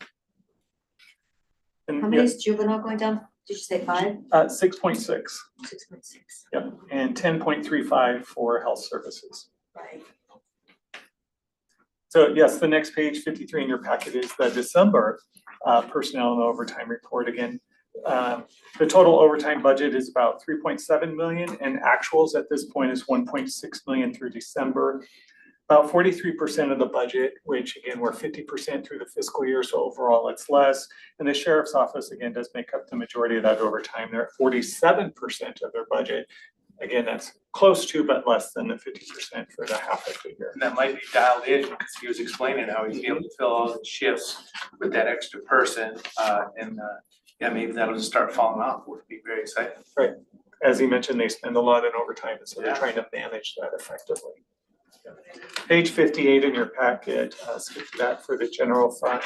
B: And
E: How many is juvenile going down? Did you say 5?
B: 6.6.
E: 6.6.
B: Yep, and 10.35 for health services.
E: Right.
B: So yes, the next page, 53 in your packet, is the December personnel and overtime report. Again, the total overtime budget is about 3.7 million, and actuals at this point is 1.6 million through December. About 43% of the budget, which again, we're 50% through the fiscal year, so overall it's less. And the sheriff's office, again, does make up the majority of that overtime. They're at 47% of their budget. Again, that's close to, but less than the 50% for the half of the year.
D: And that might be dialed in because he was explaining how he's able to fill all the shifts with that extra person. Yeah, maybe that'll just start falling off, which would be very exciting.
B: Right. As he mentioned, they spend a lot in overtime, and so they're
D: Yeah.
B: trying to manage that effectively. Page 58 in your packet, skip that for the general fund.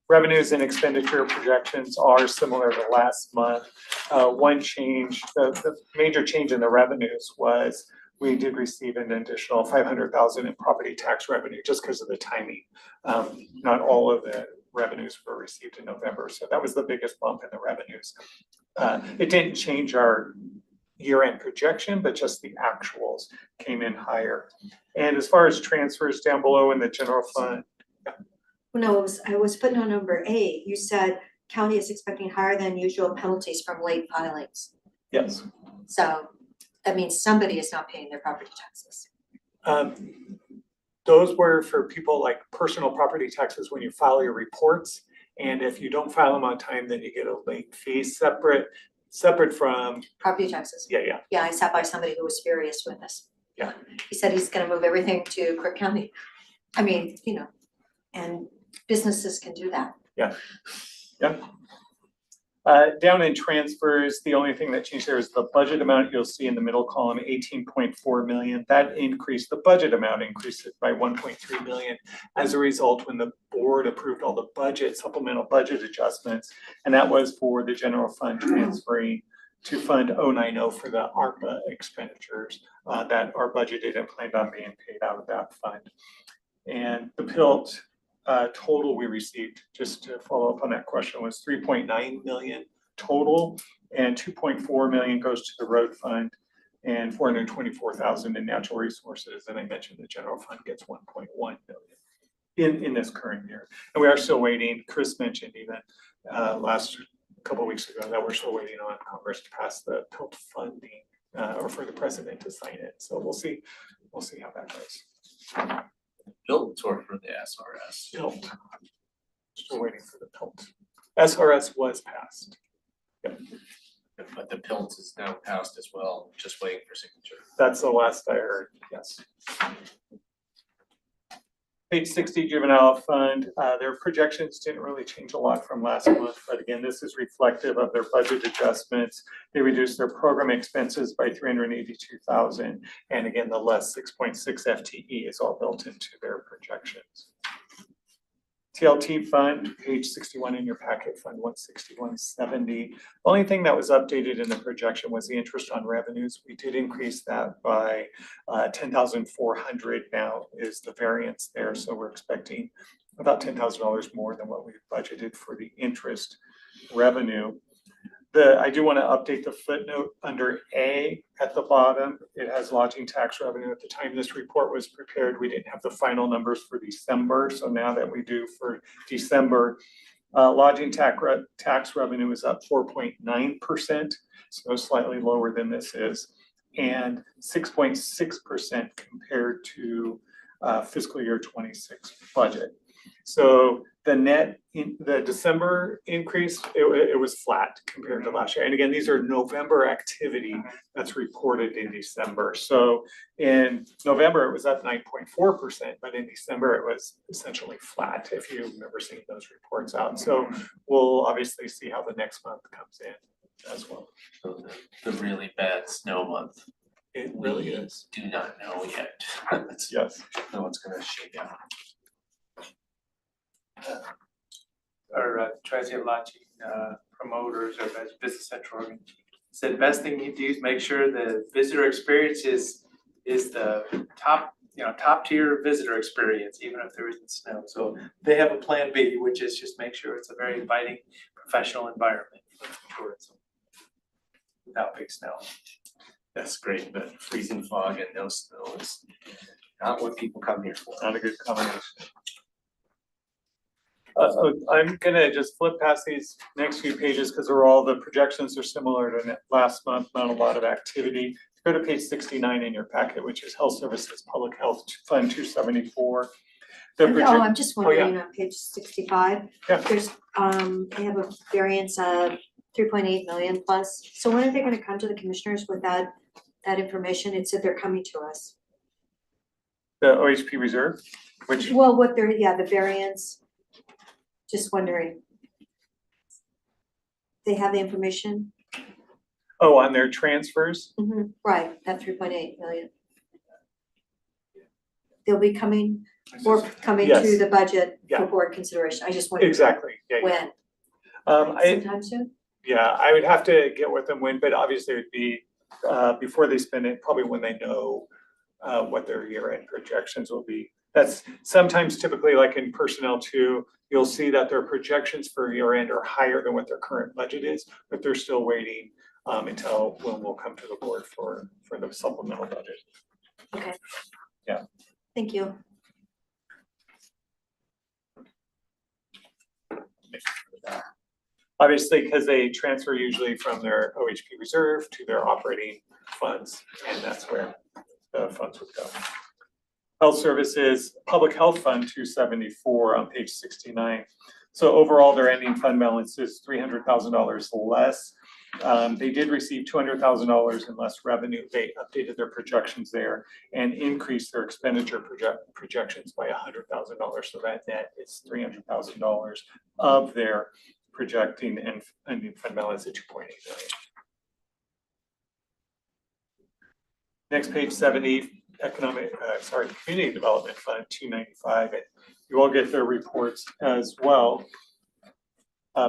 B: Revenues and expenditure projections are similar to last month. One change, the major change in the revenues was we did receive an additional 500,000 in property tax revenue just because of the timing. Not all of the revenues were received in November, so that was the biggest bump in the revenues. It didn't change our year-end projection, but just the actuals came in higher. And as far as transfers down below in the general fund,
E: No, I was putting on number 8. You said county is expecting higher than usual penalties from late filings.
B: yes.
E: So that means somebody is not paying their property taxes.
B: Those were for people like personal property taxes when you file your reports. And if you don't file them on time, then you get a late fee separate from,
E: Property taxes.
B: yeah.
E: Yeah, I sat by somebody who was furious with us.
B: Yeah.
E: He said he's gonna move everything to Crook County. I mean, and businesses can do that.
B: Yeah. Down in transfers, the only thing that changed there is the budget amount. You'll see in the middle column, 18.4 million. That increased, the budget amount increased it by 1.3 million as a result when the board approved all the supplemental budget adjustments. And that was for the general fund transferring to fund 090 for the ARPA expenditures that are budgeted and planned on being paid out of that fund. And the PILT total we received, just to follow up on that question, was 3.9 million total, and 2.4 million goes to the road fund and 424,000 in natural resources. And I mentioned the general fund gets 1.1 million in this current year. And we are still waiting. Chris mentioned even last couple of weeks ago that we're still waiting on Congress to pass the PILT funding or for the president to sign it. So we'll see how that goes.
A: Built or for the SRS?
B: PILT. Still waiting for the PILT. SRS was passed. Yep.
A: But the PILT is now passed as well, just waiting for signature.
B: That's the last I heard, yes. Page 60 juvenile fund, their projections didn't really change a lot from last month, but again, this is reflective of their budget adjustments. They reduced their program expenses by 382,000. And again, the less 6.6 FTE is all built into their projections. TLT fund, page 61 in your packet, fund 16170. Only thing that was updated in the projection was the interest on revenues. We did increase that by 10,400 now is the variance there. So we're expecting about $10,000 more than what we budgeted for the interest revenue. I do want to update the footnote under A at the bottom. It has lodging tax revenue. At the time this report was prepared, we didn't have the final numbers for December. So now that we do for December, lodging tax revenue is up 4.9%, so slightly lower than this is, and 6.6% compared to fiscal year 26 budget. So the net in the December increase, it was flat compared to last year. And again, these are November activity that's reported in December. So in November, it was up 9.4%, but in December, it was essentially flat, if you remember seeing those reports out. So we'll obviously see how the next month comes in as well.
A: So the really bad snow month.
B: It really is.
A: Do not know yet.
B: Yes.
A: No one's gonna shake out.
D: Our transient lodging promoters or business central said best thing you do is make sure the visitor experience is the top tier visitor experience, even if there isn't snow. So they have a plan B, which is just make sure it's a very inviting professional environment for tourism without big snow.
A: That's great, but freezing fog and no snow is not what people come here for.
B: Not a good combination. I'm gonna just flip past these next few pages because they're all, the projections are similar to last month, not a lot of activity. Go to page 69 in your packet, which is Health Services Public Health Fund 274.
E: I'm just
B: yeah.
E: wondering on page 65,
B: Yeah.
E: there's, they have a variance of 3.8 million plus. So when are they gonna come to the commissioners with that information? It said they're coming to us.
B: The OHP reserve, which,
E: Well, the variance, just wondering. They have the information?
B: on their transfers.
E: Right, that 3.8 million. They'll be coming to
B: Yes.
E: the budget
B: Yeah.
E: for board consideration. I just wondered
B: Exactly, yeah, yeah.
E: when.
B: I,
E: Sometime soon?
B: yeah, I would have to get with them when, but obviously it would be, before they spend it, probably when they know what their year-end projections will be. That's sometimes typically like in personnel too, you'll see that their projections for year-end are higher than what their current budget is, but they're still waiting until when we'll come to the board for the supplemental budget.
E: Okay.
B: Yeah.
E: Thank you.
B: Obviously, because they transfer usually from their OHP reserve to their operating funds, and that's where the funds would go. Health Services Public Health Fund 274 on page 69. So overall, their ending fund balance is $300,000 less. They did receive $200,000 in less revenue. They updated their projections there and increased their expenditure projections by $100,000. So that net is $300,000 of their projecting and ending fund balance at 2.8 million. Next, page 70. Community Development Fund 295, and you all get their reports as well.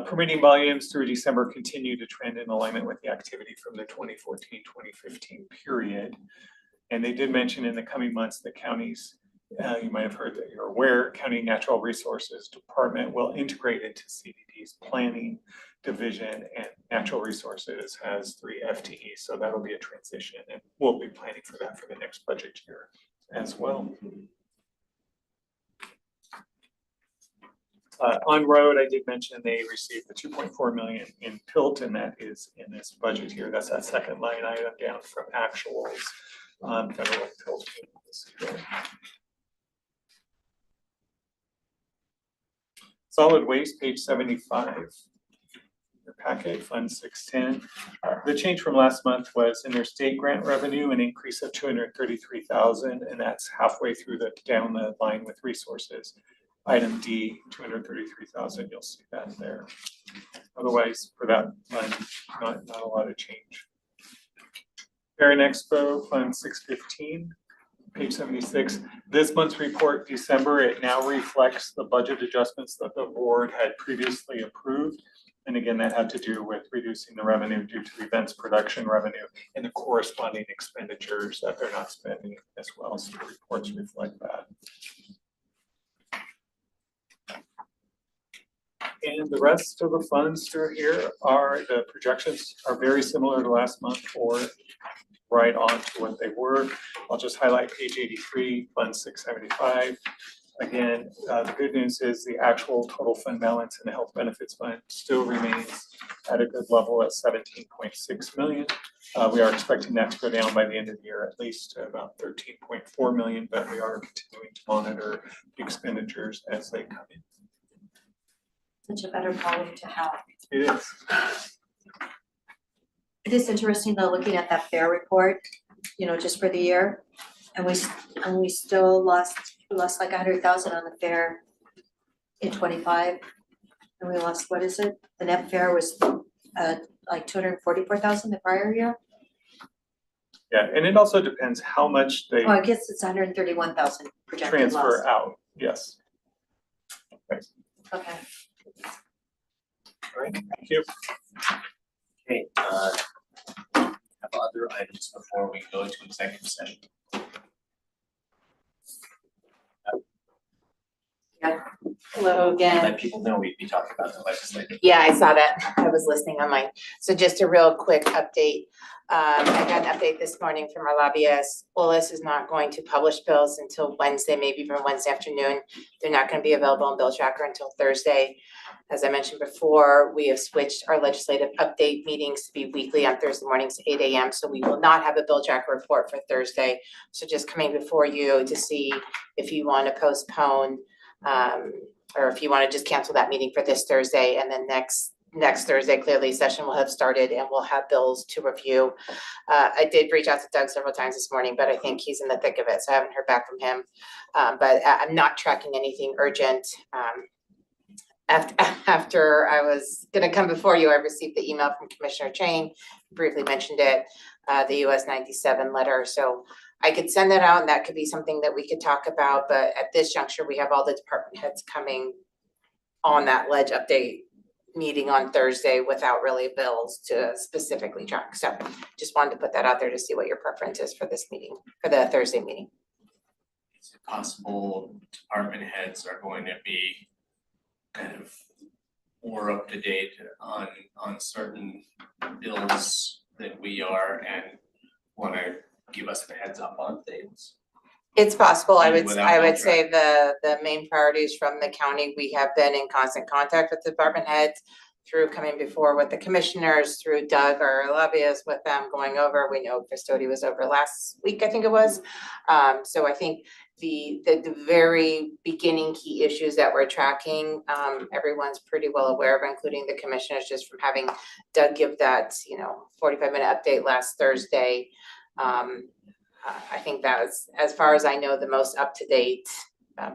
B: Permitting volumes through December continue to trend in alignment with the activity from the 2014-2015 period. And they did mention in the coming months that counties, you might have heard that you're aware, County Natural Resources Department will integrate into CDD's planning division, and Natural Resources has 3 FTEs, so that'll be a transition, and we'll be planning for that for the next budget year as well. On road, I did mention they received the 2.4 million in PILT, and that is in this budget here. That's that second line item down from actuals on federal PILT. Solid Waste, page 75. Your packet, Fund 610. The change from last month was in their state grant revenue, an increase of 233,000, and that's halfway through down the line with resources. Item D, 233,000, you'll see that there. Otherwise, for that fund, not a lot of change. Fair and Expo, Fund 615. Page 76. This month's report, December, it now reflects the budget adjustments that the board had previously approved. And again, that had to do with reducing the revenue due to events production revenue and the corresponding expenditures that they're not spending as well. So the reports reflect that. And the rest of the funds that are here are, the projections are very similar to last month or right on to what they were. I'll just highlight page 83, Fund 675. Again, the good news is the actual total fund balance in the health benefits fund still remains at a good level at 17.6 million. We are expecting that to go down by the end of the year, at least to about 13.4 million, but we are continuing to monitor expenditures as they come in.
E: Such a better problem to have.
B: It is.
E: It is interesting though, looking at that fair report, you know, just for the year. And we still lost like 100,000 on the fair in 25. And we lost, what is it? The net fair was like 244,000 the prior year.
B: Yeah, and it also depends how much they
E: Oh, I guess it's 131,000 projected loss.
B: transfer out, yes. Okay,
E: Okay.
B: all right, thank you.
A: Okay, have other items before we go to executive session?
M: Hello again.
A: Let people know we'd be talking about the legislative.
M: Yeah, I saw that. I was listening online. So just a real quick update. I got an update this morning from our lobbyist. OLS is not going to publish bills until Wednesday, maybe even Wednesday afternoon. They're not going to be available on Bill Tracker until Thursday. As I mentioned before, we have switched our legislative update meetings to be weekly on Thursday mornings, 8 a.m. So we will not have a Bill Tracker report for Thursday. So just coming before you to see if you want to postpone or if you want to just cancel that meeting for this Thursday, and then next Thursday, clearly session will have started and we'll have bills to review. I did reach out to Doug several times this morning, but I think he's in the thick of it, so I haven't heard back from him. But I'm not tracking anything urgent. After I was gonna come before you, I received the email from Commissioner Chain, briefly mentioned it, the US 97 letter. So I could send that out and that could be something that we could talk about, but at this juncture, we have all the department heads coming on that ledge update meeting on Thursday without really bills to specifically track. So just wanted to put that out there to see what your preference is for this meeting, for the Thursday meeting.
A: Is it possible department heads are going to be kind of more up to date on certain bills than we are and wanna give us the heads up on things?
M: It's possible. I
A: Even
M: would
A: without
M: say the main priorities from the county, we have been in constant contact with department heads through coming before with the commissioners, through Doug, our lobbyist, with them going over. We know Custody was over last week, I think it was. So I think the very beginning key issues that we're tracking, everyone's pretty well aware of, including the commissioners, just from having Doug give that, 45-minute update last Thursday. I think that was, as far as I know, the most up-to-date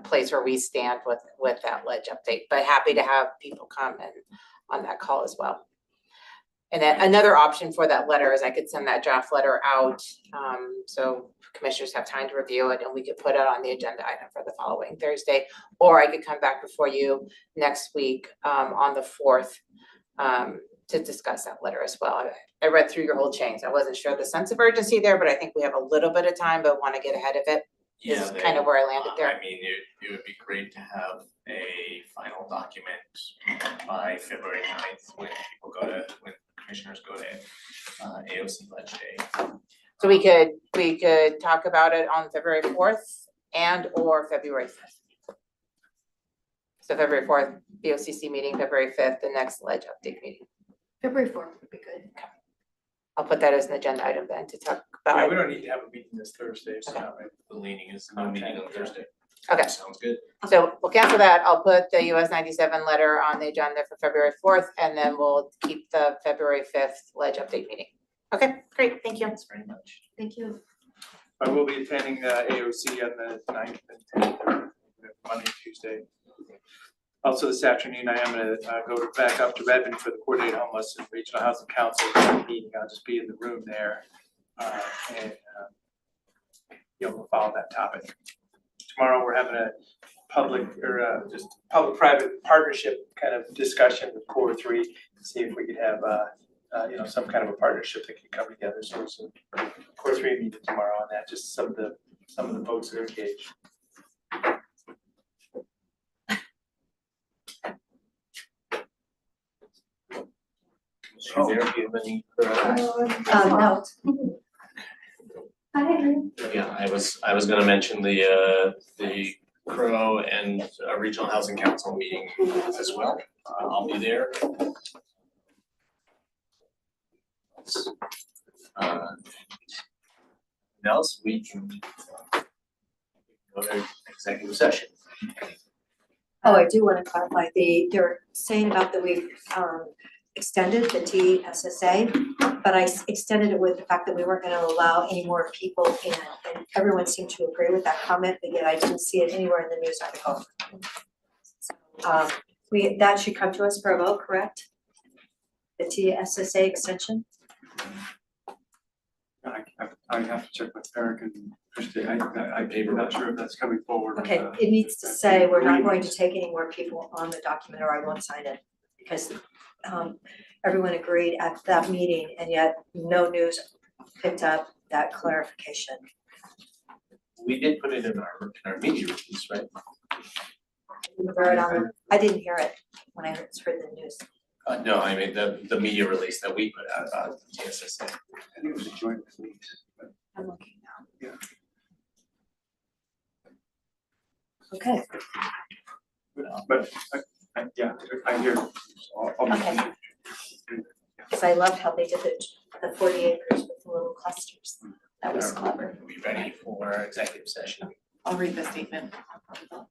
M: place where we stand with that ledge update, but happy to have people come and on that call as well. And then another option for that letter is I could send that draft letter out, so commissioners have time to review it and we could put it on the agenda item for the following Thursday. Or I could come back before you next week on the 4th to discuss that letter as well. I read through your whole chains. I wasn't sure the sense of urgency there, but I think we have a little bit of time, but want to get ahead of it. Is kind of where I landed there.
A: I mean, it would be great to have a final document by February 9th when commissioners go to AOC Ledge Day.
M: So we could talk about it on February 4th and or February 5th. So February 4th, BOCC meeting, February 5th, the next ledge update meeting.
E: February 4th would be good.
M: I'll put that as an agenda item then to talk
D: Yeah,
M: about.
D: we don't need to have a meeting this Thursday, so.
A: The leaning is no meeting on Thursday.
M: Okay.
A: Sounds good.
M: So we'll cancel that. I'll put the US 97 letter on the agenda for February 4th, and then we'll keep the February 5th ledge update meeting. Okay, great, thank you.
A: Thanks very much.
E: Thank you.
D: I will be attending AOC on the 9th and 10th, Monday, Tuesday. Also this afternoon, I am gonna go back up to Redmond for the Coordinated Homeless and Regional Housing Council meeting. I'll just be in the room there and be able to follow that topic. Tomorrow, we're having a just public-private partnership kind of discussion with Core 3 to see if we could have some kind of a partnership that can come together. So Core 3 meeting tomorrow on that, just some of the folks that are engaged.
A: There, do you have any?
E: No.
A: Yeah, I was gonna mention the Crow and Regional Housing Council meeting as well. I'll be there. Else, we can go to executive session.
E: Oh, I do wanna clarify, they're saying about that we've extended the TSSA, but I extended it with the fact that we weren't gonna allow any more people in, and everyone seemed to agree with that comment, but yet I didn't see it anywhere in the news article. So, that should come to us for a vote, correct? The TSSA extension?
O: I have to check with Eric and Christie. I'm not sure if that's coming forward.
E: Okay, it needs to say we're not going to take any more people on the document or I won't sign it. Because everyone agreed at that meeting and yet no news picked up that clarification.
A: We did put it in our media release, right?
E: I didn't hear it when I heard the news.
A: No, I mean the media release that we put out about TSSA.
O: I think it was a joint release.
E: I'm looking now.
O: Yeah.
E: Okay.
O: But yeah, I hear. So I'll be-
E: Okay. Because I loved how they did the 40 acres with the little clusters. That was clever.
A: Are we ready for executive session?
L: I'll read the statement. The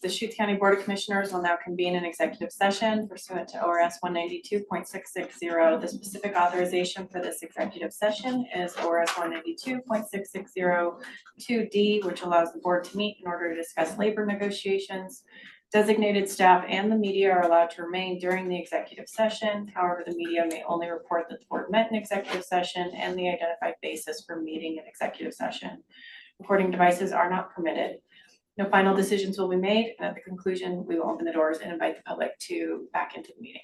L: Deschutes County Board of Commissioners will now convene an executive session pursuant to ORS 192.660. The specific authorization for this executive session is ORS 192.6602D, which allows the board to meet in order to discuss labor negotiations. Designated staff and the media are allowed to remain during the executive session. However, the media may only report that the board met in executive session and the identified basis for meeting in executive session. Recording devices are not permitted. No final decisions will be made, and at the conclusion, we will open the doors and invite the public back into the meeting.